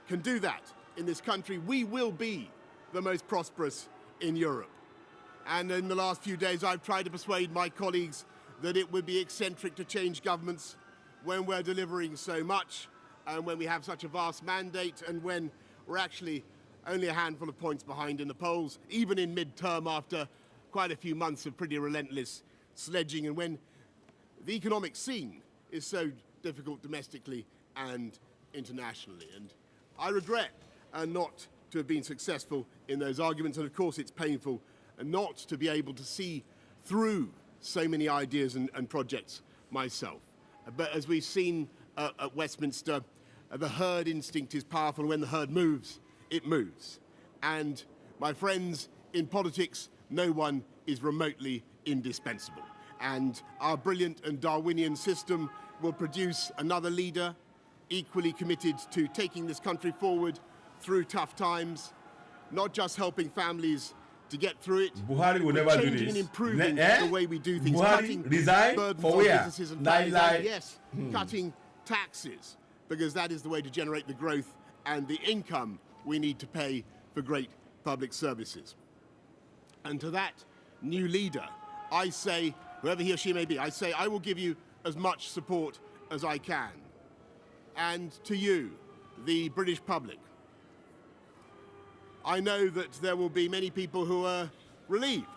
can do that in this country, we will be the most prosperous in Europe. And in the last few days, I've tried to persuade my colleagues that it would be eccentric to change governments when we're delivering so much, and when we have such a vast mandate, and when we're actually only a handful of points behind in the polls, even in mid-term after quite a few months of pretty relentless sledging, and when the economic scene is so difficult domestically and internationally. And I regret not to have been successful in those arguments, and of course it's painful not to be able to see through so many ideas and projects myself. But as we've seen at Westminster, the herd instinct is powerful, and when the herd moves, it moves. And my friends, in politics, no one is remotely indispensable. And our brilliant and Darwinian system will produce another leader equally committed to taking this country forward through tough times, not just helping families to get through it, Buhari will never do changing this. and improving the way we do things, Buhari cutting resign burdens for on where? businesses and families, and yes, Hmm. cutting taxes, because that is the way to generate the growth and the income we need to pay for great public services. And to that new leader, I say, whoever he or she may be, I say I will give you as much support as I can. And to you, the British public, I know that there will be many people who are relieved,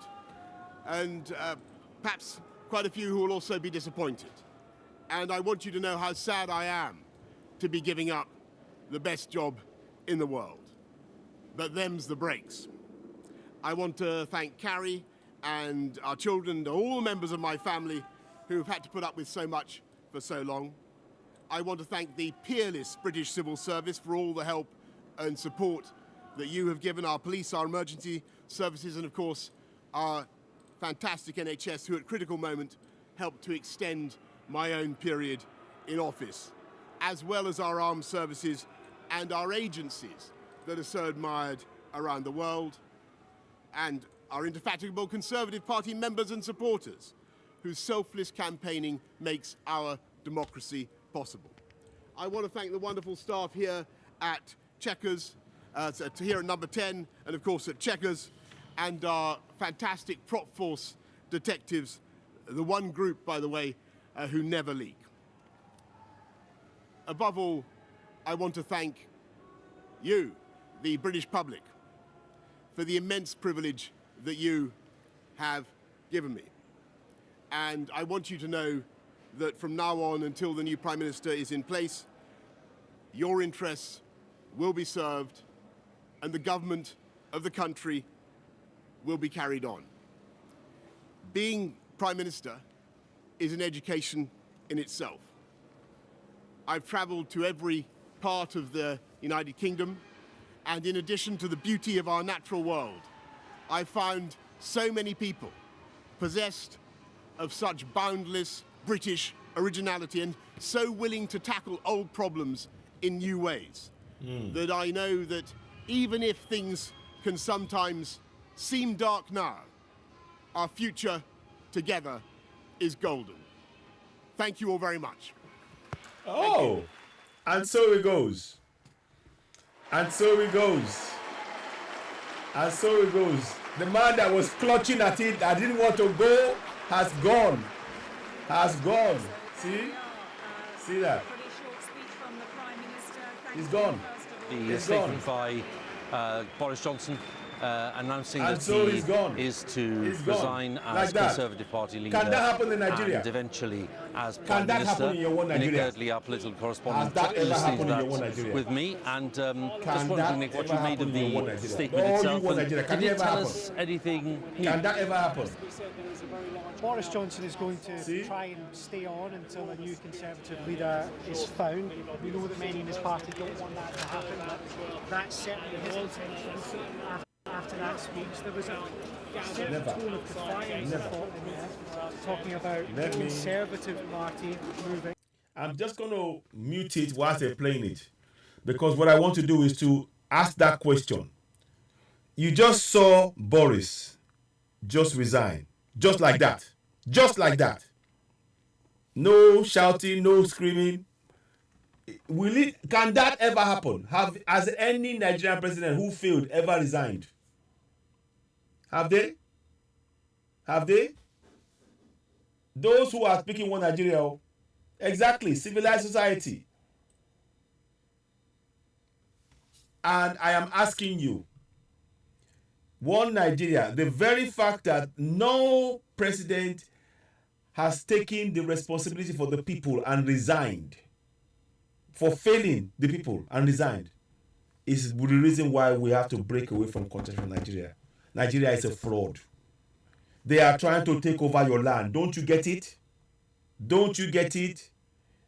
and perhaps quite a few who will also be disappointed. And I want you to know how sad I am to be giving up the best job in the world. But them's the breaks. I want to thank Carrie and our children and all the members of my family who have had to put up with so much for so long. I want to thank the peerless British Civil Service for all the help and support that you have given our police, our emergency services, and of course our fantastic NHS, who at critical moment helped to extend my own period in office, as well as our armed services and our agencies that are so admired around the world, and our indefatigable Conservative Party members and supporters, whose selfless campaigning makes our democracy possible. I want to thank the wonderful staff here at Chequers, here at Number 10, and of course at Chequers, and our fantastic prop force detectives, the one group, by the way, who never leak. Above all, I want to thank you, the British public, for the immense privilege that you have given me. And I want you to know that from now on until the new Prime Minister is in place, your interests will be served and the government of the country will be carried on. Being Prime Minister is an education in itself. I've travelled to every part of the United Kingdom, and in addition to the beauty of our natural world, I've found so many people possessed of such boundless British originality and so willing to tackle old problems in new ways that I know that even if things can sometimes seem dark now, our future together is golden. Thank you all very much. Oh, and so it goes. And so it goes. And so it goes. The man that was clutching at it, that didn't want to go, has gone. Has gone. See? See that? He's gone. The statement by Boris Johnson announcing And that so he he's gone. is to He's gone. resign as Like that. Conservative Party leader. Can that happen in Nigeria? And eventually as Can Prime that Minister. happen in your own Nigeria? Nick Girdley, our political correspondent, Has that ever listening happened to in your own that Nigeria? with me. And just that wondering, Nick, what ever you made happen of in your own the Nigeria? statement No, you itself. want And Nigeria. Can did it it ever tell happen? us anything new? Can that ever happen? Boris Johnson is going to try and stay on until a new Conservative leader is found. We know that many in his party don't want that to happen, but that's certainly his intention. After that speech, there was a certain tone of defiance, I thought, in there, talking about the Conservative Party moving. I'm just going to mute it whilst they're playing it, because what I want to do is to ask that question. You just saw Boris just resign, just like that, just like that. No shouting, no screaming. Can that ever happen? Has any Nigerian president who failed ever resigned? Have they? Have they? Those who are speaking one Nigeria, exactly, civilized society. And I am asking you, one Nigeria, the very fact that no president has taken the responsibility for the people and resigned, for failing the people and resigned, is the reason why we have to break away from continental Nigeria. Nigeria is a fraud. They are trying to take over your land. Don't you get it? Don't you get it?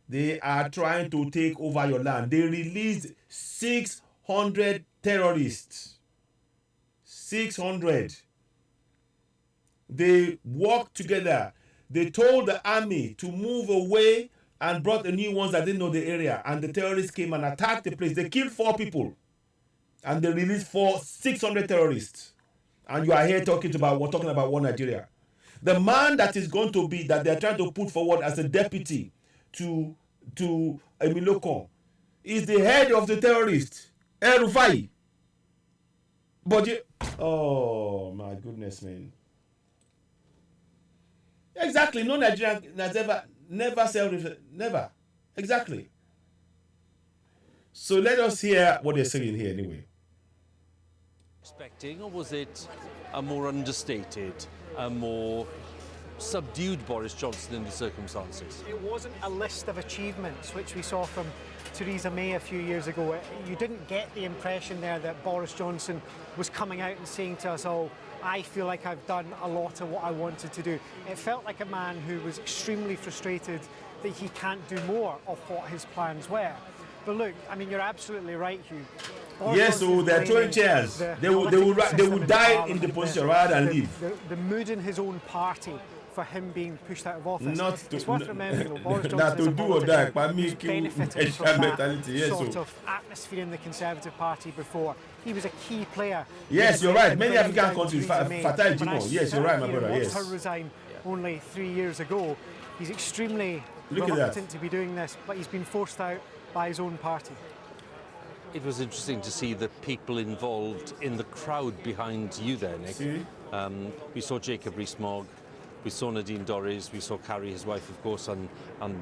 They are trying to take over your land. They released 600 terrorists. 600. They worked together. They told the army to move away and brought the new ones that didn't know the area. And the terrorists came and attacked the place. They killed 4 people. And they released 600 terrorists. And you are here talking about one Nigeria. The man that is going to be, that they are trying to put forward as a deputy to Emiloko, is the head of the terrorists, El Rufai. But oh my goodness, man. Exactly. No Nigerian has never. Exactly. So let us hear what they're saying here anyway. Expecting, or was it a more understated, a more subdued Boris Johnson in the circumstances? It wasn't a list of achievements, which we saw from Theresa May a few years ago. You didn't get the impression there that Boris Johnson was coming out and saying to us all, I feel like I've done a lot of what I wanted to do. It felt like a man who was extremely frustrated that he can't do more of what his plans were. But look, I mean, you're absolutely right, Hugh. Yes, so they're throwing chairs. They would die in the position rather than leave. The mood in his own party for him being pushed out of office. It's worth remembering, though, Boris not Johnson to is a do or die, politician but me who's benefited from that mentality. Yes, sort so. of atmosphere in the Conservative Party before. He was a key player. Yes, you're right. Many bringing African down countries, Theresa May. Fatai When I Jimo. Yes, you're right, my brother. watched Yes. her resign only 3 years ago. He's extremely Look at that. reluctant to be doing this, but he's been forced out by his own party. It was interesting to see the people involved in the crowd behind you there, Nick. We saw Jacob Rees-Mogg, we saw Nadine Dorries, we saw Carrie, his wife, of course, and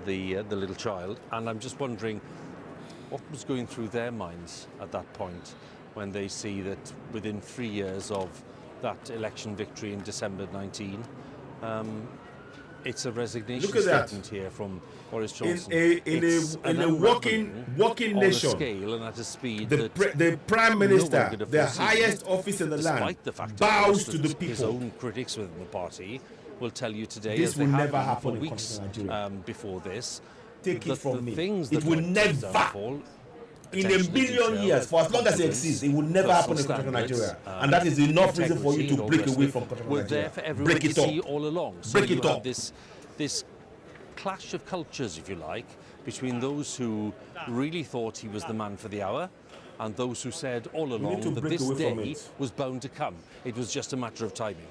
the little child. And I'm just wondering what was going through their minds at that point when they see that within 3 years of that election victory in December 19, it's a resignation statement here from Boris Johnson. In a working nation, on a scale and at a speed the Prime Minister, the highest office in the land, bows to the people. His own critics within the party will tell you today, This as they will have never been happen for in weeks Nigeria. before this, Take it from the me. things It that will led to his never, downfall, in a attention to billion detail, years, for as long as it confidence, exists, it will never happen in personal Nigeria. standards, And that is enough reason for you integrity to and all break the away rest from of it Nigeria. were there for everyone to see all along. So Break you it have up. this clash of cultures, if you like, between those who really thought he was the man for the hour and those who said all along that break this away from day it. was bound to come. It was just a matter of timing.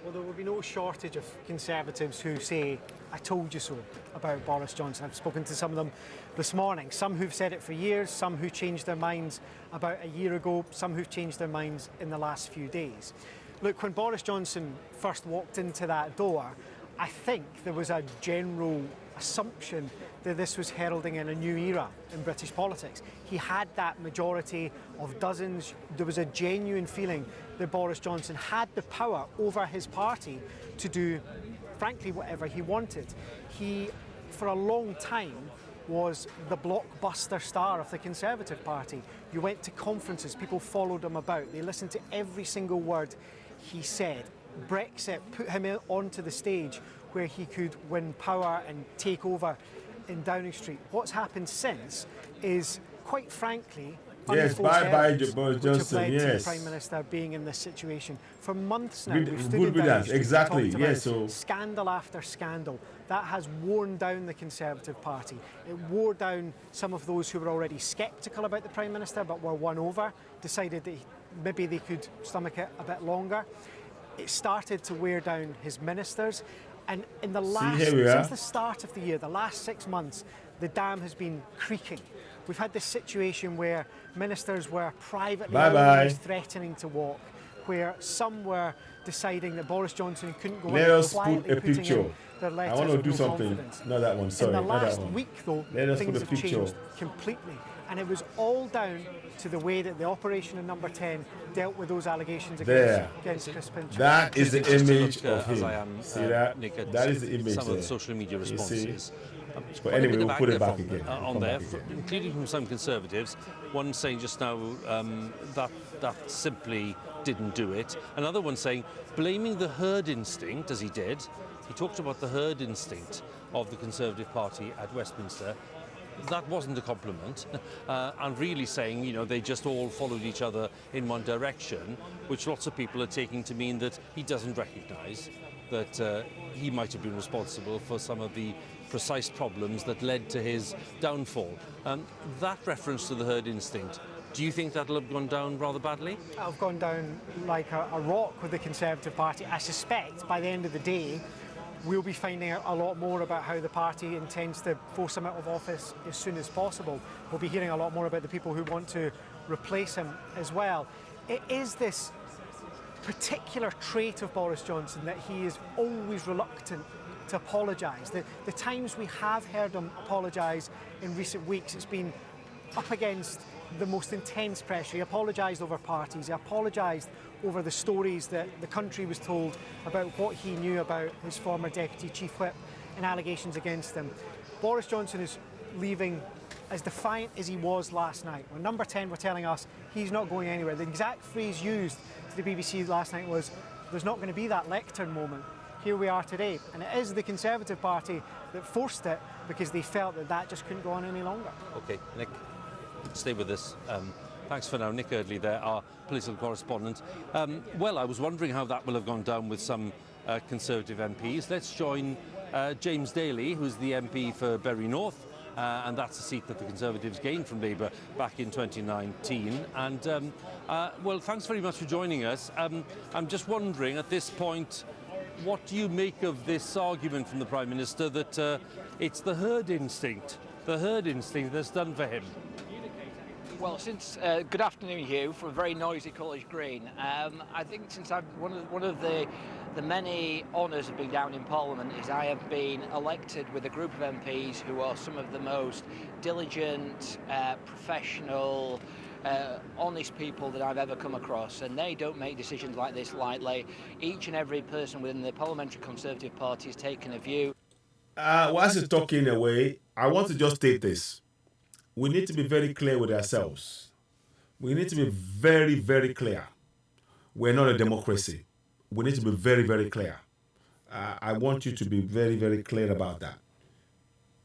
Well, there will be no shortage of Conservatives who say, I told you so, about Boris Johnson. I've spoken to some of them this morning. Some who've said it for years, some who changed their minds about a year ago, some who've changed their minds in the last few days. Look, when Boris Johnson first walked into that door, I think there was a general assumption that this was heralding in a new era in British politics. He had that majority of dozens. There was a genuine feeling that Boris Johnson had the power over his party to do, frankly, whatever he wanted. He, for a long time, was the blockbuster star of the Conservative Party. You went to conferences, people followed him about, they listened to every single word he said. Brexit put him onto the stage where he could win power and take over in Downing Street. What's happened since is, quite frankly, yes, bye Boris Johnson. Yes, Yes, the Prime Minister being in this situation for months now. Good- We've stood good in Downing riddance, Street and exactly, talked about yes, so- scandal after scandal. That has worn down the Conservative Party. It wore down some of those who were already sceptical about the Prime Minister but were won over, decided that maybe they could stomach it a bit longer. It started to wear down his ministers. And in the since the start of the year, the last 6 months, the dam has been creaking. We've had this situation where ministers were privately always threatening to walk, where some were deciding that Boris Johnson couldn't go Let out us quietly put a putting picture. in their I letters want to of do no something. confidence. Not that one, sorry. In the not that last one. week, though, Let us things put a have picture. changed completely. And it was all down to the way that the operation in Number 10 dealt with those allegations against Chris Pincher. That is the Just to image look, of him. as I am, See that? Nick, at That is the image some of there. the social media You see? responses. But anyway, we'll put it back from, again. on Come there, back again. including from some Conservatives. One saying just now that simply didn't do it. Another one saying, blaming the herd instinct, as he did. He talked about the herd instinct of the Conservative Party at Westminster. That wasn't a compliment, and really saying, you know, they just all followed each other in one direction, which lots of people are taking to mean that he doesn't recognise that he might have been responsible for some of the precise problems that led to his downfall. That reference to the herd instinct, do you think that'll have gone down rather badly? I've gone down like a rock with the Conservative Party. I suspect by the end of the day, we'll be finding out a lot more about how the party intends to force him out of office as soon as possible. We'll be hearing a lot more about the people who want to replace him as well. It is this particular trait of Boris Johnson that he is always reluctant to apologise. The times we have heard him apologise in recent weeks, it's been up against the most intense pressure. He apologised over parties, he apologised over the stories that the country was told about what he knew about his former Deputy Chief Whip and allegations against him. Boris Johnson is leaving as defiant as he was last night. When Number 10 were telling us he's not going anywhere, the exact phrase used to the BBC last night was, there's not going to be that lectern moment. Here we are today, and it is the Conservative Party that forced it because they felt that that just couldn't go on any longer. OK, Nick, stay with us. Thanks for now. Nick Eardley there, our political correspondent. Well, I was wondering how that will have gone down with some Conservative MPs. Let's join James Daly, who's the MP for Bury North, and that's a seat that the Conservatives gained from Labour back in 2019. And, well, thanks very much for joining us. I'm just wondering, at this point, what do you make of this argument from the Prime Minister that it's the herd instinct that's done for him? Well, since good afternoon, Hugh, from a very noisy College Green. I think since I've one of the many honours of being down in Parliament is I have been elected with a group of MPs who are some of the most diligent, professional, honest people that I've ever come across, and they don't make decisions like this lightly. Each and every person within the Parliamentary Conservative Party has taken a view. Whilst you're talking away, I want to just state this. We need to be very clear with ourselves. We need to be very, very clear. We're not a democracy. We need to be very, very clear. I want you to be very, very clear about that.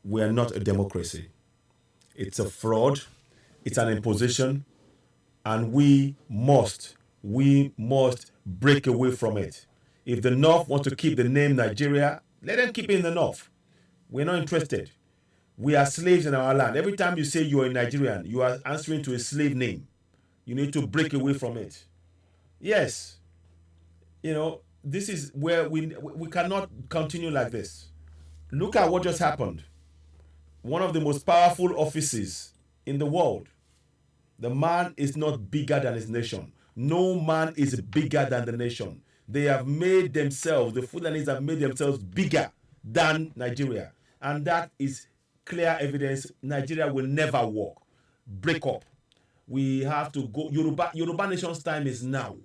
We are not a democracy. It's a fraud. It's an imposition. And we must break away from it. If the North want to keep the name Nigeria, let them keep it in the North. We're not interested. We are slaves in our land. Every time you say you are a Nigerian, you are answering to a slave name. You need to break away from it. Yes. You know, this is where we cannot continue like this. Look at what just happened. One of the most powerful offices in the world. The man is not bigger than his nation. No man is bigger than the nation. They have made themselves, the Fulanis have made themselves bigger than Nigeria. And that is clear evidence Nigeria will never work. Break up. We have to go. Yoruba Nation's time is now.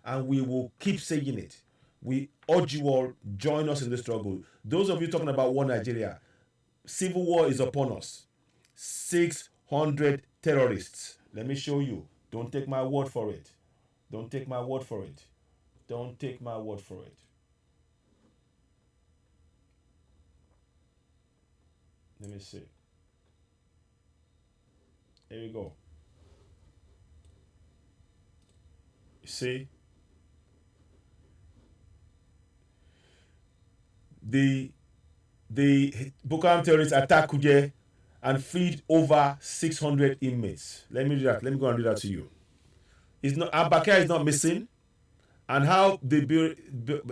And we will keep saying it. We urge you all, join us in the struggle. Those of you talking about one Nigeria, civil war is upon us. 600 terrorists. Let me show you. Don't take my word for it. Don't take my word for it. Don't take my word for it. Let me see. Here we go. You see? The Boko Haram terrorists attacked Kuje and freed over 600 inmates. Let me do that. Let me go and do that to you. It's not Abakar is not missing. And how they build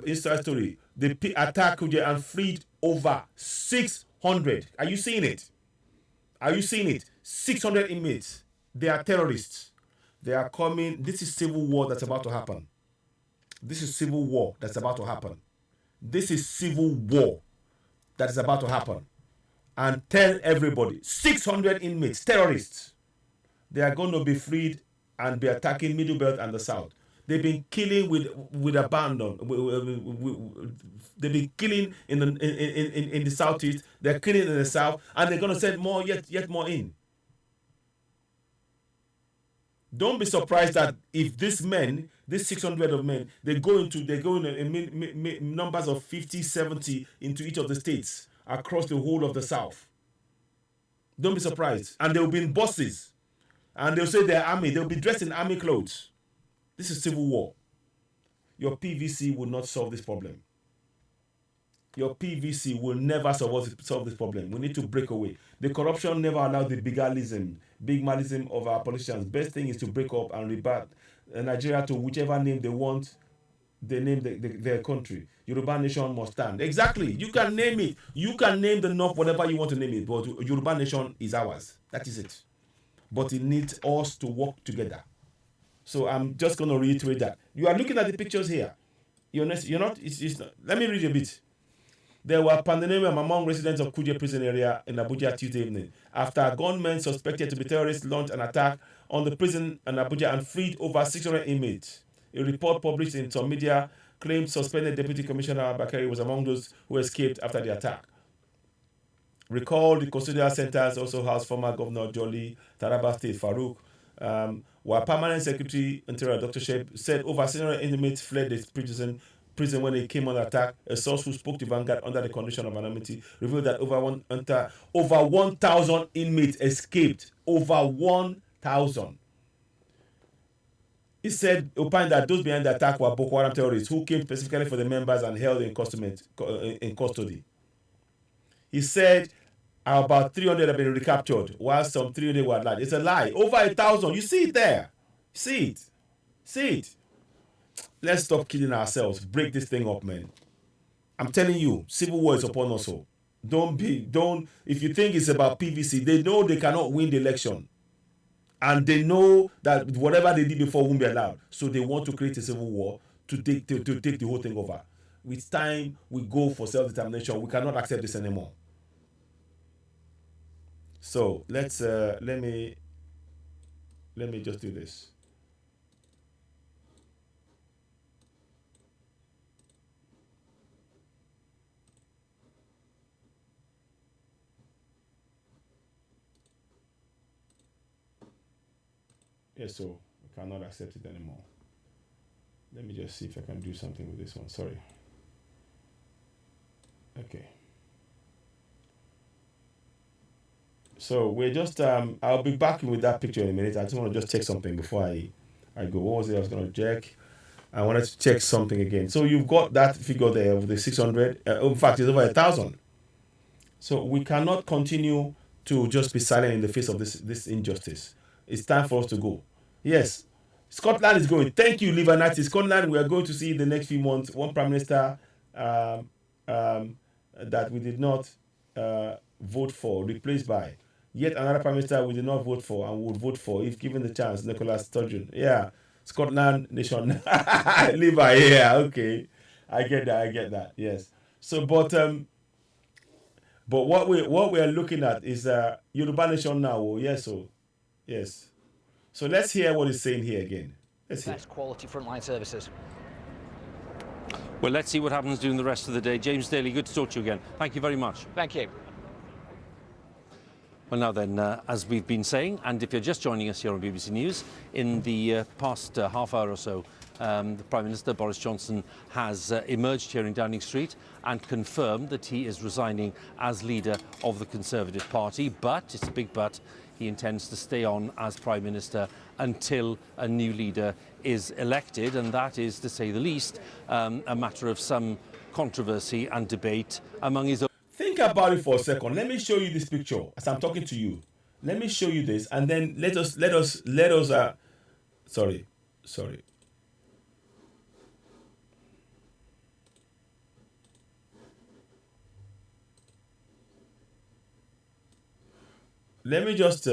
inside story. They attacked Kuje and freed over 600. Are you seeing it? Are you seeing it? 600 inmates. They are terrorists. They are coming. This is civil war that's about to happen. This is civil war that's about to happen. This is civil war that is about to happen. And tell everybody, 600 inmates, terrorists, they are going to be freed and be attacking Middle Belt and the South. They've been killing with abandon. They've been killing in the Southeast. They're killing in the South, and they're going to send more, yet more in. Don't be surprised that if these 600 of men, they go in numbers of 50, 70 into each of the states across the whole of the South. Don't be surprised. And they'll be in buses. And they'll say they're army. They'll be dressed in army clothes. This is civil war. Your PVC will not solve this problem. Your PVC will never solve this problem. We need to break away. The corruption never allowed the bigmalism of our politicians. Best thing is to break up and rebut Nigeria to whichever name they want. They name their country. Yoruba Nation must stand. Exactly. You can name it. You can name the North whatever you want to name it. But Yoruba Nation is ours. That is it. But it needs us to work together. So I'm just going to reiterate that. You are looking at the pictures here. You're not. It's not. Let me read a bit. There were pandemonium among residents of Kuje prison area in Abuja Tuesday evening after gunmen suspected to be terrorists launched an attack on the prison in Abuja and freed over 600 inmates. A report published in some media claimed suspended Deputy Commissioner Bakari was among those who escaped after the attack. Recall the custodial centers also housed former Governor Jolly, Taraba State Farouk, while Permanent Secretary Interior Dr. Shep said over 600 inmates fled the prison prison when he came under attack. A source who spoke to Vanguard under the condition of anonymity revealed that over 1,000 inmates escaped. Over 1,000. He said, opined that those behind the attack were Boko Haram terrorists who came specifically for the members and held in custody. He said about 300 have been recaptured, while some 300 were alive. It's a lie. Over 1,000. You see it there. See it. See it. Let's stop killing ourselves. Break this thing up, man. I'm telling you, civil war is upon us all. If you think it's about PVC, they know they cannot win the election. And they know that whatever they did before won't be allowed. So they want to create a civil war to take the whole thing over. With time, we go for self-determination. We cannot accept this anymore. So let's let me just do this. Yes, so I cannot accept it anymore. Let me just see if I can do something with this one. Sorry. Okay. So we're just I'll be back with that picture in a minute. I just want to just check something before I go. What was it I was going to check? I wanted to check something again. So you've got that figure there of the 600. In fact, it's over 1,000. So we cannot continue to just be silent in the face of this injustice. It's time for us to go. Yes, Scotland is going. Thank you, Livernites. Scotland, we are going to see the next few months one prime minister that we did not vote for, replaced by yet another prime minister we did not vote for and would vote for if given the chance. Nicola Sturgeon. Yeah, Scotland nation. Levi. Yeah, okay. I get that. Yes. So, but what we are looking at is Yoruba nation now. Oh, yes, so yes. So let's hear what he's saying here again. Let's hear. Best quality frontline services. Well, let's see what happens during the rest of the day. James Daly, good to talk to you again. Thank you very much. Thank you. Well, now then, as we've been saying, and if you're just joining us here on BBC News, in the past half hour or so, the Prime Minister, Boris Johnson, has emerged here in Downing Street and confirmed that he is resigning as leader of the Conservative Party. But, it's a big but, he intends to stay on as Prime Minister until a new leader is elected, and that is, to say the least, a matter of some controversy and debate among his own. Think about it for a second. Let me show you this picture as I'm talking to you. Let me show you this, and then let us. Sorry. Let me just.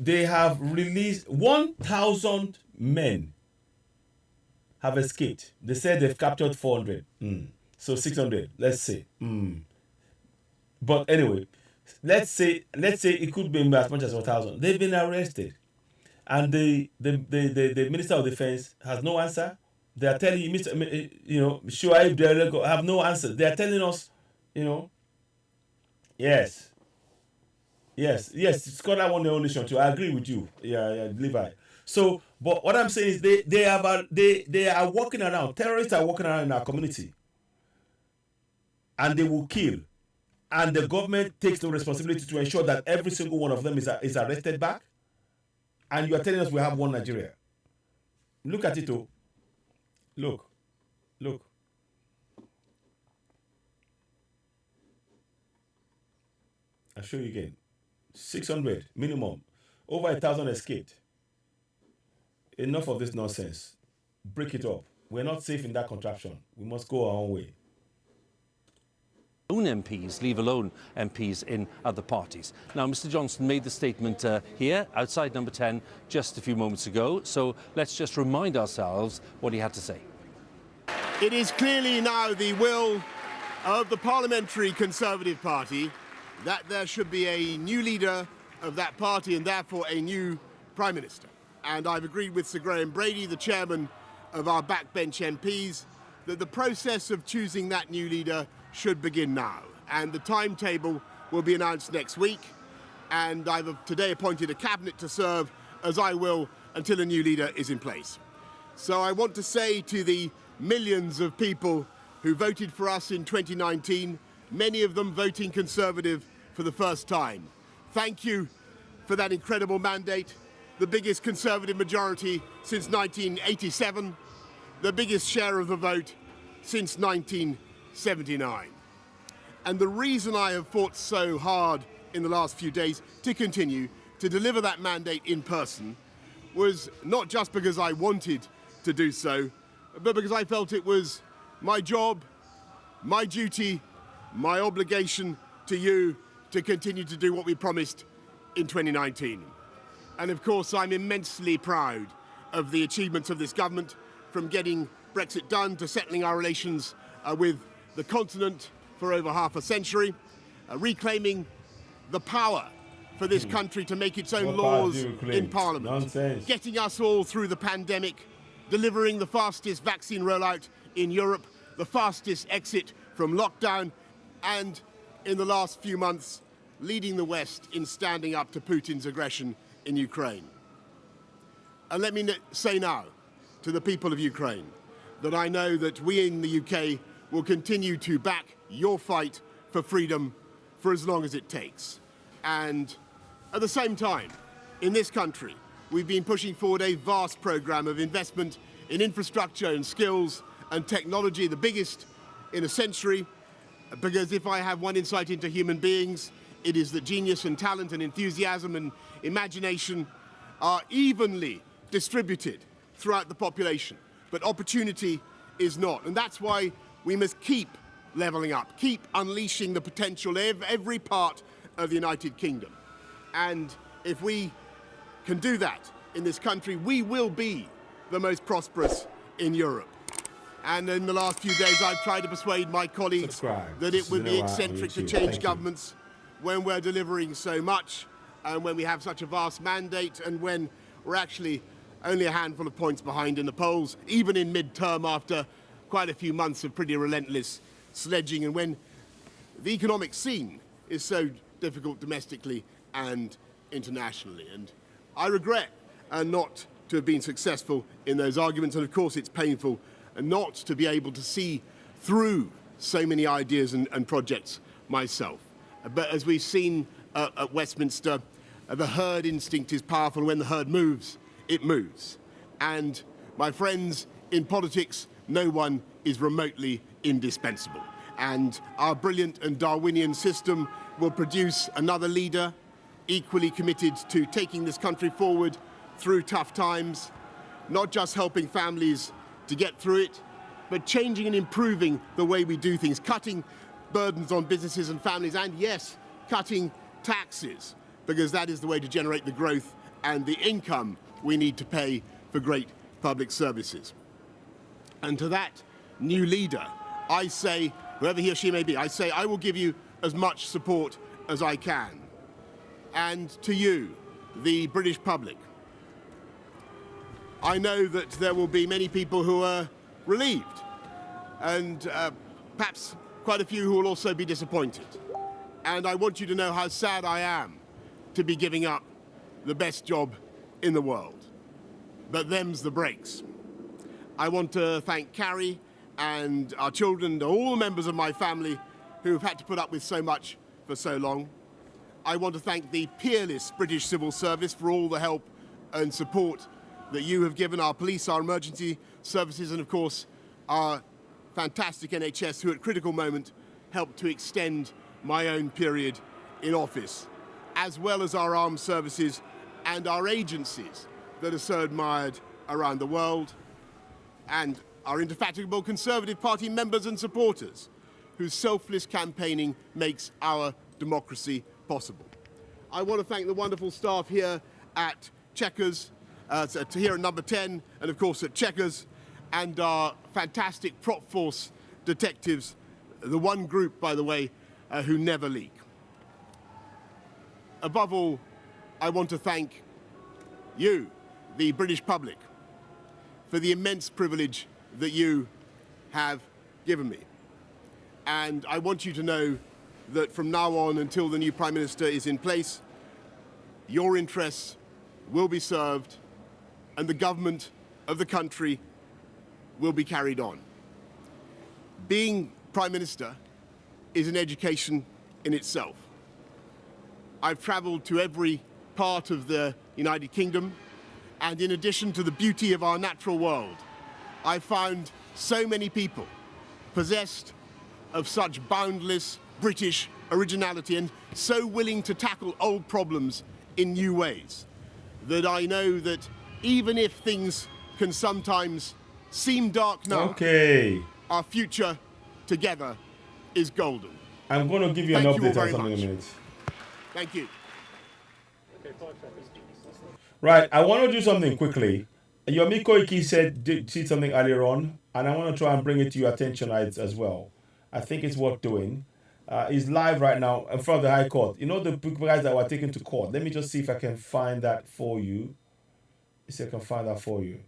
They have released 1,000 men have escaped. They said they've captured 400. So 600, let's say. But anyway, let's say it could be as much as 1,000. They've been arrested. And the Minister of Defense has no answer. They are telling you, Shuaib, they have no answer. They are telling us, yes, Scotland won the whole nation too. I agree with you. Yeah, Levi. So, but what I'm saying is they are walking around. Terrorists are walking around in our community, and they will kill. And the government takes the responsibility to ensure that every single one of them is arrested back. And you are telling us we have one Nigeria. Look at it, oh. Look. I'll show you again. 600 minimum. Over 1,000 escaped. Enough of this nonsense. Break it up. We're not safe in that contraption. We must go our own way. Own MPs, leave alone MPs in other parties. Now, Mr. Johnson made the statement here, outside number 10, just a few moments ago. So let's just remind ourselves what he had to say. It is clearly now the will of the Parliamentary Conservative Party that there should be a new leader of that party and therefore a new Prime Minister. And I've agreed with Sir Graham Brady, the chairman of our backbench MPs, that the process of choosing that new leader should begin now. And the timetable will be announced next week. and I've today appointed a cabinet to serve as I will until a new leader is in place. So I want to say to the millions of people who voted for us in 2019, many of them voting Conservative for the first time, thank you for that incredible mandate, the biggest Conservative majority since 1987, the biggest share of the vote since 1979. And the reason I have fought so hard in the last few days to continue to deliver that mandate in person was not just because I wanted to do so, but because I felt it was my job, my duty, my obligation to you to continue to do what we promised in 2019. And of course, I'm immensely proud of the achievements of this government, from getting Brexit done to settling our relations with the continent for over half a century, reclaiming the power for this country to make its own laws in Parliament, getting us all through the pandemic, delivering the fastest vaccine rollout in Europe, the fastest exit from lockdown, and in the last few months, leading the West in standing up to Putin's aggression in Ukraine. And let me say now to the people of Ukraine that I know that we in the UK will continue to back your fight for freedom for as long as it takes. And at the same time, in this country, we've been pushing forward a vast programme of investment in infrastructure and skills and technology, the biggest in a century, because if I have one insight into human beings, it is that genius and talent and enthusiasm and imagination are evenly distributed throughout the population, but opportunity is not. And that's why we must keep levelling up, keep unleashing the potential of every part of the United Kingdom. And if we can do that in this country, we will be the most prosperous in Europe. And in the last few days, I've tried to persuade my colleagues that it would be eccentric to change governments when we're delivering so much, and when we have such a vast mandate, and when we're actually only a handful of points behind in the polls, even in mid-term after quite a few months of pretty relentless sledging, and when the economic scene is so difficult domestically and internationally. And I regret not to have been successful in those arguments, and of course it's painful not to be able to see through so many ideas and projects myself. But as we've seen at Westminster, the herd instinct is powerful. When the herd moves, it moves. And my friends, in politics, no one is remotely indispensable. And our brilliant and Darwinian system will produce another leader equally committed to taking this country forward through tough times, not just helping families to get through it, but changing and improving the way we do things, cutting burdens on businesses and families, and yes, cutting taxes, because that is the way to generate the growth and the income we need to pay for great public services. And to that new leader, I say, whoever he or she may be, I say I will give you as much support as I can. And to you, the British public, I know that there will be many people who are relieved, and perhaps quite a few who will also be disappointed. And I want you to know how sad I am to be giving up the best job in the world. But them's the breaks. I want to thank Carrie and our children and all the members of my family who have had to put up with so much for so long. I want to thank the peerless British civil service for all the help and support that you have given our police, our emergency services, and of course our fantastic NHS, who at critical moment helped to extend my own period in office, as well as our armed services and our agencies that are so admired around the world, and our indefatigable Conservative Party members and supporters, whose selfless campaigning makes our democracy possible. I want to thank the wonderful staff here at Chequers, here at Number 10, and of course at Chequers, and our fantastic prop force detectives, the one group, by the way, who never leak. Above all, I want to thank you, the British public, for the immense privilege that you have given me. And I want you to know that from now on, until the new Prime Minister is in place, your interests will be served and the government of the country will be carried on. Being Prime Minister is an education in itself. I've travelled to every part of the United Kingdom, and in addition to the beauty of our natural world, I've found so many people possessed of such boundless British originality and so willing to tackle old problems in new ways that I know that even if things can sometimes seem dark now, our future together is golden. I'm going to give you an update on something in a minute. Thank you. Right, I want to do something quickly. Yomi Koiki said something earlier on, and I want to try and bring it to your attention as well. I think it's worth doing. He's live right now in front of the High Court. You know the guys that were taken to court. Let me just see if I can find that for you. See if I can find that for you.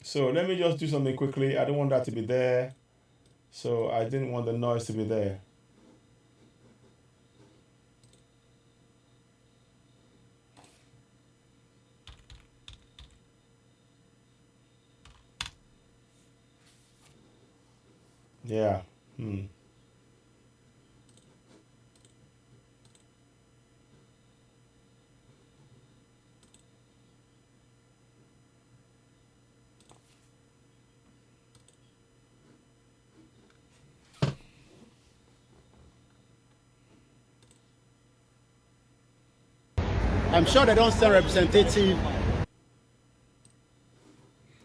So let me just do something quickly. I don't want that to be there. So I didn't want the noise to be there. Yeah. I'm sure they don't send representative.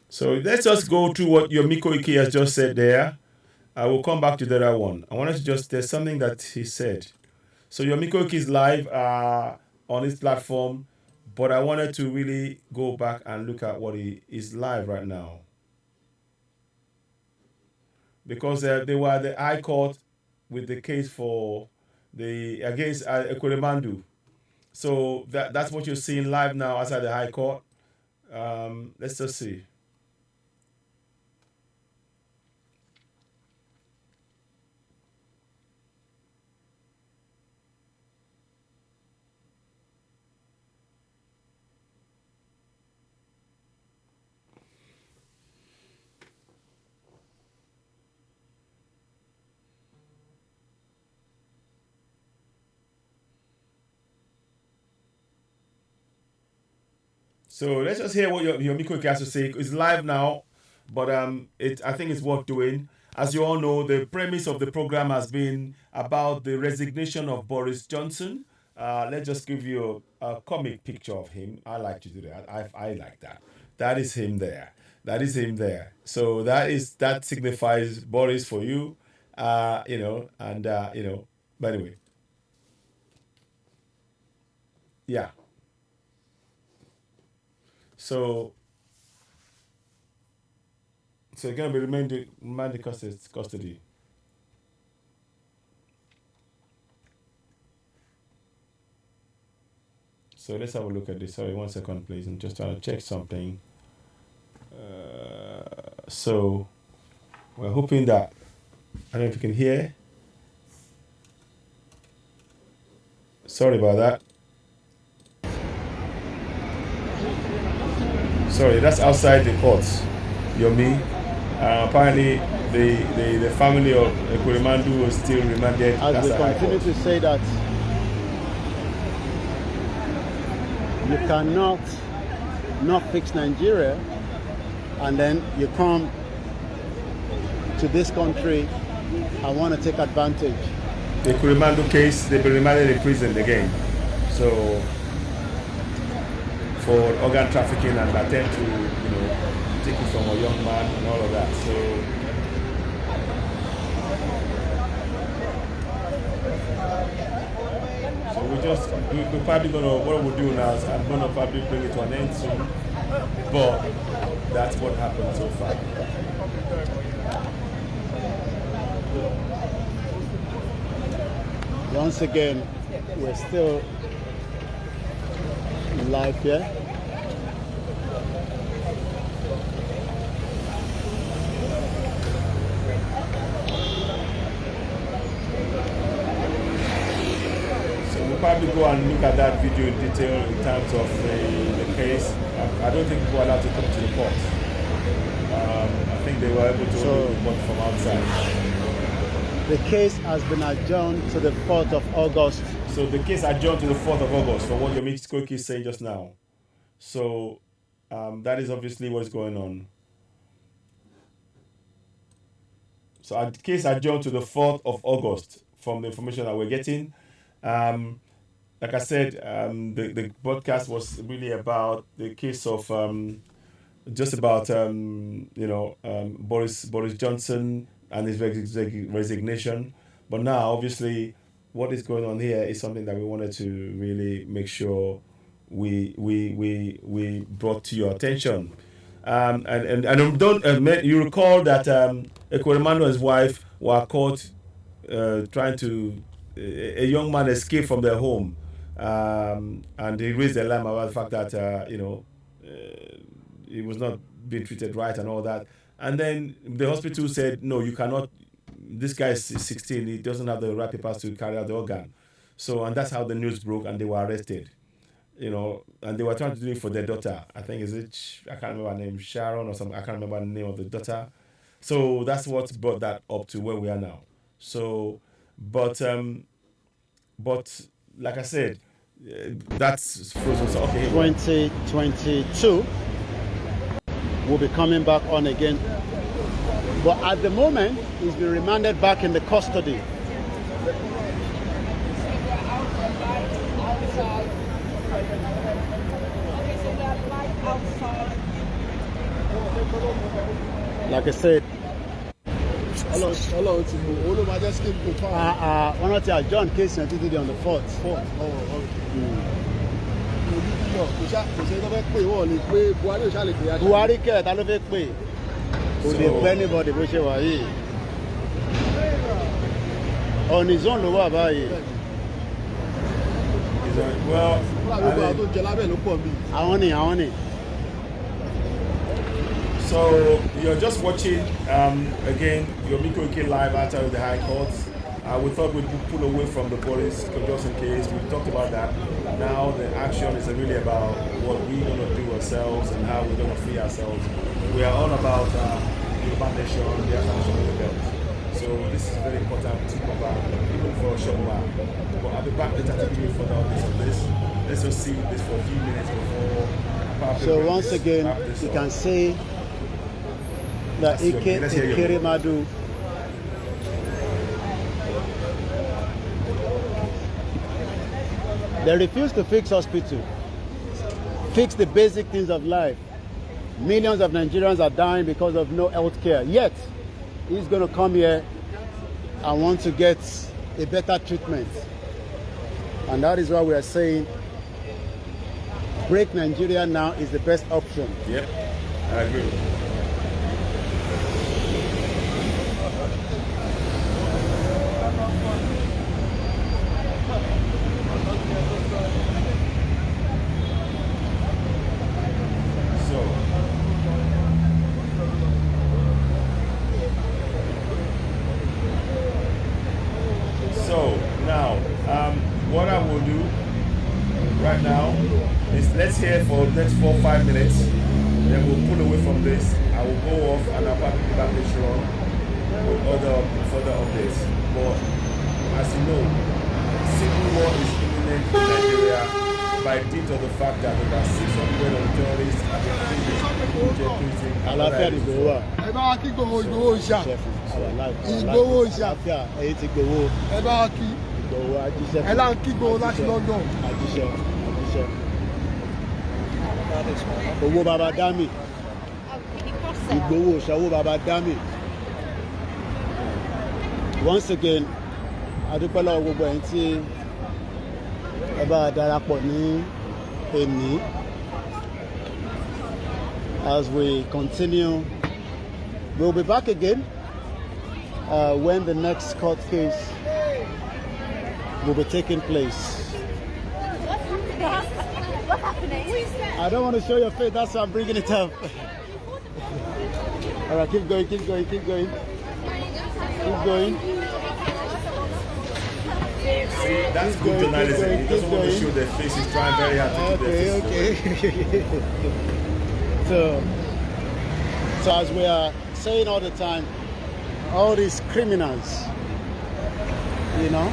So let's just go through what your Miko Iki has just said there. I will come back to the other one. I wanted to just, there's something that he said. So your Miko Iki is live on his platform, but I wanted to really go back and look at what he is live right now. Because they were at the High Court with the case for against Ekweremandu. So that's what you're seeing live now outside the High Court. Let's just see. So let's just hear what your Miko has to say. It's live now, but I think it's worth doing. As you all know, the premise of the program has been about the resignation of Boris Johnson. Let's just give you a comic picture of him. I like to do that. I like that. That is him there. That is him there. So that signifies Boris for you, But anyway, yeah. So you're going to be remanded custody. So let's have a look at this. Sorry, 1 second, please. I'm just trying to check something. So we're hoping that, I don't know if you can hear. Sorry about that. Sorry, that's outside the courts, Yomi. Apparently, the family of Ekweremandu was still remanded. As we continue to say that you cannot not fix Nigeria, and then you come to this country and want to take advantage. The Ekweremandu case, they've been remanded in prison again. So for organ trafficking and attempt to, take it from a young man and all of that. So we're probably gonna, what we'll do now is I'm gonna probably bring it to an end soon. But that's what happened so far. Once again, we're still live here. We'll probably go and look at that video in detail in terms of the case. I don't think people are allowed to come to the court. I think they were able to only report from outside. The case has been adjourned to the 4th of August. So the case adjourned to the 4th of August from what your Koiki is saying just now. So that is obviously what's going on. So our case adjourned to the 4th of August from the information that we're getting. Like I said, the broadcast was really about the case of just about Boris Johnson and his resignation. But now, obviously, what is going on here is something that we wanted to really make sure we brought to your attention. And don't you recall that Ekweremadu and his wife were caught trying to. A young man escaped from their home, and they raised the alarm about the fact that he was not being treated right and all that. And then the hospital said, no, you cannot. This guy is 16. He doesn't have the right papers to carry out the organ. So, and that's how the news broke, and they were arrested. And they were trying to do it for their daughter. I think I can't remember her name, Sharon or something. I can't remember the name of the daughter. So that's what brought that up to where we are now. So. But like I said, that's frozen. So okay. 2022 will be coming back on again. But at the moment, he's been remanded back in the custody. Like I said, wọ́n rántí àjọ́n kéèsì yẹn títí di on the 4th. Buhari kẹta ló fẹ́ pè kò lè pẹ́ anybody bó ṣe wà yìí. On his own ló wà báyìí. Àwọn ni. So you're just watching again your Koiki live outside of the High Court. We thought we'd pull away from the Boris Johnson case. We talked about that. Now the action is really about what we're going to do ourselves and how we're going to free ourselves. We are all about Yoruba Nation, the national belt. So this is very important to cover, even for a short while. But I'll be back later to give you further updates on this. Let's just see this for a few minutes before. So once again, you can say that Ekweremadu they refuse to fix hospital, fix the basic things of life. Millions of Nigerians are dying because of no health care. Yet, he's going to come here and want to get a better treatment. And that is why we are saying break Nigeria now is the best option. Yep, I agree. What I will do right now is let's hear for the next 4 or 5 minutes, then we'll pull away from this. I will go off and I'll probably be back later on with further updates. But as you know, civil war is imminent in Nigeria by dint of the fact that about 600 of the terrorists have been freed. Owó bàbá Dami. Ìgbòho ṣàwó bàbá Dami. Once again, adúpẹ́ lọ́wọ́ gbogbo ẹ̀yin tí ẹ bá darapọ̀ ní èní. as we continue. We'll be back again when the next court case will be taking place. What's happening? I don't want to show your face, that's why I'm bringing it up. All right, keep going, keep going, keep going. Keep going. See, that's good journalism. He doesn't want to show their faces, trying very hard to do their Okay. So as we are saying all the time, all these criminals, you know,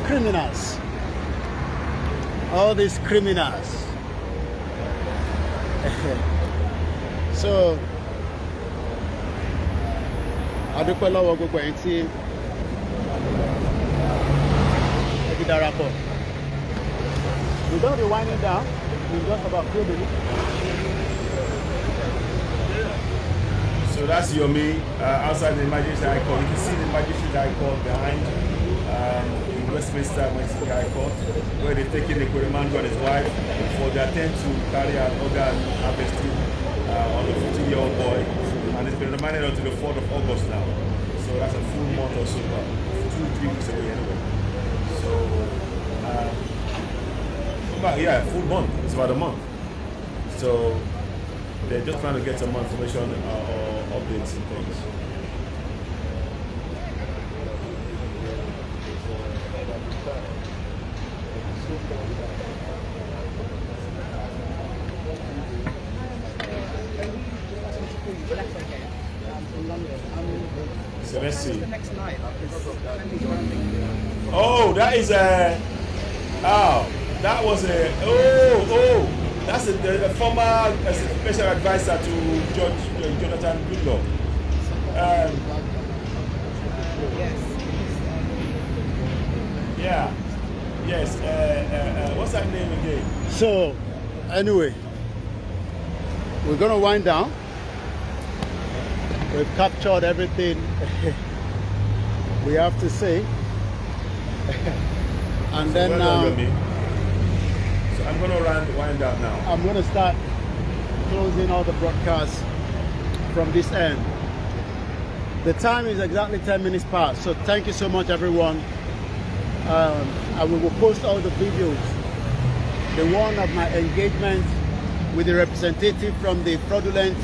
criminals, all these criminals. So, adúpẹ́ lọ́wọ́ gbogbo ẹ̀yin tí ẹ ti darapọ̀. We're going to be winding down in just about 3 minutes. So that's Yomi outside the Magistrate High Court. You can see the Magistrate High Court behind the Westminster Magistrate High Court, where they've taken the Kweremango and his wife for the attempt to carry out organ harvesting on a 15-year-old boy. And it's been remanded until the 4th of August now. So that's a full month or so, about 2-3 weeks away anyway. So, full month. It's about a month. So they're just trying to get some more information or updates and things. So let's see. Oh, that is a. Oh, that was a. That's a former special advisor to Judge Jonathan Goodlaw. Yeah. Yes. What's that name again? So, anyway, we're going to wind down. We've captured everything we have to say. And then so I'm going to wind up now. I'm going to start closing all the broadcasts from this end. The time is exactly 10 minutes past. So thank you so much, everyone. I will post all the videos. The one of my engagement with the representative from the fraudulent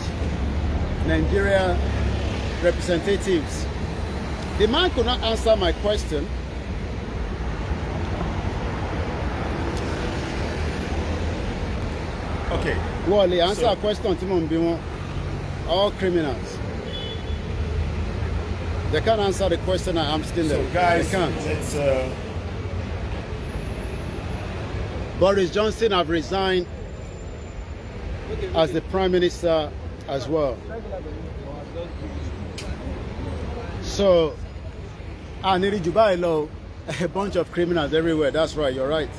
Nigeria representatives. The man could not answer my question. Okay. Well, the answer a question to all criminals. They can't answer the question I'm still there. So guys, they can't. It's Boris Johnson have resigned as the Prime Minister as well. So, I need Dubai law, a bunch of criminals everywhere. That's right, you're right.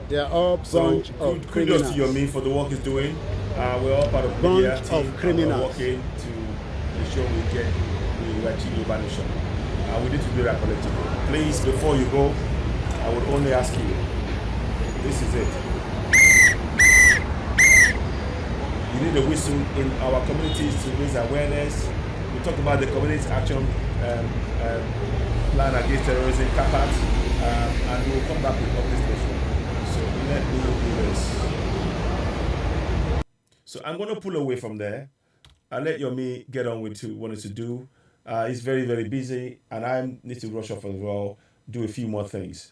They are all bunch of criminals. Kudos to Yomi for the work he's doing. We're all part of the media team. Bunch of criminals. We're working to ensure we achieve global nation. We need to do that collectively. Please, before you go, I would only ask you, this is it. You need a whistle in our communities to raise awareness. We talked about the community action plan against terrorism, CAPAT, and we will come back with updates. So let me do this. So I'm going to pull away from there. I'll let Yomi get on with what he's to do. He's very, very busy, and I need to rush off as well, do a few more things.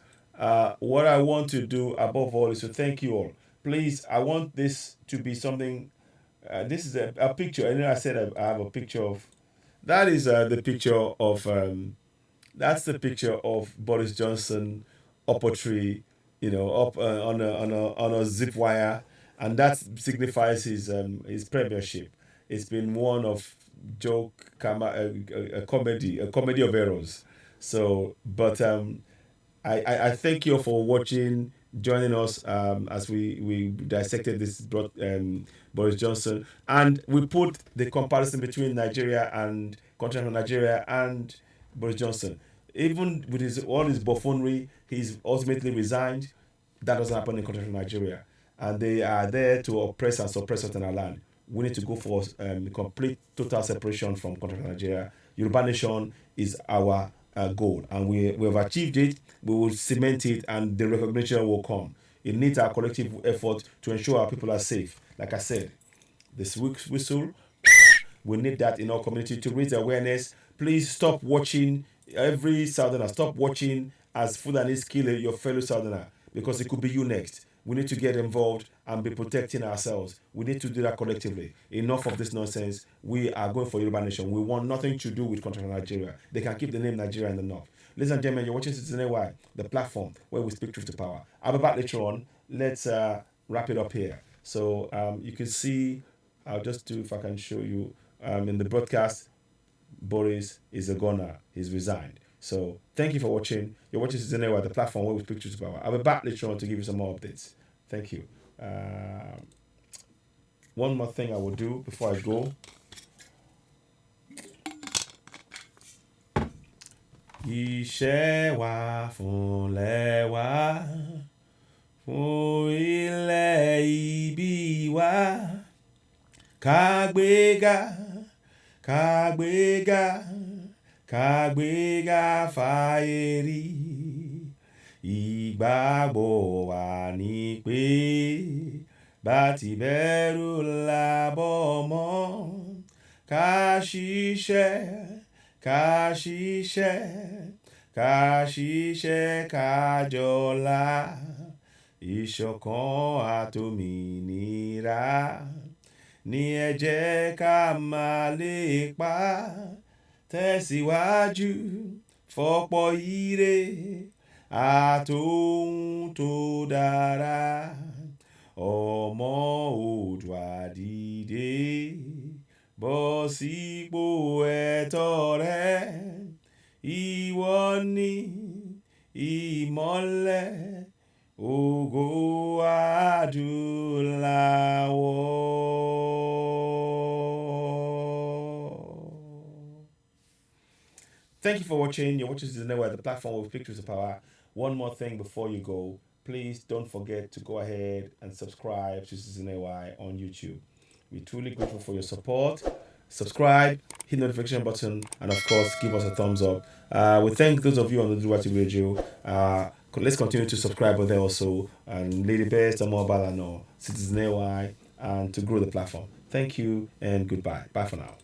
What I want to do above all is to thank you all. Please, I want this to be something. This is a picture. I know I said I have a picture of. That is the picture of. That's the picture of Boris Johnson up a tree, up on a zip wire, and that signifies his premiership. It's been one of a comedy of errors. So, but I thank you for watching, joining us as we dissected this Boris Johnson, and we put the comparison between Nigeria and continental Nigeria and Boris Johnson. Even with all his buffoonery, he's ultimately resigned. That doesn't happen in continental Nigeria, and they are there to oppress and suppress us in our land. we need to go for complete total separation from continental Nigeria. Yoruba nation is our goal, and we have achieved it. We will cement it, and the recognition will come. It needs our collective effort to ensure our people are safe. Like I said, this week's whistle, we need that in our community to raise awareness. Please stop watching every Southerner. Stop watching as Fulanis kill your fellow Southerner, because it could be you next. We need to get involved and be protecting ourselves. We need to do that collectively. Enough of this nonsense. We are going for Yoruba Nation. We want nothing to do with continental Nigeria. They can keep the name Nigeria in the north. Ladies and gentlemen, you're watching Citizen AY, the platform where we speak truth to power. I'll be back later on. Let's wrap it up here. So you can see, I'll just do, if I can show you, in the broadcast, Boris is a goner. He's resigned. So thank you for watching. You're watching Citizen AY, the platform where we speak truth to power. I'll be back later on to give you some more updates. Thank you. One more thing I will do before I go. Iṣẹ́ wa fúnlẹ̀ wa, fún ilẹ̀ ìbí wa, ká gbéga, ká gbéga, ká gbéga fáyé rí. Ìgbàgbọ́ wa ni pé bá ti bẹ̀rù lábọ̀ mọ́, ká ṣiṣẹ́, ká ṣiṣẹ́, ká ṣiṣẹ́, ká jọlá, ìṣọ̀kan àtòmìnira ní ẹ jẹ́ ká máa lépa, tẹ̀síwájú fọ́pọ̀ ire àtòhun tó dára. Ọmọ Oòduà dìde, bọ́ sípò ẹ̀tọ́ rẹ, ìwọ ni ìmọ́lẹ̀ ògo adúláwọ̀. Thank you for watching. You're watching Citizen AY, the platform with pictures of power. One more thing before you go. Please don't forget to go ahead and subscribe to Citizen AY on YouTube. We're truly grateful for your support. Subscribe, hit the notification button, and of course, give us a thumbs up. We thank those of you on the Duwati Radio. Let's continue to subscribe over there also. And Lady Best, Mobile, and Citizen AY, and to grow the platform. Thank you and goodbye. Bye for now.